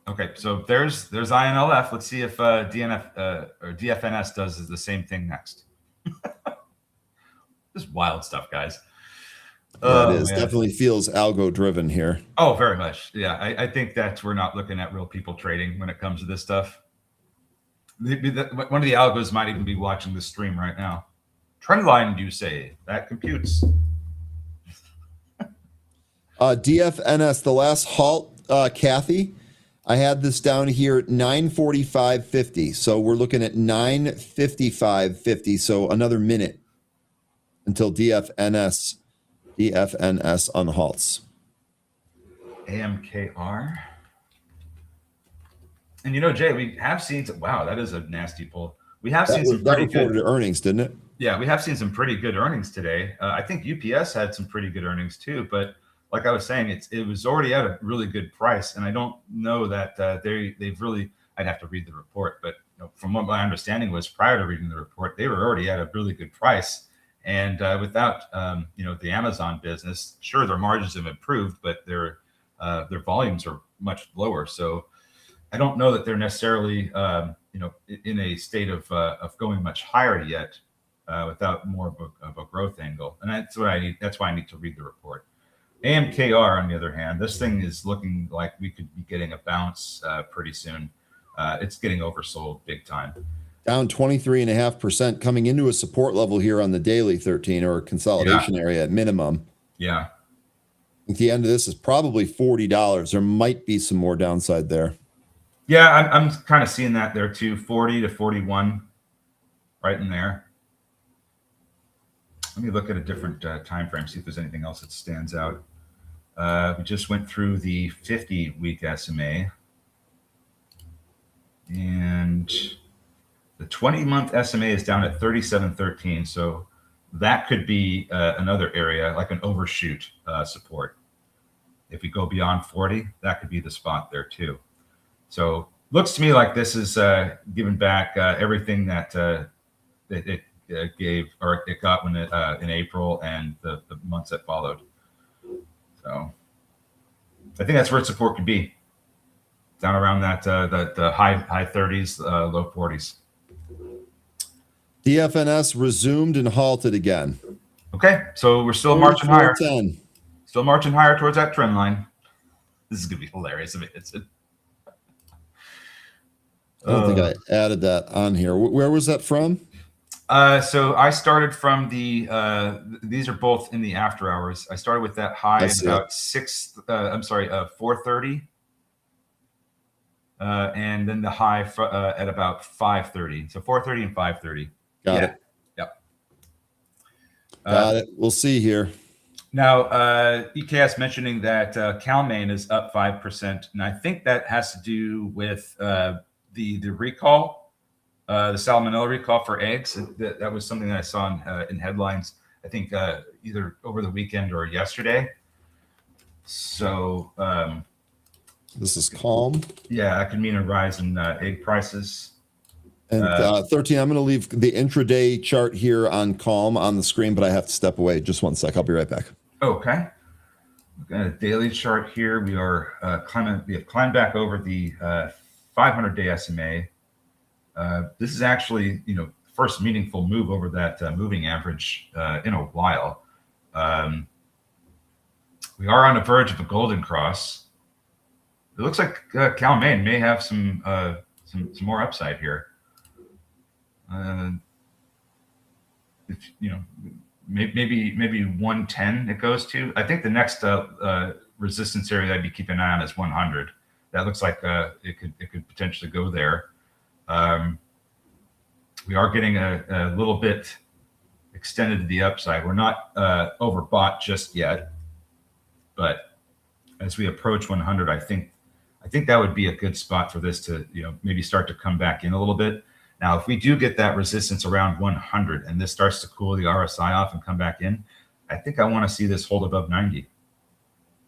Okay, so there's INLF. Let's see if DNF or DFNS does the same thing next. This is wild stuff, guys. Yeah, it is. Man. Definitely feels algo driven here. Oh, very much. Yeah, I think that we're not looking at real people trading when it comes to this stuff. One of the algos might even be watching this stream right now. Trendline, you say? That computes. DFNS, the last halt, Kathy, I had this down here at 945.50. So we're looking at 955.50. So another minute until DFNS unhalts. AMKR. And Jay, we have seen wow, that is a nasty pull. We have seen some pretty good earnings, didn't it? Yeah, we have seen some pretty good earnings today. I think UPS had some pretty good earnings too, but like I was saying, it was already at a really good price, and I don't know that they've really. I'd have to read the report, but from what my understanding was prior to reading the report, they were already at a really good price. And without the Amazon business, sure, their margins have improved, but their volumes are much lower. So I don't know that they're necessarily in a state of going much higher yet without more of a growth angle. And that's what I need. That's why I need to read the report. AMKR, on the other hand, this thing is looking like we could be getting a bounce pretty soon. It's getting oversold big time. Down 23.5%, coming into a support level here on the daily 13 or consolidation area at minimum. Yeah. I think the end of this is probably $40. There might be some more downside there. Yeah, I'm kind of seeing that there too. 40 to 41, right in there. Let me look at a different time frame, see if there's anything else that stands out. We just went through the 50-week SMA. And the 20-month SMA is down at 37.13. So that could be another area, like an overshoot support. If we go beyond 40, that could be the spot there too. So looks to me like this is giving back everything that it gave, or it got when in April and the months that followed. So I think that's where support could be, down around that the high 30s, low 40s. DFNS resumed and halted again. Okay, so we're still marching higher. 10. Still marching higher towards that trend line. This is gonna be hilarious. I don't think I added that on here. Where was that from? So I started from the, these are both in the after hours. I started with that high at about 4:30. And then the high at about 5:30. So 4:30 and 5:30. Got it. Yep. Got it. We'll see here. Now, EKS mentioning that CalMaine is up 5%. And I think that has to do with the recall, the salmonella recall for eggs. That was something that I saw in headlines, I think either over the weekend or yesterday. So this is calm. Yeah, that could mean a rise in egg prices. And 13, I'm going to leave the intraday chart here on calm on the screen, but I have to step away. Just one sec. I'll be right back. Okay. We've got a daily chart here. We are we have climbed back over the 500-day SMA. This is actually, first meaningful move over that moving average in a while. We are on the verge of a golden cross. It looks like CalMaine may have some more upside here. If maybe 110 it goes to. I think the next resistance area I'd be keeping an eye on is 100. That looks like it could potentially go there. We are getting a little bit extended to the upside. We're not overbought just yet, but as we approach 100, I think that would be a good spot for this to maybe start to come back in a little bit. Now, if we do get that resistance around 100 and this starts to cool the RSI off and come back in, I think I want to see this hold above 90.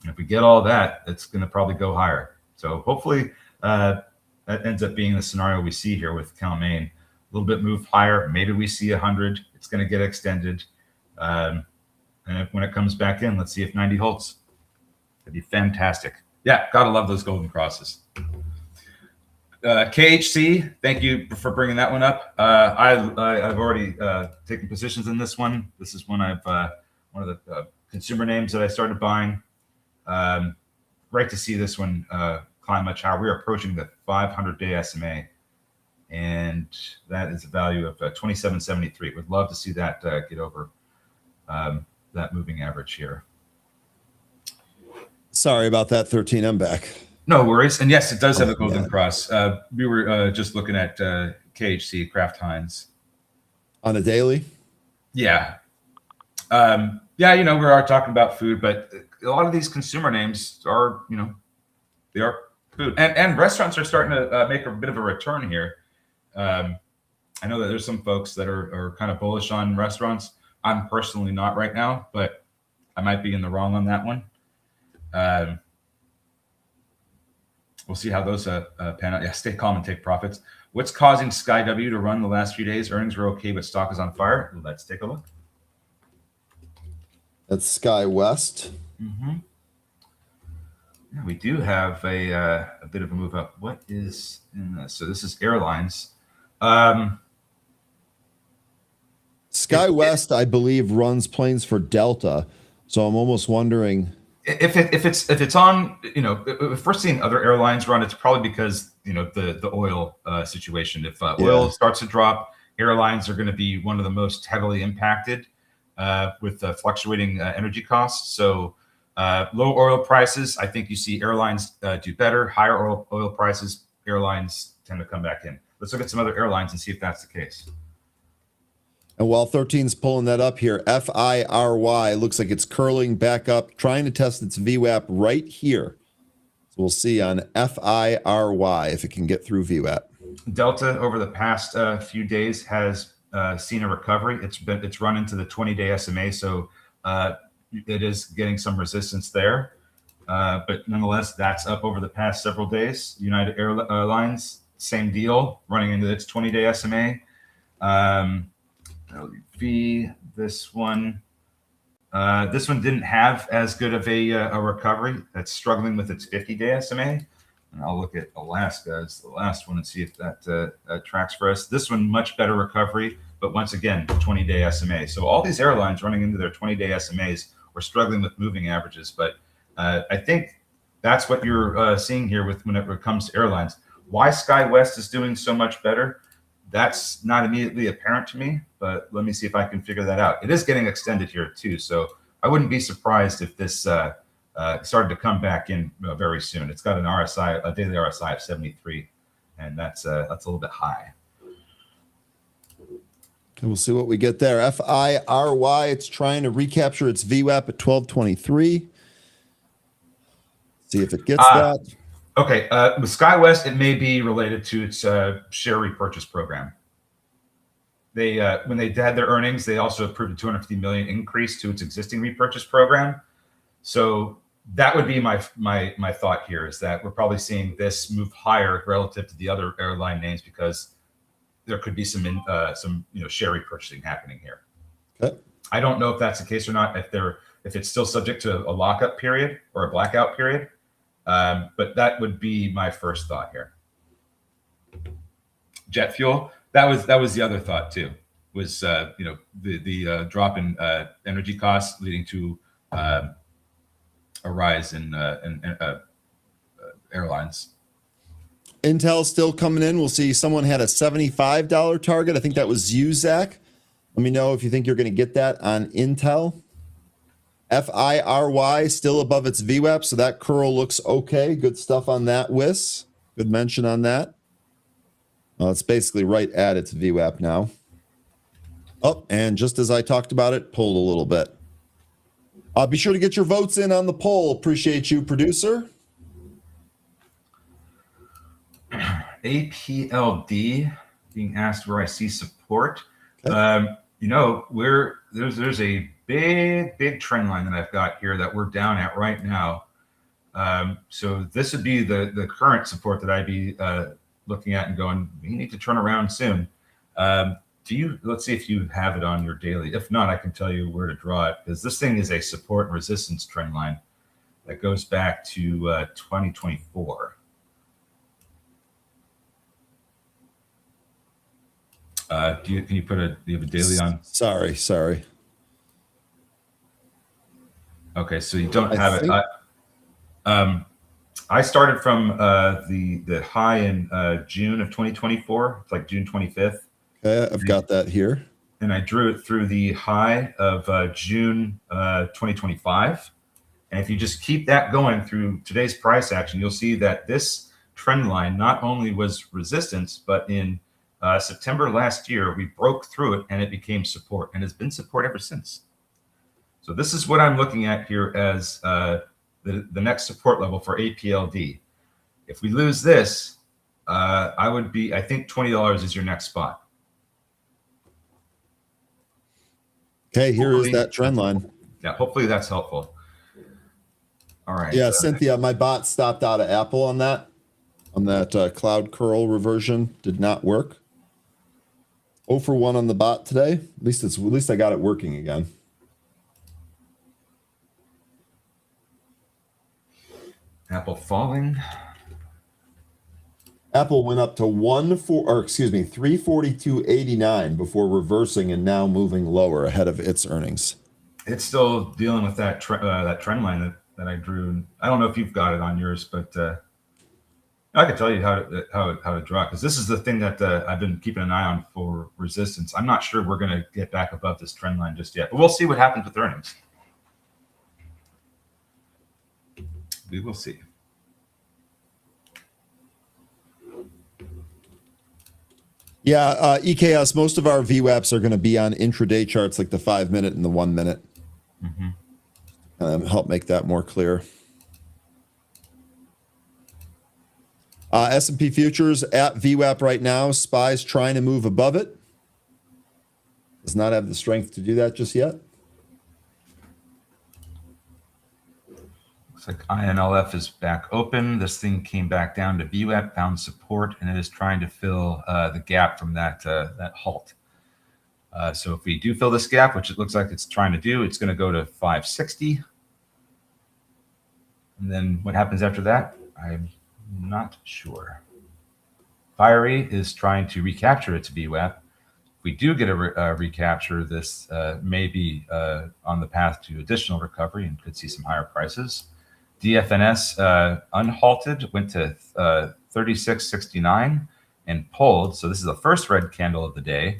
And if we get all that, it's going to probably go higher. So hopefully that ends up being the scenario we see here with CalMaine. A little bit move higher. Maybe we see 100. It's going to get extended. And when it comes back in, let's see if 90 holds. That'd be fantastic. Yeah, gotta love those golden crosses. KHC, thank you for bringing that one up. I've already taken positions in this one. This is one of the consumer names that I started buying. Great to see this one climb much higher. We're approaching the 500-day SMA, and that is a value of 27.73. Would love to see that get over that moving average here. Sorry about that, 13. I'm back. No worries. And yes, it does have a golden cross. We were just looking at KHC, Kraft Heinz. On a daily? Yeah. Yeah, we are talking about food, but a lot of these consumer names are, they are food. And restaurants are starting to make a bit of a return here. I know that there's some folks that are kind of bullish on restaurants. I'm personally not right now, but I might be in the wrong on that one. We'll see how those pan out. Yeah, stay calm and take profits. What's causing SkyW to run the last few days? Earnings were okay, but stock is on fire. Let's take a look. That's Sky West. Mm-hmm. Yeah, we do have a bit of a move up. What is in this? So this is airlines. Sky West, I believe, runs planes for Delta. So I'm almost wondering if it's on, if we're seeing other airlines run, it's probably because the oil situation. If oil starts to drop, airlines are going to be one of the most heavily impacted with fluctuating energy costs. So low oil prices, I think you see airlines do better. Higher oil prices, airlines tend to come back in. Let's look at some other airlines and see if that's the case. And while 13's pulling that up here, FIRY looks like it's curling back up, trying to test its VWAP right here. So we'll see on FIRY if it can get through VWAP. Delta over the past few days has seen a recovery. It's run into the 20-day SMA, so it is getting some resistance there. But nonetheless, that's up over the past several days. United Airlines, same deal, running into its 20-day SMA. This one didn't have as good of a recovery. That's struggling with its 50-day SMA. And I'll look at Alaska as the last one and see if that tracks for us. This one, much better recovery, but once again, 20-day SMA. So all these airlines running into their 20-day SMAs were struggling with moving averages. But I think that's what you're seeing here when it comes to airlines. Why SkyWest is doing so much better, that's not immediately apparent to me, but let me see if I can figure that out. It is getting extended here too, so I wouldn't be surprised if this started to come back in very soon. It's got an RSI, a daily RSI of 73, and that's a little bit high. And we'll see what we get there. FIRY, it's trying to recapture its VWAP at 1223. See if it gets that. Okay, with SkyWest, it may be related to its share repurchase program. They when they had their earnings, they also approved a 250 million increase to its existing repurchase program. So that would be my thought here, is that we're probably seeing this move higher relative to the other airline names because there could be some share repurchasing happening here. Okay. I don't know if that's the case or not. If it's still subject to a lockup period or a blackout period. But that would be my first thought here. Jet fuel. That was the other thought too. Was the drop in energy costs leading to a rise in airlines. Intel still coming in. We'll see. Someone had a $75 target. I think that was you, Zach. Let me know if you think you're going to get that on Intel. FIRY still above its VWAP, so that curl looks okay. Good stuff on that, Wiss. Good mention on that. Well, it's basically right at its VWAP now. Oh, and just as I talked about it, pulled a little bit. Be sure to get your votes in on the poll. Appreciate you, producer. APLD being asked where I see support. Okay. There's a big trend line that I've got here that we're down at right now. So this would be the current support that I'd be looking at and going, we need to turn around soon. Let's see if you have it on your daily. If not, I can tell you where to draw it, because this thing is a support and resistance trend line that goes back to 2024. Do you have a daily on? Sorry. Okay, so you don't have it. I started from the high in June of 2024. It's like June 25th. Okay, I've got that here. And I drew it through the high of June 2025. And if you just keep that going through today's price action, you'll see that this trend line not only was resistance, but in September last year, we broke through it and it became support, and has been support ever since. So this is what I'm looking at here as the next support level for APLD. If we lose this, I think $20 is your next spot. Okay, here is that trend line. Yeah, hopefully that's helpful. All right. Yeah, Cynthia, my bot stopped out of Apple on that cloud curl reversion. Did not work. 0 for 1 on the bot today. At least I got it working again. Apple falling. Apple went up to 342.89 before reversing and now moving lower ahead of its earnings. It's still dealing with that trend line that I drew. I don't know if you've got it on yours, but I can tell you how to draw it, because this is the thing that I've been keeping an eye on for resistance. I'm not sure we're going to get back above this trend line just yet, but we'll see what happens with earnings. We will see. Yeah, EKS, most of our VWAPs are going to be on intraday charts like the 5-minute and the 1-minute. Help make that more clear. S&P futures at VWAP right now. SPY's trying to move above it. Does not have the strength to do that just yet. Looks like INLF is back open. This thing came back down to VWAP, found support, and it is trying to fill the gap from that halt. So if we do fill this gap, which it looks like it's trying to do, it's going to go to 560. And then what happens after that, I'm not sure. Fiery is trying to recapture its VWAP. If we do get a recapture, this may be on the path to additional recovery and could see some higher prices. DFNS unhalted, went to 36.69 and pulled. So this is the first red candle of the day.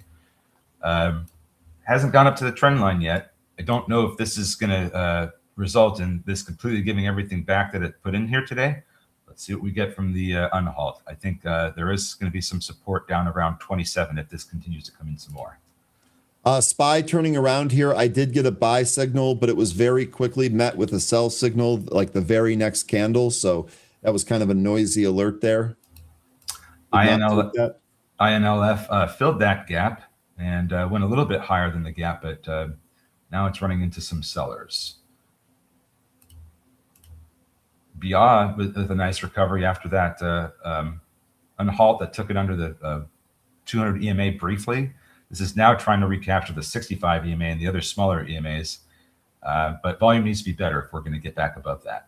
Hasn't gone up to the trend line yet. I don't know if this is going to result in this completely giving everything back that it put in here today. Let's see what we get from the unhalt. I think there is going to be some support down around 27 if this continues to come in some more. SPY turning around here. I did get a buy signal, but it was very quickly met with a sell signal, like the very next candle. So that was kind of a noisy alert there. INLF filled that gap and went a little bit higher than the gap, but now it's running into some sellers. Baiynd with a nice recovery after that unhalt that took it under the 200 EMA briefly. This is now trying to recapture the 65 EMA and the other smaller EMAs, but volume needs to be better if we're going to get back above that.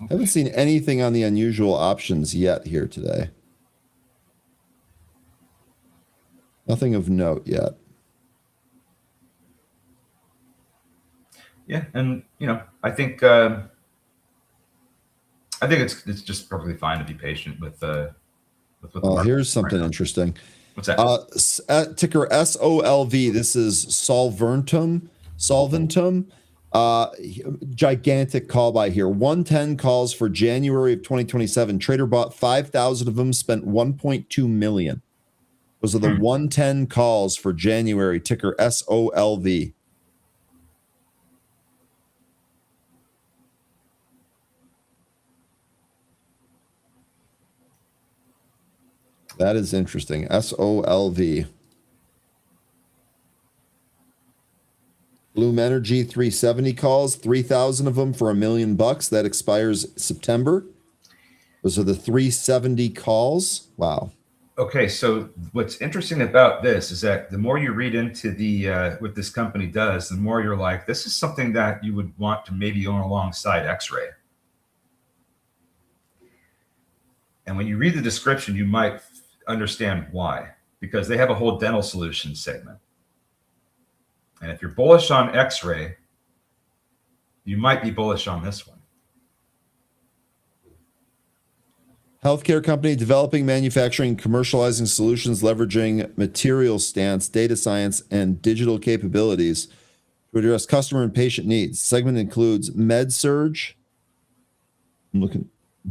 I haven't seen anything on the unusual options yet here today. Nothing of note yet. Yeah, and I think it's just perfectly fine to be patient with what the market here's is something right now. interesting. What's that? Ticker SOLV. This is Solventum. Gigantic call by here. 110 calls for January of 2027. Trader bought 5,000 of them, spent 1.2 million. Those are the 110 calls for January. Ticker SOLV. That is interesting. SOLV. Bloom Energy 370 calls, 3,000 of them for $1 million. That expires September. Those are the 370 calls. Wow. Okay, so what's interesting about this is that the more you read into the what this company does, the more you're like, this is something that you would want to maybe own alongside X-Ray. And when you read the description, you might understand why, because they have a whole dental solutions segment. And if you're bullish on X-Ray, you might be bullish on this one. Healthcare company developing, manufacturing, commercializing solutions leveraging material stance, data science, and digital capabilities to address customer and patient needs. Segment includes med-surg,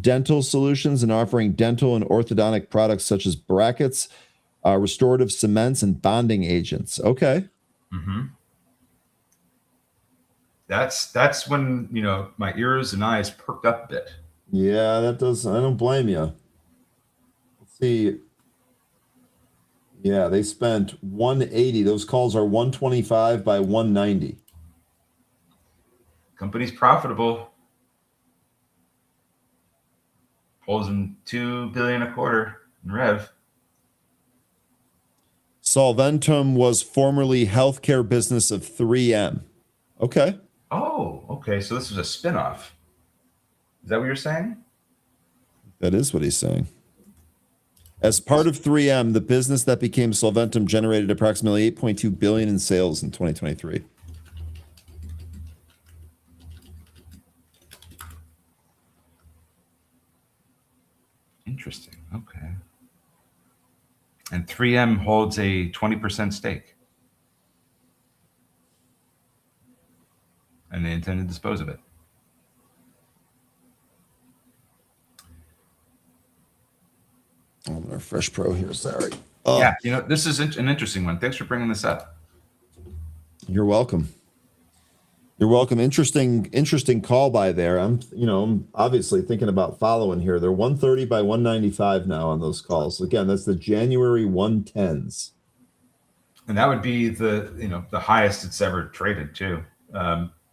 dental solutions, and offering dental and orthodontic products such as brackets, restorative cements, and bonding agents. Okay. Mm-hmm. That's when my ears and eyes perked up a bit. Yeah, that does. I don't blame you. Let's see. Yeah, they spent 180. Those calls are 125 by 190. Company's profitable. Pulls in $2 billion a quarter in rev. Solventum was formerly healthcare business of 3M. Okay. Oh, okay. So this was a spinoff. Is that what you're saying? That is what he's saying. As part of 3M, the business that became Solventum generated approximately $8.2 billion in sales in 2023. Interesting. Okay. And 3M holds a 20% stake. And they intend to dispose of it. I'm going to refresh Pro here. Sorry. Yeah, this is an interesting one. Thanks for bringing this up. You're welcome. You're welcome. Interesting call by there. I'm obviously thinking about following here. They're 130 by 195 now on those calls. Again, that's the January 110s. And that would be the highest it's ever traded too.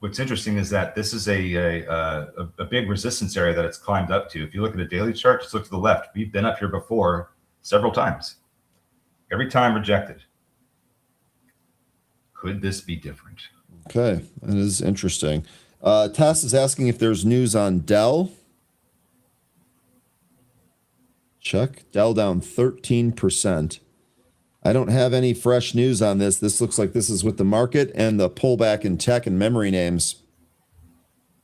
What's interesting is that this is a big resistance area that it's climbed up to. If you look at a daily chart, just look to the left. We've been up here before several times. Every time rejected. Could this be different? Okay, that is interesting. Tess is asking if there's news on Dell. Check. Dell down 13%. I don't have any fresh news on this. This looks like this is with the market and the pullback in tech and memory names.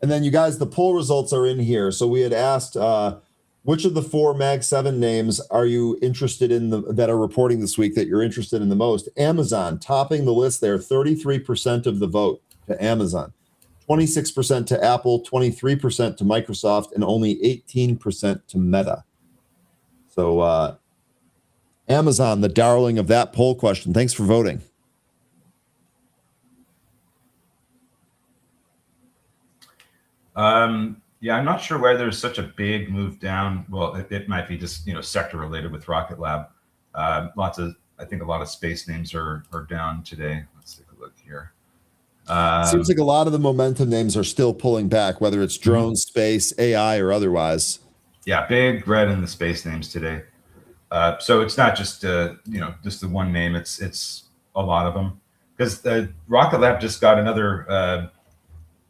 And then you guys, the poll results are in here. So we had asked, which of the 4 Mag 7 names are you interested in that are reporting this week that you're interested in the most? Amazon topping the list there, 33% of the vote to Amazon, 26% to Apple, 23% to Microsoft, and only 18% to Meta. So Amazon, the darling of that poll question. Thanks for voting. Yeah, I'm not sure why there's such a big move down. Well, it might be just sector related with Rocket Lab. I think a lot of space names are down today. Let's take a look here. Seems like a lot of the momentum names are still pulling back, whether it's drone, space, AI, or otherwise. Yeah, big red in the space names today. So it's not just just the one name. It's a lot of them, because Rocket Lab just got another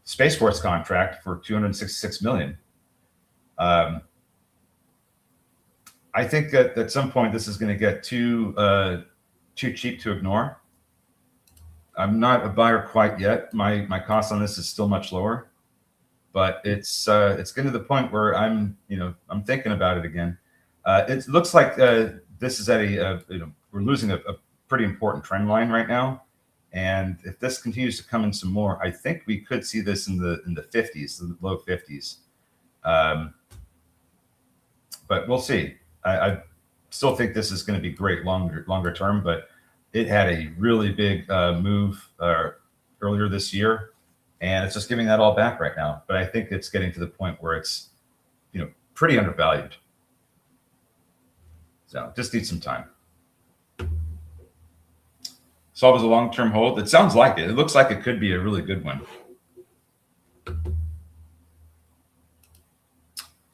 Space Force contract for $266 million. I think that at some point this is going to get too cheap to ignore. I'm not a buyer quite yet. My cost on this is still much lower, but it's getting to the point where I'm thinking about it again. It looks like this is at we're losing a pretty important trend line right now, and if this continues to come in some more, I think we could see this in the 50s, the low 50s. But we'll see. I still think this is going to be great longer term, but it had a really big move earlier this year, and it's just giving that all back right now. But I think it's getting to the point where it's pretty undervalued. So just need some time. Solve as a long-term hold. It sounds like it. It looks like it could be a really good one. I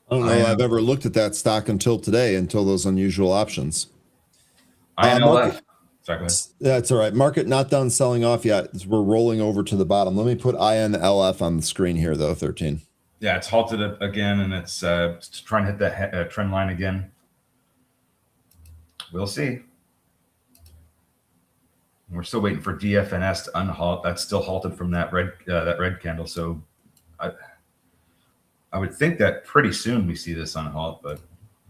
don't know I've ever looked at that stock until today, until those unusual options. INLF. Sorry, go ahead. That's all right. Market not done selling off yet. We're rolling over to the bottom. Let me put INLF on the screen here, though, 13. Yeah, it's halted it again, and it's trying to hit that trend line again. We'll see. We're still waiting for DFNS to unhalt. That's still halted from that red candle. So I would think that pretty soon we see this unhalt, but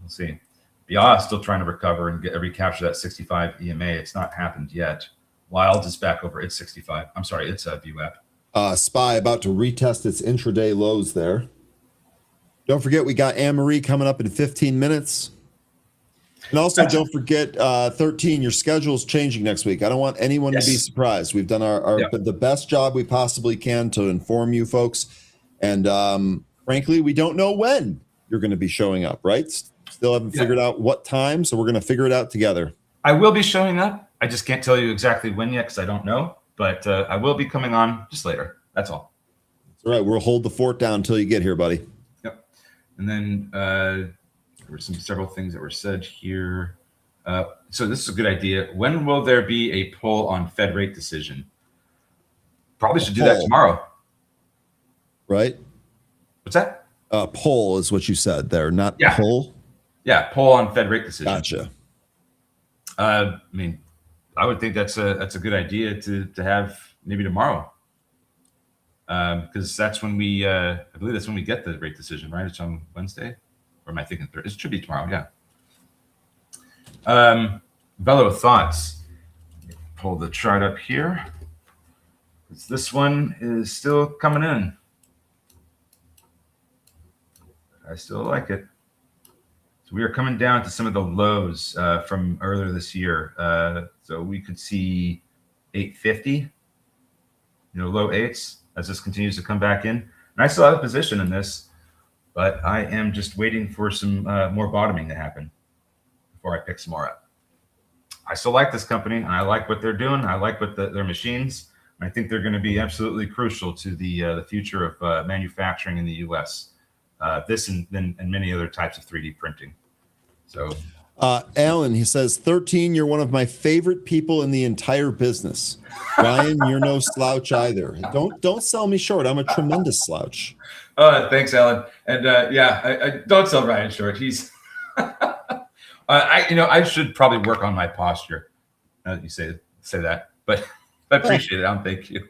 we'll see. BIA is still trying to recover and recapture that 65 EMA. It's not happened yet. Wild is back over its 65. I'm sorry, it's VWAP. SPY about to retest its intraday lows there. Don't forget, we got Anne-Marie coming up in 15 minutes. And also, don't forget, 13, your schedule is changing next week. I don't want anyone to be surprised. We've done the best job we possibly can to inform you folks. And frankly, we don't know when you're going to be showing up, right? Still haven't figured out what time, so we're going to figure it out together. I will be showing up. I just can't tell you exactly when yet because I don't know. But I will be coming on just later. That's all. That's all right. We'll hold the fort down until you get here, buddy. Yep. And then there were several things that were said here. So this is a good idea. When will there be a poll on Fed rate decision? Probably should do that tomorrow. Right? What's that? Poll is what you said there, not poll. Yeah, poll on Fed rate decision. Gotcha. I mean, I would think that's a good idea to have maybe tomorrow, because that's when I believe that's when we get the rate decision, right? It's on Wednesday, or am I thinking Thursday? It should be tomorrow, yeah. Bello, thoughts? Pull the chart up here. This one is still coming in. I still like it. So we are coming down to some of the lows from earlier this year. So we could see 850, low 8s as this continues to come back in. And I still have a position in this, but I am just waiting for some more bottoming to happen before I pick some more up. I still like this company, and I like what they're doing. I like what their machines. And I think they're going to be absolutely crucial to the future of manufacturing in the U.S. This and many other types of 3D printing. So, Alan, he says, 13, you're one of my favorite people in the entire business. Ryan, you're no slouch either. Don't sell me short. I'm a tremendous slouch. Thanks, Alan. And I don't sell Ryan short. He's, I should probably work on my posture. You say that, but I appreciate it. Alan, thank you.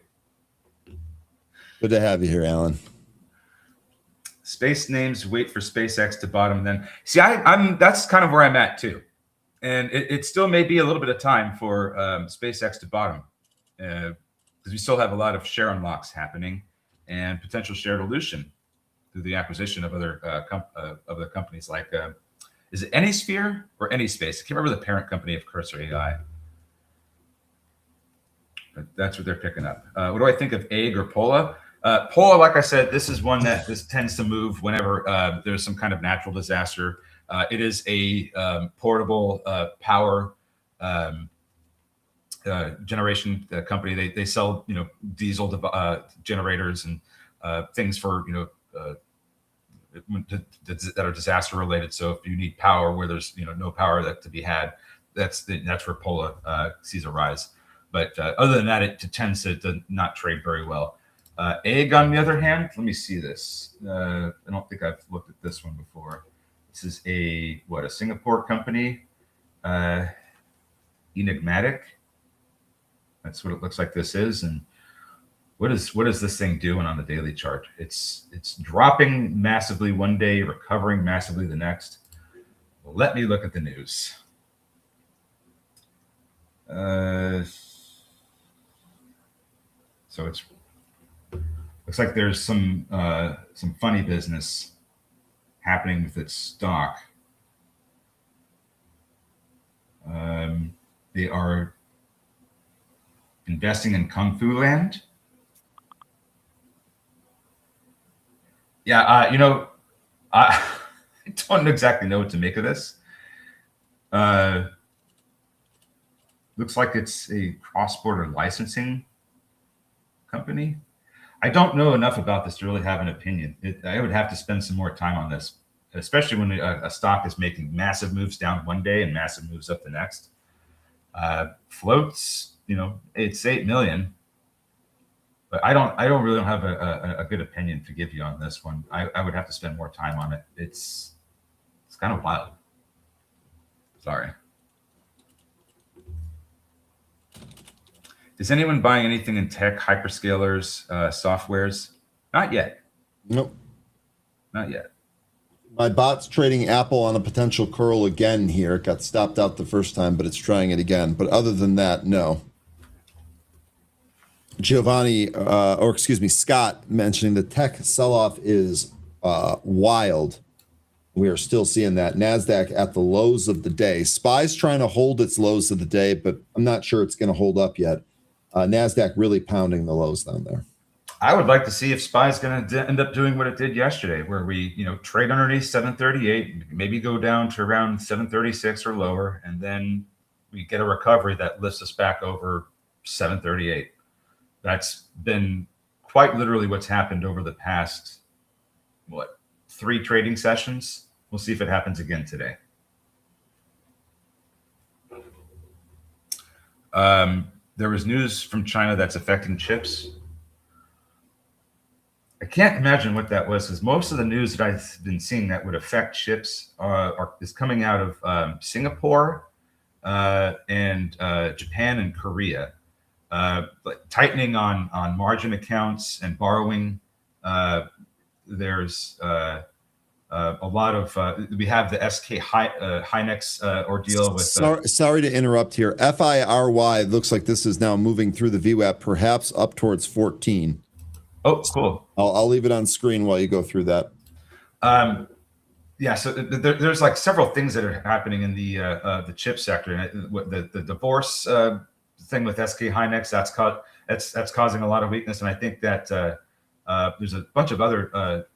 Good to have you here, Alan. Space names wait for SpaceX to bottom. Then see, I'm that's kind of where I'm at too, and it still may be a little bit of time for SpaceX to bottom, because we still have a lot of share unlocks happening and potential share dilution through the acquisition of other companies like is it Anysphere or Anyspace? I can't remember the parent company of Cursor AI. But that's what they're picking up. What do I think of Egg or Pola? Pola, like I said, this is one that this tends to move whenever there's some kind of natural disaster. It is a portable power generation company. They sell diesel generators and things for that are disaster related. So if you need power where there's no power that to be had, that's where Pola sees a rise. But other than that, it tends to not trade very well. Egg, on the other hand, let me see this. I don't think I've looked at this one before. This is a Singapore company, Enigmatic. That's what it looks like this is. And what is this thing doing on the daily chart? It's dropping massively one day, recovering massively the next. Well, let me look at the news. So it's looks like there's some funny business happening with its stock. They are investing in Kung Fu Land. Yeah, I don't exactly know what to make of this. Looks like it's a cross-border licensing company. I don't know enough about this to really have an opinion. I would have to spend some more time on this, especially when a stock is making massive moves down one day and massive moves up the next. Floats, it's 8 million, but I don't really have a good opinion to give you on this one. I would have to spend more time on it. It's kind of wild. Sorry. Is anyone buying anything in tech, hyperscalers, softwares? Not yet. Nope. Not yet. My bot's trading Apple on a potential curl again here. It got stopped out the first time, but it's trying it again. But other than that, no. Scott mentioning the tech sell-off is wild. We are still seeing that. NASDAQ at the lows of the day. SPY's trying to hold its lows of the day, but I'm not sure it's going to hold up yet. NASDAQ really pounding the lows down there. I would like to see if SPY is going to end up doing what it did yesterday, where we, trade underneath 738, maybe go down to around 736 or lower, and then we get a recovery that lifts us back over 738. That's been quite literally what's happened over the past, 3 trading sessions. We'll see if it happens again today. There was news from China that's affecting chips. I can't imagine what that was, because most of the news that I've been seeing that would affect chips is coming out of Singapore and Japan and Korea. Tightening on margin accounts and borrowing. There's a lot of we have the SK Hynix ordeal with. Sorry to interrupt here. FIRY looks like this is now moving through the VWAP, perhaps up towards 14. Oh, cool. I'll leave it on screen while you go through that. Yeah, so there's like several things that are happening in the chip sector, and the divorce thing with SK Hynix that's causing a lot of weakness, and I think that there's a bunch of other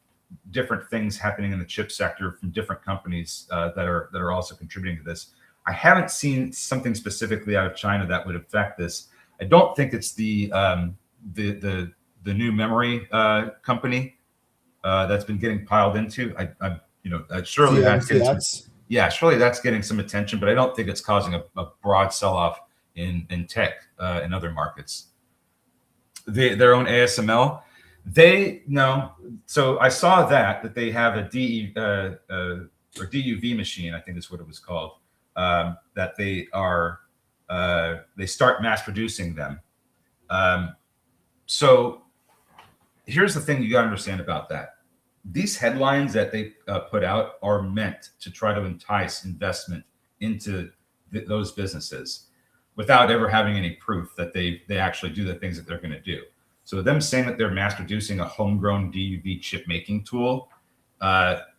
different things happening in the chip sector from different companies that are also contributing to this. I haven't seen something specifically out of China that would affect this. I don't think it's the new memory company that's been getting piled into. Surely surely that's getting some attention, but I don't think it's causing a broad sell-off in tech and other markets. Their own ASML, so I saw that they have a DUV machine, I think is what it was called, that they are they start mass producing them. So here's the thing you got to understand about that. These headlines that they put out are meant to try to entice investment into those businesses without ever having any proof that they actually do the things that they're going to do. So them saying that they're mass producing a homegrown DUV chip making tool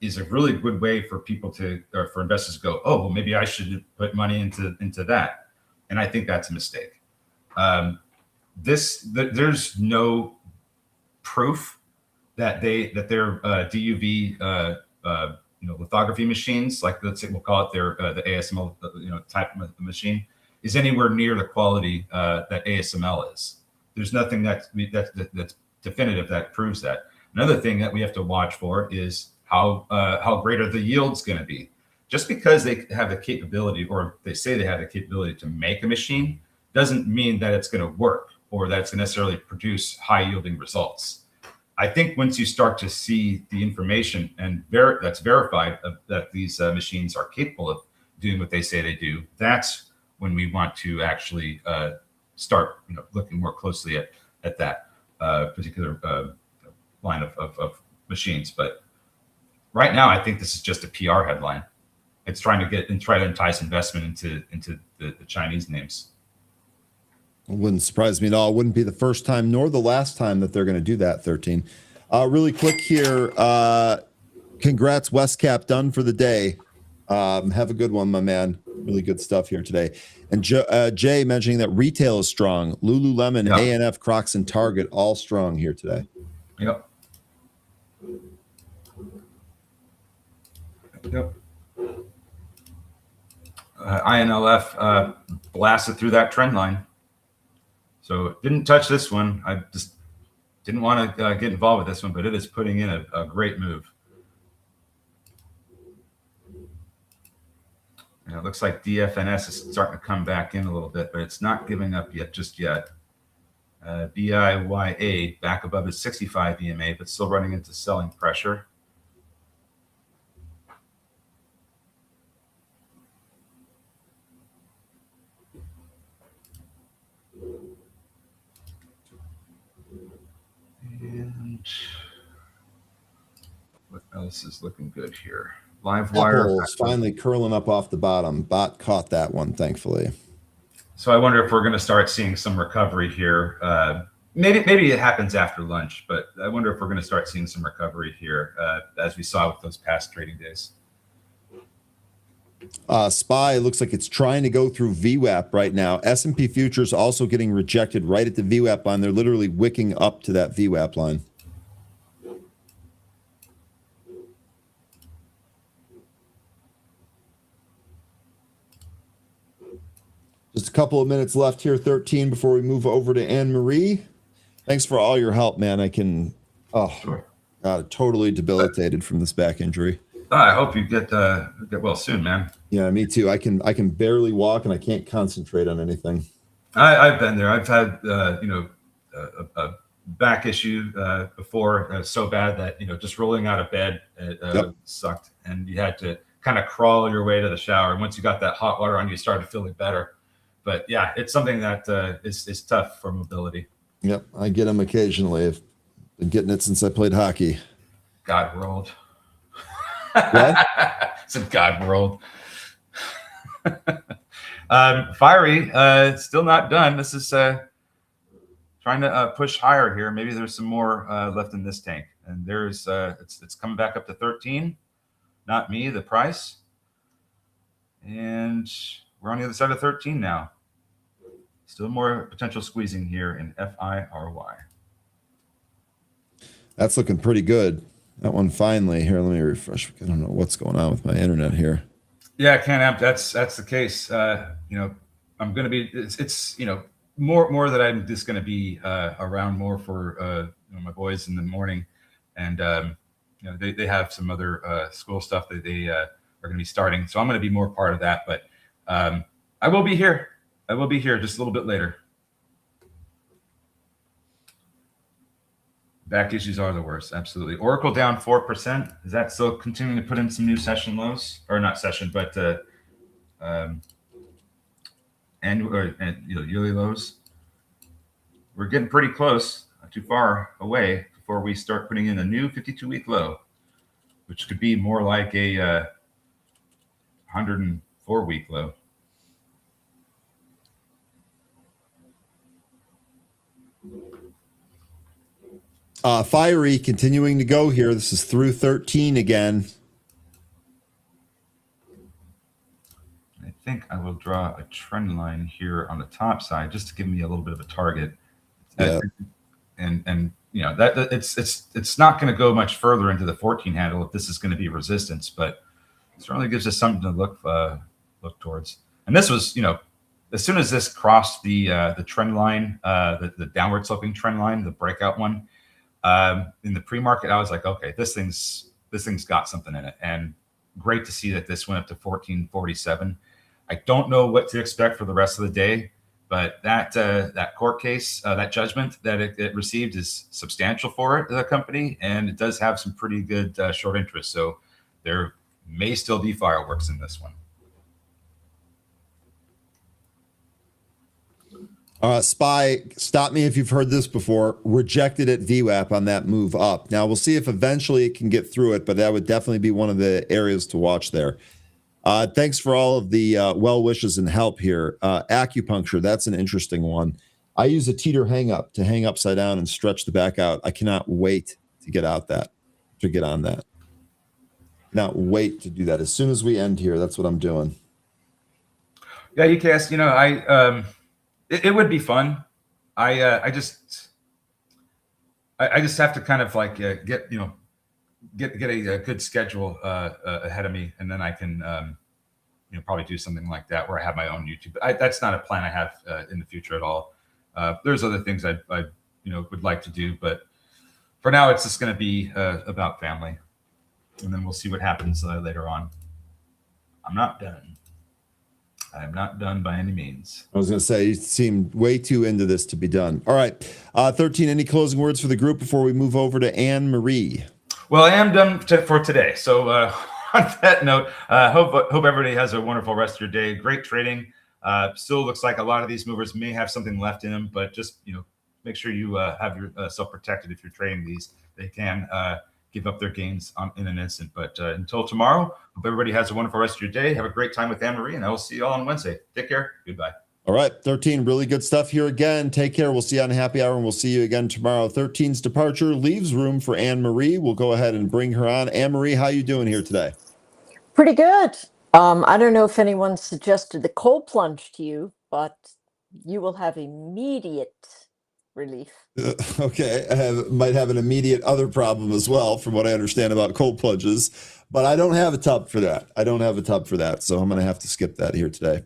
is a really good way for people or for investors to go, oh, well, maybe I should put money into that. And I think that's a mistake. There's no proof that their DUV lithography machines, like let's say we'll call it the ASML type of machine, is anywhere near the quality that ASML is. There's nothing that's definitive that proves that. Another thing that we have to watch for is how great are the yields going to be. Just because they have the capability, or they say they have the capability to make a machine, doesn't mean that it's going to work or that it's going to necessarily produce high yielding results. I think once you start to see the information and that's verified that these machines are capable of doing what they say they do, that's when we want to actually start looking more closely at that particular line of machines. But right now, I think this is just a PR headline. It's trying to entice investment into the Chinese names. It wouldn't surprise me at all. It wouldn't be the first time nor the last time that they're going to do that, 13. Really quick here. Congrats, Westcap, done for the day. Have a good one, my man. Really good stuff here today. And Jay mentioning that retail is strong. Lululemon, Yeah. A&F, Crocs, and Target all strong here today. Yep. INLF blasted through that trend line. So didn't touch this one. I just didn't want to get involved with this one, but it is putting in a great move. And it looks like DFNS is starting to come back in a little bit, but it's not giving up just yet. BIYA back above its 65 EMA, but still running into selling pressure. And what else is looking good here? Livewire Apple's finally curling up off the bottom. Bot caught that one, thankfully. So I wonder if we're going to start seeing some recovery here. Maybe it happens after lunch, but I wonder if we're going to start seeing some recovery here as we saw with those past trading days. SPY looks like it's trying to go through VWAP right now. S&P futures also getting rejected right at the VWAP line. They're literally wicking up to that VWAP line. Just a couple of minutes left here, 13, before we move over to Anne-Marie. Thanks for all your help, man. Sure. Totally debilitated from this back injury. I hope you get well soon, man. Yeah, me too. I can barely walk and I can't concentrate on anything. I've been there. I've had a back issue before, so bad that just rolling out of bed sucked, and you had to kind of crawl your way to the shower. And once you got that hot water on, you started feeling better. But yeah, it's something that is tough for mobility. Yep, I get them occasionally. I've been getting it since I played hockey. God world. What? It's a God world. Fiery, still not done. This is trying to push higher here. Maybe there's some more left in this tank. And there's it's coming back up to 13. Not me, the price. And we're on the other side of 13 now. Still more potential squeezing here in FIRY. That's looking pretty good. That one finally. Here, let me refresh. I don't know what's going on with my internet here. Yeah, Can-Amp, that's the case. I'm going to be, it's more that I'm just going to be around more for my boys in the morning. And, they have some other school stuff that they are going to be starting. So I'm going to be more part of that. But I will be here. I will be here just a little bit later. Back issues are the worst. Absolutely. Oracle down 4%. Is that still continuing to put in some new session lows? Or not session, but yearly lows. We're getting pretty close, not too far away before we start putting in a new 52-week low, which could be more like a 104-week low. Fiery continuing to go here. This is through 13 again. I think I will draw a trend line here on the top side just to give me a little bit of a target. Yeah. And you know that it's not going to go much further into the 14 handle if this is going to be resistance, but it certainly gives us something to look towards. And this was, you know, as soon as this crossed the trend line, the downward sloping trend line, the breakout one, in the pre-market, I was like, okay, this thing's got something in it, and great to see that this went up to 1447. I don't know what to expect for the rest of the day, but that court case, that judgment that it received is substantial for the company, and it does have some pretty good short interest. So there may still be fireworks in this one. Spy, stop me if you've heard this before. Rejected at VWAP on that move up. Now we'll see if eventually it can get through it, but that would definitely be one of the areas to watch there. Thanks for all of the well wishes and help here. Acupuncture, that's an interesting one. I use a teeter hang up to hang upside down and stretch the back out. I cannot wait to get on that. Cannot wait to do that. As soon as we end here, that's what I'm doing. Yeah, UKS, you know, it would be fun. I just have to kind of like get a good schedule ahead of me, and then I can probably do something like that where I have my own YouTube. That's not a plan I have in the future at all. There's other things I would like to do, but for now it's just going to be about family, and then we'll see what happens later on. I'm not done. I'm not done by any means. I was going to say, you seem way too into this to be done. All right. 13, any closing words for the group before we move over to Anne Marie? Well, I am done for today. So on that note, hope everybody has a wonderful rest of your day. Great trading. Still looks like a lot of these movers may have something left in them, but just make sure you have yourself protected. If you're trading these, they can give up their gains in an instant. But until tomorrow, hope everybody has a wonderful rest of your day. Have a great time with Anne-Marie, and I will see you all on Wednesday. Take care. Goodbye. All right, 13, really good stuff here again. Take care. We'll see you on Happy Hour, and we'll see you again tomorrow. 13's departure leaves room for Anne-Marie. We'll go ahead and bring her on. Anne-Marie, how you doing here today? Pretty good. I don't know if anyone suggested the cold plunge to you, but you will have immediate relief. Okay, might have an immediate other problem as well, from what I understand about cold plunges, but I don't have a tub for that. So I'm going to have to skip that here today.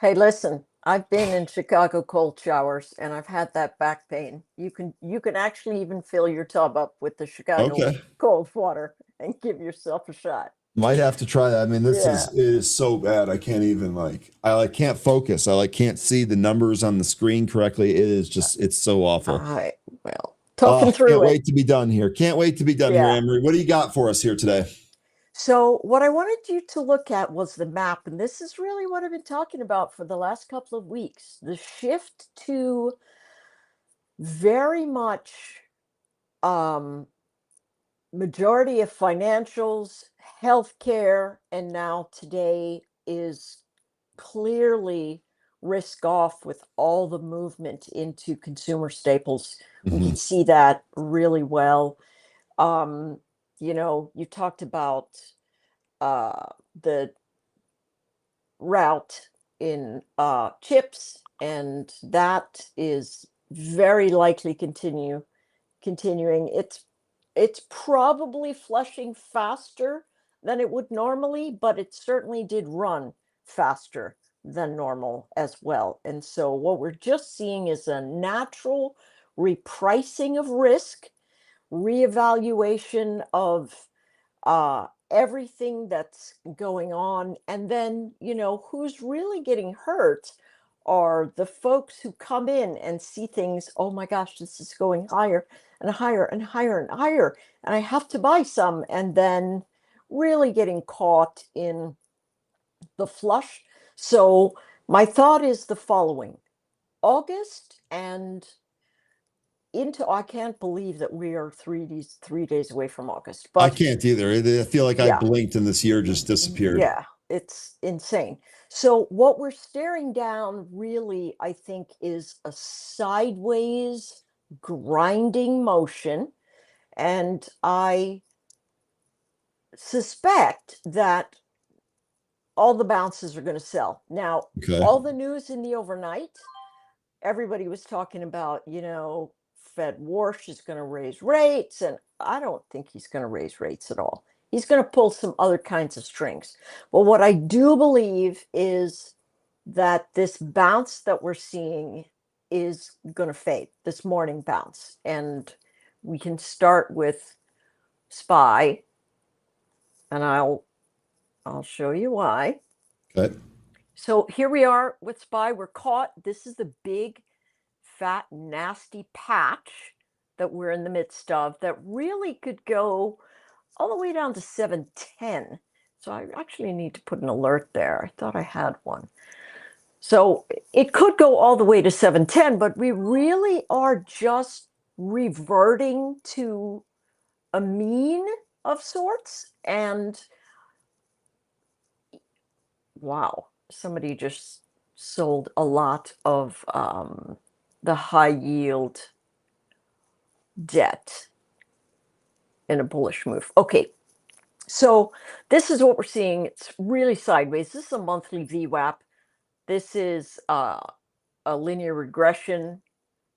Hey, listen, I've been in Chicago cold showers, and I've had that back pain. You can actually even fill your tub up with the Chicago cold water and give yourself a shot. Might have to try that. I mean, it is so bad. I can't even I can't focus. I can't see the numbers on the screen correctly. It is just, it's so awful. Well, talking through can't wait to be done here. Can't wait to be done here, Anne-Marie. What do you got for us here today? So what I wanted you to look at was the map, and this is really what I've been talking about for the last couple of weeks. The shift to very much majority of financials, healthcare, and now today is clearly risk off with all the movement into consumer staples. We can see that really well. You talked about the route in chips, and that is very likely continuing. It's probably flushing faster than it would normally, but it certainly did run faster than normal as well. And so what we're just seeing is a natural repricing of risk, reevaluation of everything that's going on. And then, who's really getting hurt are the folks who come in and see things, oh my gosh, this is going higher and higher and higher and higher, and I have to buy some, and then really getting caught in the flush. So My thought is the following. August and into, I can't believe that we are 3 days away from August. I But can't either. I feel like I yeah, blinked and this year just disappeared. yeah, it's insane. So what we're staring down really, I think, is a sideways grinding motion. And I suspect that all the bounces are going to sell. Now, Okay. all the news in the overnight, everybody was talking about, Fed Warsh is going to raise rates, and I don't think he's going to raise rates at all. He's going to pull some other kinds of strings. But what I do believe is that this bounce that we're seeing is going to fade, this morning bounce. And we can start with SPY, and I'll show you why. Okay. So here we are with SPY. We're caught. This is the big, fat, nasty patch that we're in the midst of that really could go all the way down to 710. So I actually need to put an alert there. I thought I had one. So it could go all the way to 710, but we really are just reverting to a mean of sorts. And wow, somebody just sold a lot of the high yield debt in a bullish move. Okay, so this is what we're seeing. It's really sideways. This is a monthly VWAP. This is a linear regression.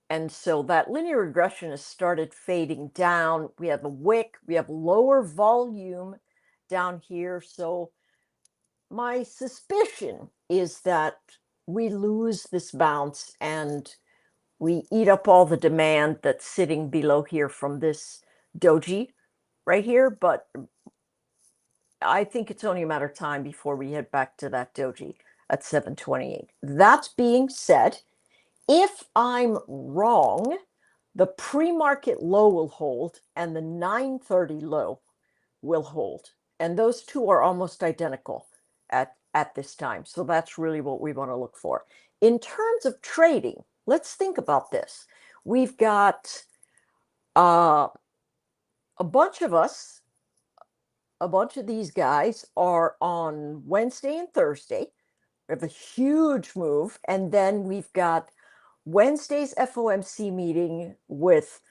And so that linear regression has started fading down. We have a wick. We have lower volume down here. So my suspicion is that we lose this bounce and we eat up all the demand that's sitting below here from this doji right here. But I think it's only a matter of time before we head back to that doji at 728. That being said, if I'm wrong, the pre-market low will hold and the 930 low will hold. And those two are almost identical at this time. So that's really what we want to look for. In terms of trading, let's think about this. We've got a bunch of us, a bunch of these guys are on Wednesday and Thursday. We have a huge move. And then we've got Wednesday's FOMC meeting with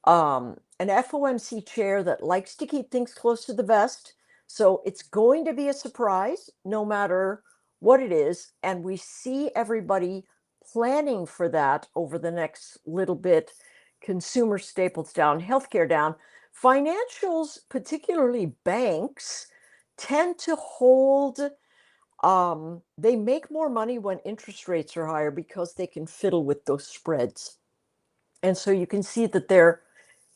an FOMC chair that likes to keep things close to the vest. So it's going to be a surprise no matter what it is. And we see everybody planning for that over the next little bit. Consumer staples down, healthcare down. Financials, particularly banks, tend to hold. They make more money when interest rates are higher because they can fiddle with those spreads. And so you can see that they're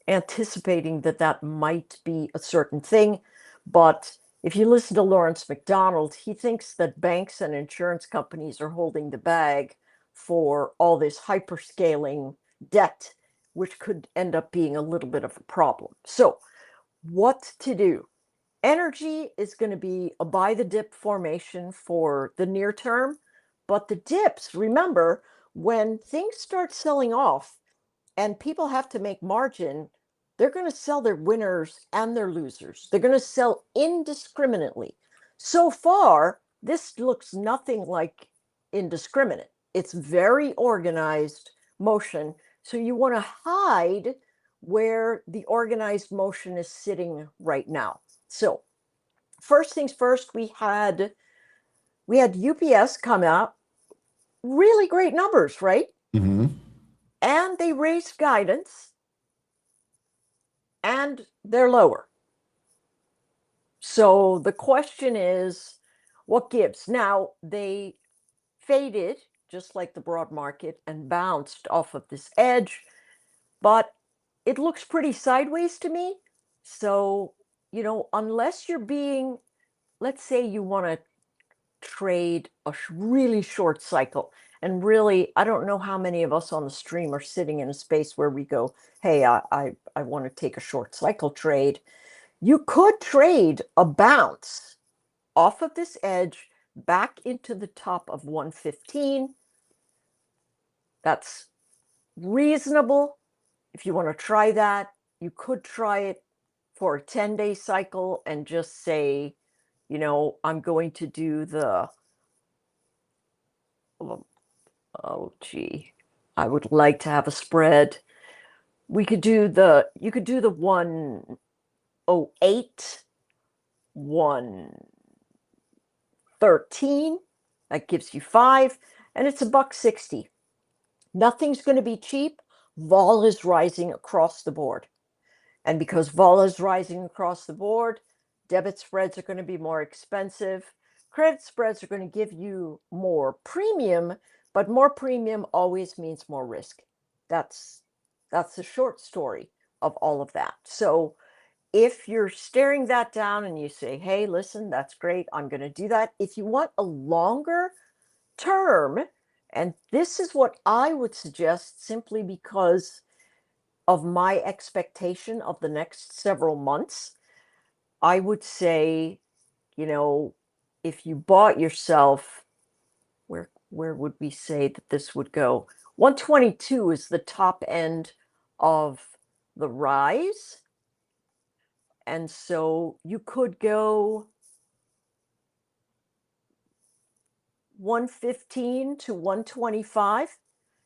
anticipating that that might be a certain thing. But if you listen to Lawrence McDonald, he thinks that banks and insurance companies are holding the bag for all this hyperscaling debt, which could end up being a little bit of a problem. So what to do? Energy is going to be a buy the dip formation for the near term. But the dips, remember, when things start selling off and people have to make margin, they're going to sell their winners and their losers. They're going to sell indiscriminately. So far, this looks nothing like indiscriminate. It's very organized motion. So you want to hide where the organized motion is sitting right now. So first things first, we had UPS come out, really great numbers, right? Mm-hmm. And they raised guidance and they're lower. So the question is, what gives? Now, they faded just like the broad market and bounced off of this edge, but it looks pretty sideways to me. So, unless you're being, let's say you want to trade a really short cycle. And really, I don't know how many of us on the stream are sitting in a space where we go, hey, I want to take a short cycle trade. You could trade a bounce off of this edge back into the top of 115. That's reasonable. If you want to try that, you could try it for a 10-day cycle and just say, you know, I'm going to do the, oh gee, I would like to have a spread. You could do the 108, 113. That gives you 5, and it's $1.60. Nothing's going to be cheap. Vol is rising across the board. And because vol is rising across the board, debit spreads are going to be more expensive. Credit spreads are going to give you more premium, but more premium always means more risk. That's the short story of all of that. So if you're staring that down and you say, hey, listen, that's great, I'm going to do that. If you want a longer term, and this is what I would suggest simply because of my expectation of the next several months, I would say, you know, if you bought yourself, where would we say that this would go? 122 is the top end of the rise. And so you could go 115 to 125.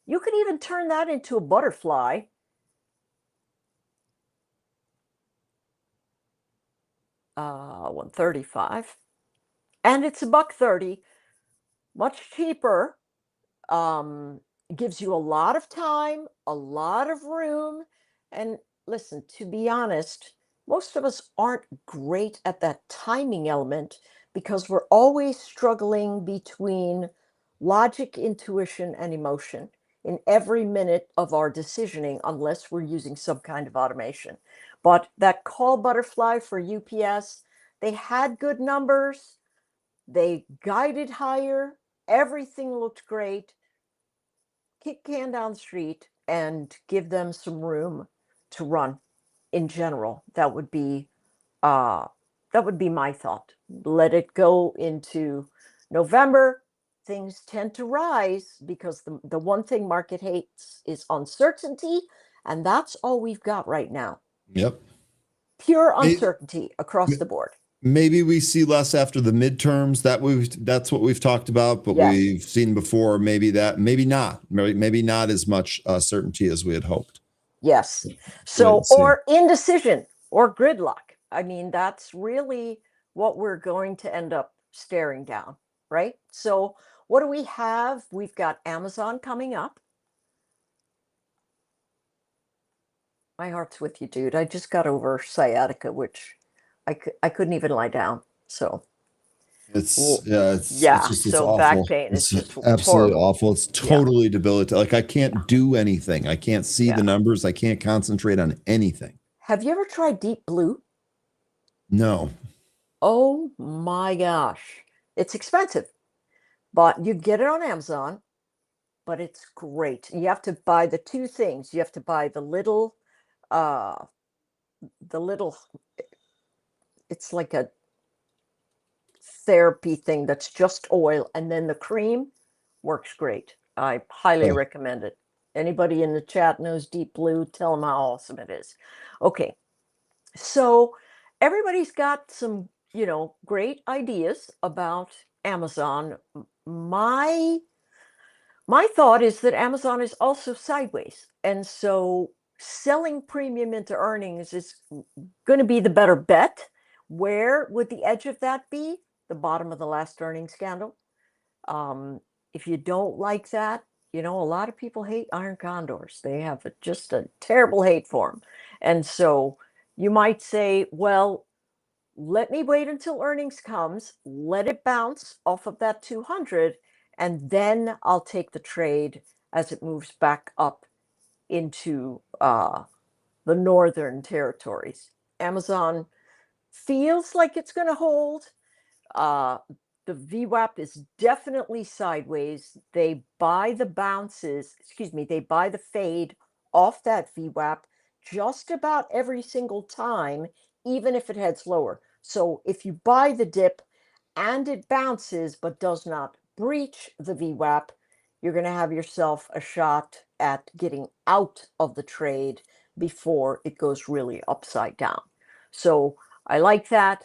You could even turn that into a butterfly. Uh, 135. And it's $1.30, much cheaper. Gives you a lot of time, a lot of room. And listen, to be honest, most of us aren't great at that timing element because we're always struggling between logic, intuition, and emotion in every minute of our decisioning, unless we're using some kind of automation. But that call butterfly for UPS, they had good numbers, they guided higher, everything looked great. Kick can down the street and give them some room to run in general. That would be my thought. Let it go into November. Things tend to rise because the one thing market hates is uncertainty, and that's all we've got right now. Yep. Pure uncertainty across the board. Maybe we see less after the midterms. That's what we've talked about, but Yes. we've seen before. Maybe not as much certainty as we had hoped. Yes. So, or indecision or gridlock. I mean, that's really what we're going to end up staring down, right? So, what do we have? We've got Amazon coming up. My heart's with you, dude. I just got over sciatica, which I couldn't even lie down. So, It's so awful. back pain is It's just absolutely horrible. awful. It's totally debilitating. Like I can't do anything. I can't see the numbers. I can't concentrate on anything. Have you ever tried Deep Blue? No. Oh my gosh. It's expensive, but you get it on Amazon, but it's great. You have to buy the two things. You have to buy the little, it's like a therapy thing that's just oil, and then the cream works great. I highly recommend it. Anybody in the chat knows Deep Blue, tell them how awesome it is. Okay, so everybody's got some, great ideas about Amazon. My thought is that Amazon is also sideways, and so selling premium into earnings is going to be the better bet. Where would the edge of that be? The bottom of the last earnings candle. If you don't like that, a lot of people hate iron condors. They have just a terrible hate for them. And so you might say, well, let me wait until earnings comes, let it bounce off of that 200, and then I'll take the trade as it moves back up into the northern territories. Amazon feels like it's going to hold. The VWAP is definitely sideways. They buy the fade off that VWAP just about every single time, even if it heads lower. So if you buy the dip and it bounces but does not breach the VWAP, you're going to have yourself a shot at getting out of the trade before it goes really upside down. So I like that.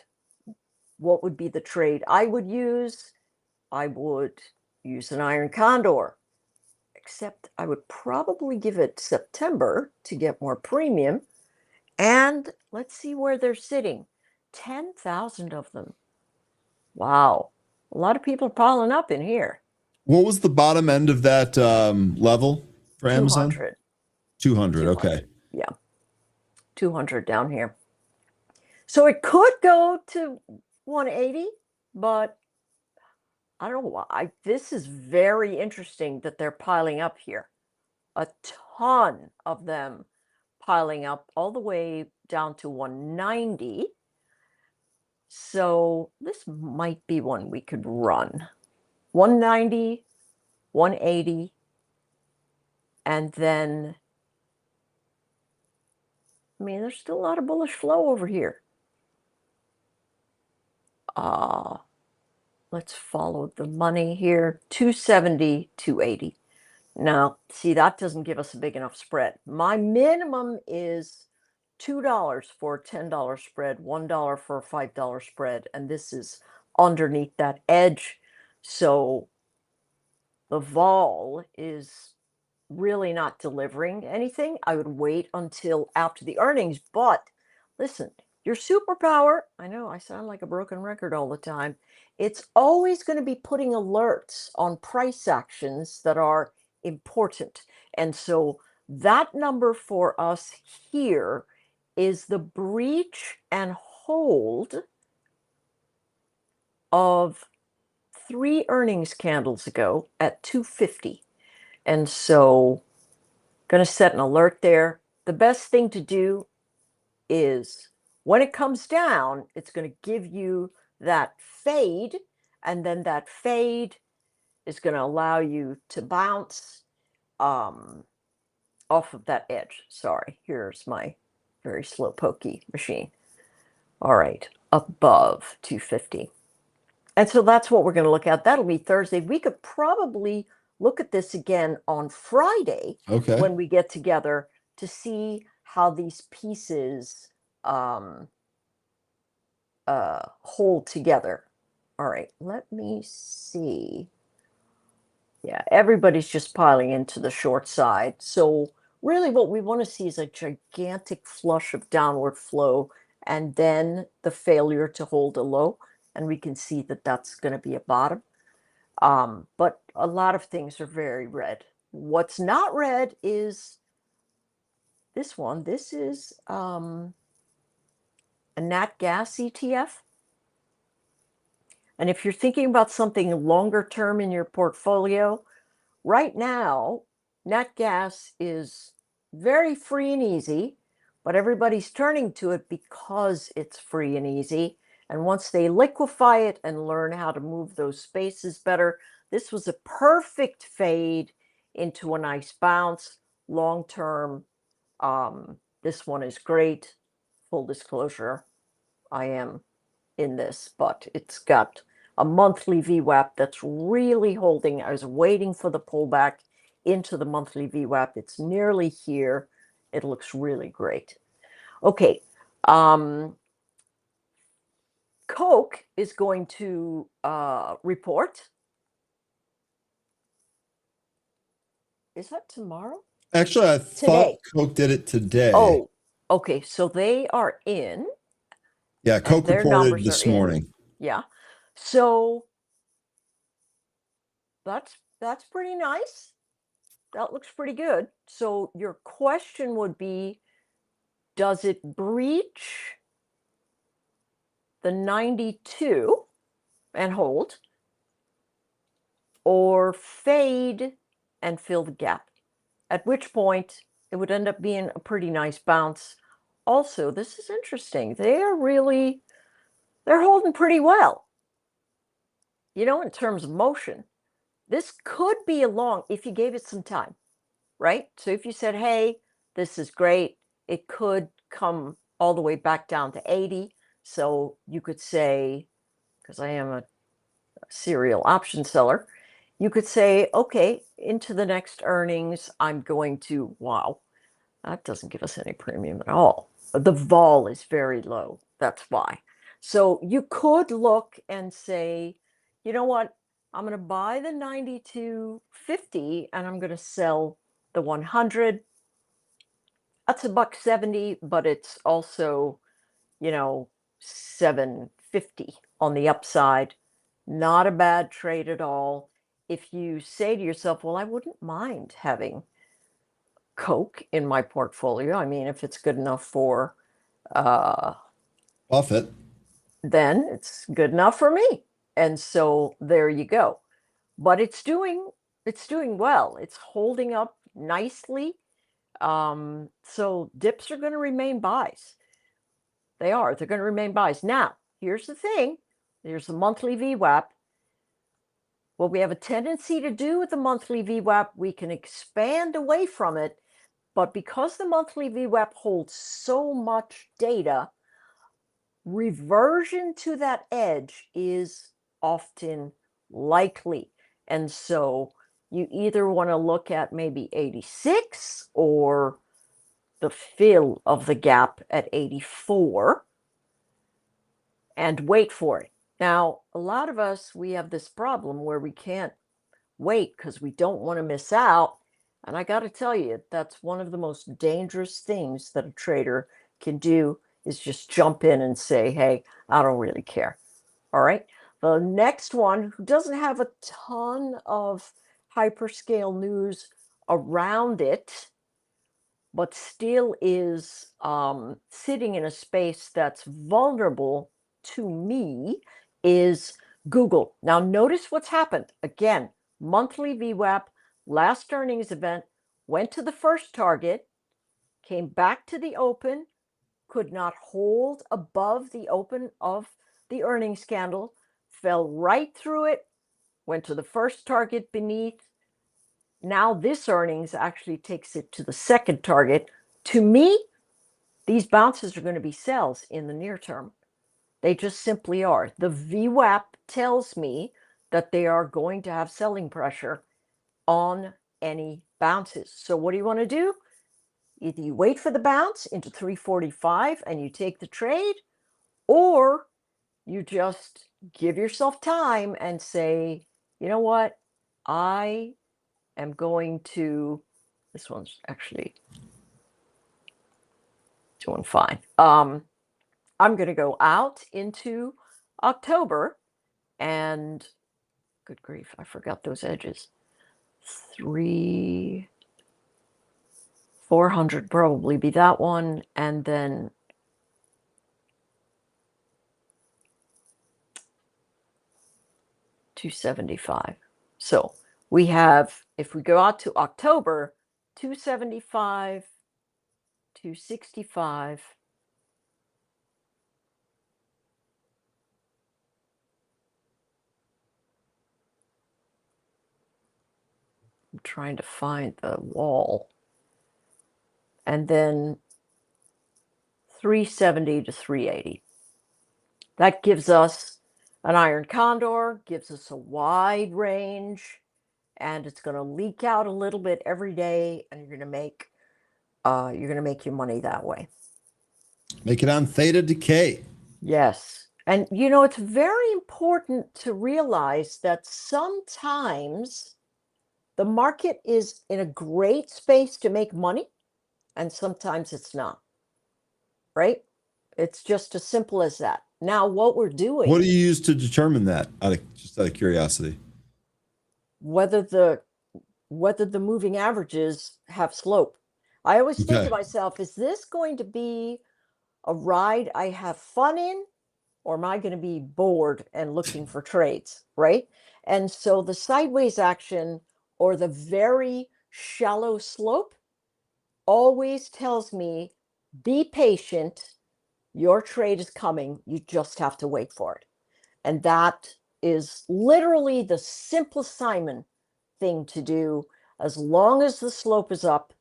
What would be the trade I would use? I would use an iron condor, except I would probably give it September to get more premium. And let's see where they're sitting. 10,000 of them. Wow. A lot of people are piling up in here. What was the bottom end of that level for Amazon? 200. 200. Okay. Yeah. 200 down here. So it could go to 180, but I don't know why. This is very interesting that they're piling up here. A ton of them piling up all the way down to 190. So this might be one we could run. 190, 180, and then, I mean, there's still a lot of bullish flow over here. Let's follow the money here. 270, 280. Now, see, that doesn't give us a big enough spread. My minimum is $2 for a $10 spread, $1 for a $5 spread, and this is underneath that edge. So the vol is really not delivering anything. I would wait until after the earnings. But listen, your superpower, I know I sound like a broken record all the time. It's always going to be putting alerts on price actions that are important. And so that number for us here is the breach and hold of 3 earnings candles ago at 250. And so going to set an alert there. The best thing to do is when it comes down, it's going to give you that fade, and then that fade is going to allow you to bounce off of that edge. Sorry, here's my very slow pokey machine. All right, above 250. And so that's what we're going to look at. That'll be Thursday. We could probably look at this again on Friday when we get together to see how these pieces hold together. All right, let me see. Yeah, everybody's just piling into the short side. So really what we want to see is a gigantic flush of downward flow and then the failure to hold a low. And we can see that that's going to be a bottom. But a lot of things are very red. What's not red is this one. This is a nat gas ETF. And if you're thinking about something longer term in your portfolio, right now, nat gas is very free and easy, but everybody's turning to it because it's free and easy. And once they liquefy it and learn how to move those spaces better, this was a perfect fade into a nice bounce. Long term, this one is great. Full disclosure, I am in this, but it's got a monthly VWAP that's really holding. I was waiting for the pullback into the monthly VWAP. It's nearly here. It looks really great. Okay. Coke is going to report. Is that tomorrow? Actually, I thought Coke did it today. Oh, okay. So they are in. Yeah, Coke reported this morning. Yeah. So that's pretty nice. That looks pretty good. So your question would be, does it breach the 92 and hold, or fade and fill the gap? At which point it would end up being a pretty nice bounce. Also, this is interesting. They're holding pretty well. You know, in terms of motion, this could be a long if you gave it some time, right? So if you said, hey, this is great, it could come all the way back down to 80. So you could say, because I am a serial option seller, you could say, okay, into the next earnings, I'm going to, wow, that doesn't give us any premium at all. The vol is very low. That's why. So you could look and say, you know what? I'm going to buy the 92.50 and I'm going to sell the 100. That's $1.70, but it's also, 7.50 on the upside. Not a bad trade at all. If you say to yourself, well, I wouldn't mind having Coke in my portfolio. I mean, if it's good enough for Buffett. then it's good enough for me. And so there you go. But it's doing well. It's holding up nicely. So dips are going to remain buys. They're going to remain buys. Now, here's the thing. There's the monthly VWAP. What we have a tendency to do with the monthly VWAP, we can expand away from it. But because the monthly VWAP holds so much data, reversion to that edge is often likely. And so you either want to look at maybe 86 or the fill of the gap at 84 and wait for it. Now, a lot of us, we have this problem where we can't wait because we don't want to miss out. And I got to tell you, that's one of the most dangerous things that a trader can do is just jump in and say, hey, I don't really care. All right. The next one, who doesn't have a ton of hyperscale news around it, but still is sitting in a space that's vulnerable to me, is Google. Now, notice what's happened. Again, monthly VWAP, last earnings event, went to the first target, came back to the open, could not hold above the open of the earnings candle, fell right through it, went to the first target beneath. Now this earnings actually takes it to the second target. To me, these bounces are going to be sells in the near term. They just simply are. The VWAP tells me that they are going to have selling pressure on any bounces. So what do you want to do? Either you wait for the bounce into 345 and you take the trade, or you just give yourself time and say, you know what? I am going to, this one's actually doing fine. I'm going to go out into October and good grief, I forgot those edges. 400 probably be that one, and then $275. So we have, if we go out to October, 275, 265. I'm trying to find the wall. And then 370 to 380. That gives us an iron condor, gives us a wide range, and it's going to leak out a little bit every day, and you're going to make your money that way. Make it on theta decay. Yes. And it's very important to realize that sometimes the market is in a great space to make money, and sometimes it's not. Right? It's just as simple as that. Now, what we're doing. What do you use to determine that? Just out of curiosity. Whether the moving averages have slope. I always think to myself, is this going to be a ride I have fun in, or am I going to be bored and looking for trades, right? And so the sideways action or the very shallow slope always tells me, be patient, your trade is coming, you just have to wait for it. And that is literally the simple Simon thing to do. As long as the slope is up,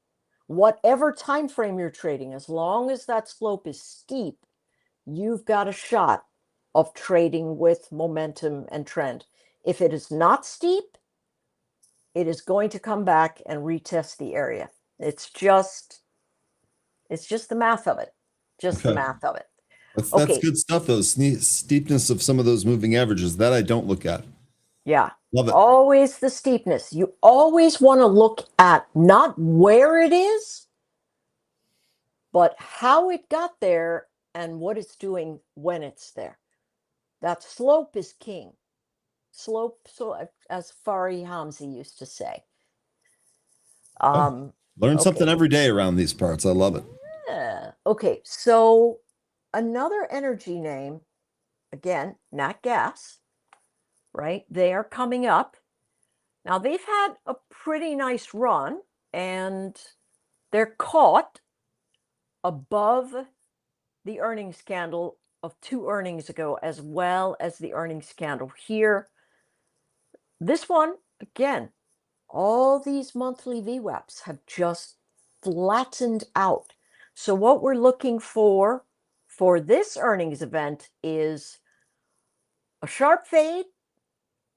whatever time frame you're trading, as long as that slope is steep, you've got a shot of trading with momentum and trend. If it is not steep, it is going to come back and retest the area. It's just the math of it. Just the Okay. math of it. That's Okay. good stuff, though. Steepness of some of those moving averages that I don't look at. Yeah. Love it. Always the steepness. You always want to look at not where it is, but how it got there and what it's doing when it's there. That slope is king. Slope, so as Fari Hamzi used to say. Learn something Okay. every day around these parts. I love it. Yeah. Okay, so another energy name, again, nat gas, right? They are coming up. Now they've had a pretty nice run, and they're caught above the earnings candle of 2 earnings ago, as well as the earnings candle here. This one, again, all these monthly VWAPs have just flattened out. So what we're looking for this earnings event is a sharp fade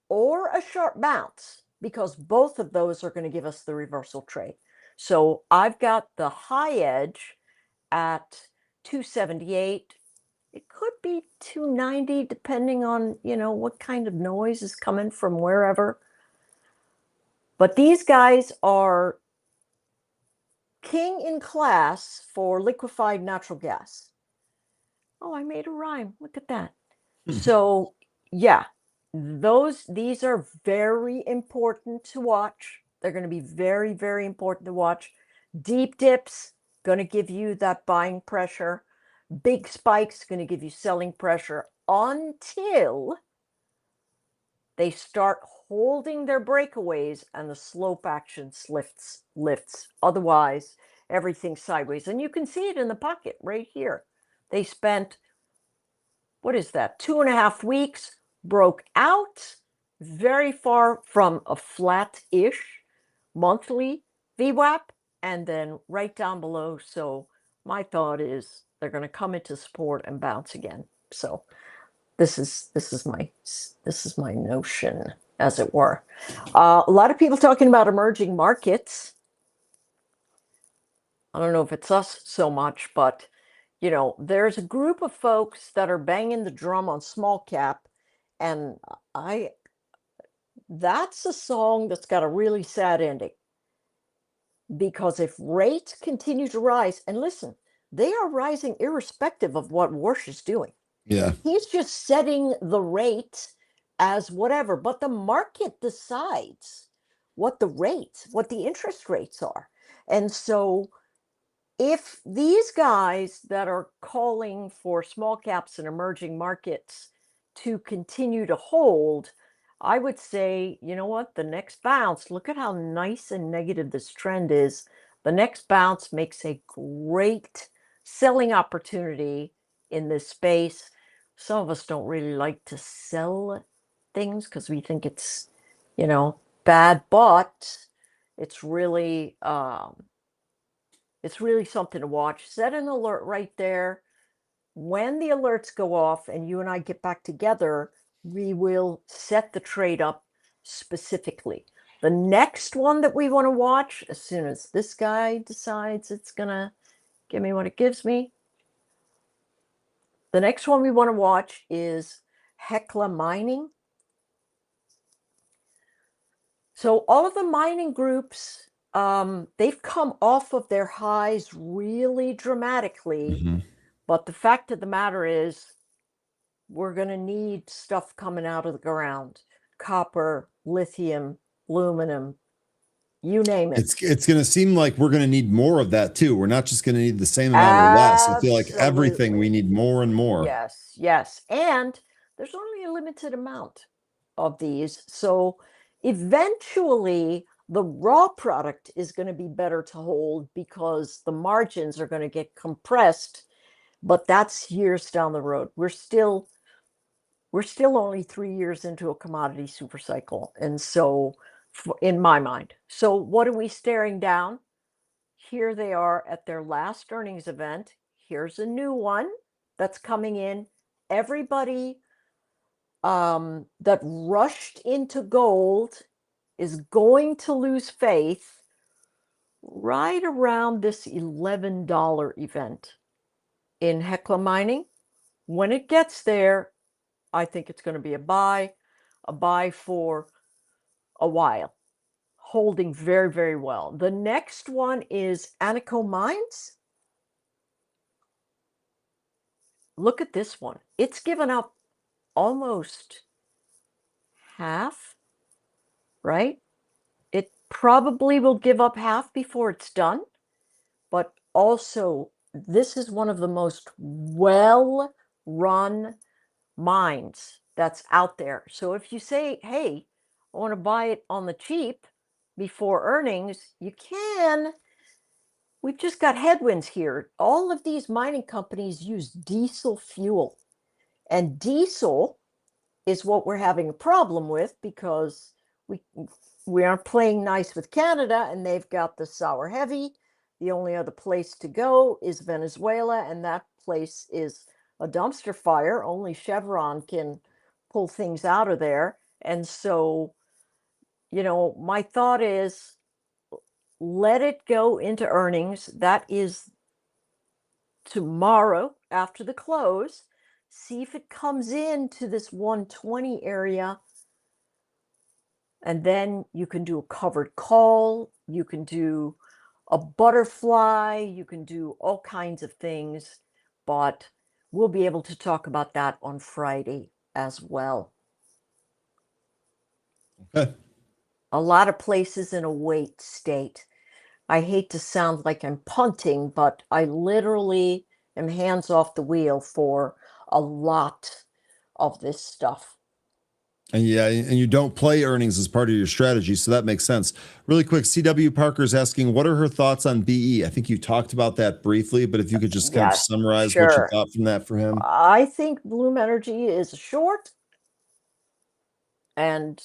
or a sharp bounce, because both of those are going to give us the reversal trade. So I've got the high edge at 278. It could be 290, depending on, what kind of noise is coming from wherever. But these guys are king in class for liquefied natural gas. Oh, I made a rhyme. Look at that. So, yeah, these are very important to watch. They're going to be very, very important to watch. Deep dips, going to give you that buying pressure. Big spikes, going to give you selling pressure until they start holding their breakaways and the slope action lifts. Otherwise, everything's sideways. And you can see it in the pocket right here. They spent, what is that, 2.5 weeks, broke out very far from a flat-ish monthly VWAP, and then right down below. So my thought is they're going to come into support and bounce again. So this is my notion, as it were. A lot of people talking about emerging markets. I don't know if it's us so much, but there's a group of folks that are banging the drum on small cap, and that's a song that's got a really sad ending. Because if rates continue to rise, and listen, they are rising irrespective of what Warsh is doing. Yeah. He's just setting the rate as whatever, but the market decides what the interest rates are. And so if these guys that are calling for small caps and emerging markets to continue to hold, I would say, you know what, the next bounce, look at how nice and negative this trend is. The next bounce makes a great selling opportunity in this space. Some of us don't really like to sell things because we think it's, bad, but it's really something to watch. Set an alert right there. When the alerts go off and you and I get back together, we will set the trade up specifically. The next one that we want to watch, as soon as this guy decides it's going to give me what it gives me, the next one we want to watch is Hecla Mining. So all of the mining groups, they've come off of their highs really dramatically. Mm-hmm. But the fact of the matter is, we're going to need stuff coming out of the ground. Copper, lithium, aluminum, you name it. It's going to seem like we're going to need more of that too. We're not just going to need the same amount or less. I feel like everything we need more and more. Yes. And there's only a limited amount of these. So eventually the raw product is going to be better to hold because the margins are going to get compressed, but that's years down the road. We're still only 3 years into a commodity super cycle. And so in my mind, so what are we staring down? Here they are at their last earnings event. Here's a new one that's coming in. Everybody that rushed into gold is going to lose faith right around this $11 event in Hecla Mining. When it gets there, I think it's going to be a buy for a while, holding very, very well. The next one is Anaco Mines. Look at this one. It's given up almost half, right? It probably will give up half before it's done, but also this is one of the most well-run mines that's out there. So if you say, hey, I want to buy it on the cheap before earnings, you can. We've just got headwinds here. All of these mining companies use diesel fuel, and diesel is what we're having a problem with because we aren't playing nice with Canada, and they've got the sour heavy. The only other place to go is Venezuela, and that place is a dumpster fire. Only Chevron can pull things out of there. And so, my thought is let it go into earnings. That is tomorrow after the close. See if it comes into this 120 area. And then you can do a covered call. You can do a butterfly. You can do all kinds of things. But we'll be able to talk about that on Friday as well. Okay. A lot of places in a wait state. I hate to sound like I'm punting, but I literally am hands off the wheel for a lot of this stuff. And yeah, and you don't play earnings as part of your strategy, so that makes sense. Really quick, CW Parker's asking, what are her thoughts on BE? I think you talked about that briefly, but if you could just kind of summarize what you thought from that for him. I think Bloom Energy is a short. And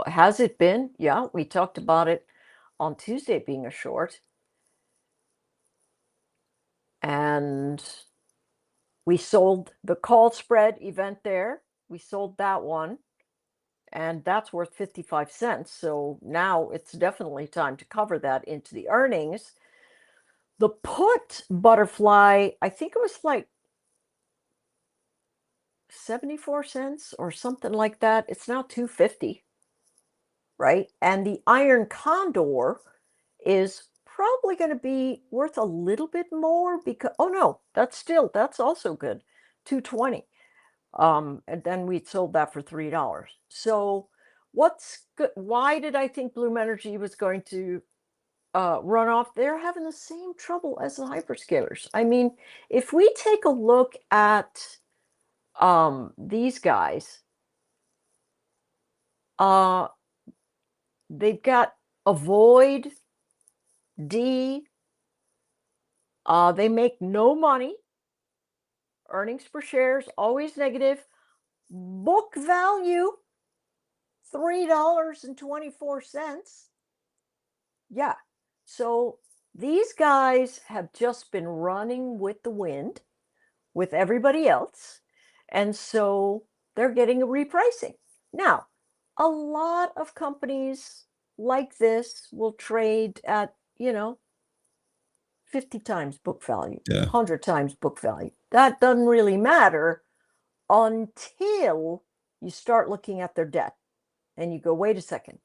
has it been? Yeah, we talked about it on Tuesday being a short. And we sold the call spread event there. We sold that one. And that's worth 55 cents. So now it's definitely time to cover that into the earnings. The put butterfly, I think it was like 74 cents or something like that. It's now 250, right? And the iron condor is probably going to be worth a little bit more because, oh no, that's also good, 220. And then we sold that for $3. So what's good? Why did I think Bloom Energy was going to run off? They're having the same trouble as the hyperscalers. I mean, if we take a look at these guys, they've got Avoid, D. They make no money. Earnings per share is always negative. Book value, $3.24. Yeah. So these guys have just been running with the wind with everybody else. And so they're getting a repricing. Now, a lot of companies like this will trade at, 50 times book value, 100 times book value. That doesn't really matter until you start looking at their debt and you go, wait a second,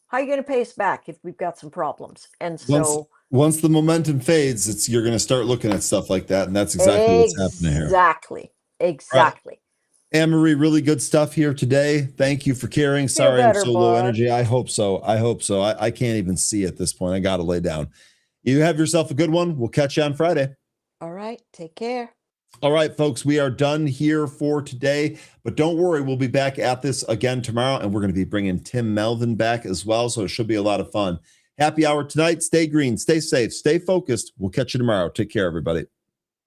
how are you going to pay us back if we've got some problems? And so once the momentum fades, you're going to start looking at stuff like that. And that's exactly what's happening here. Exactly. Right. Anne-Marie, really good stuff here today. Thank you for caring. Sorry, I'm so low energy. I hope so. I can't even see at this point. I got to lay down. You have yourself a good one. We'll catch you on Friday. All right. Take care. All right, folks, we are done here for today, but don't worry. We'll be back at this again tomorrow, and we're going to be bringing Tim Melvin back as well. So it should be a lot of fun. Happy hour tonight. Stay green, stay safe, stay focused. We'll catch you tomorrow. Take care, everybody.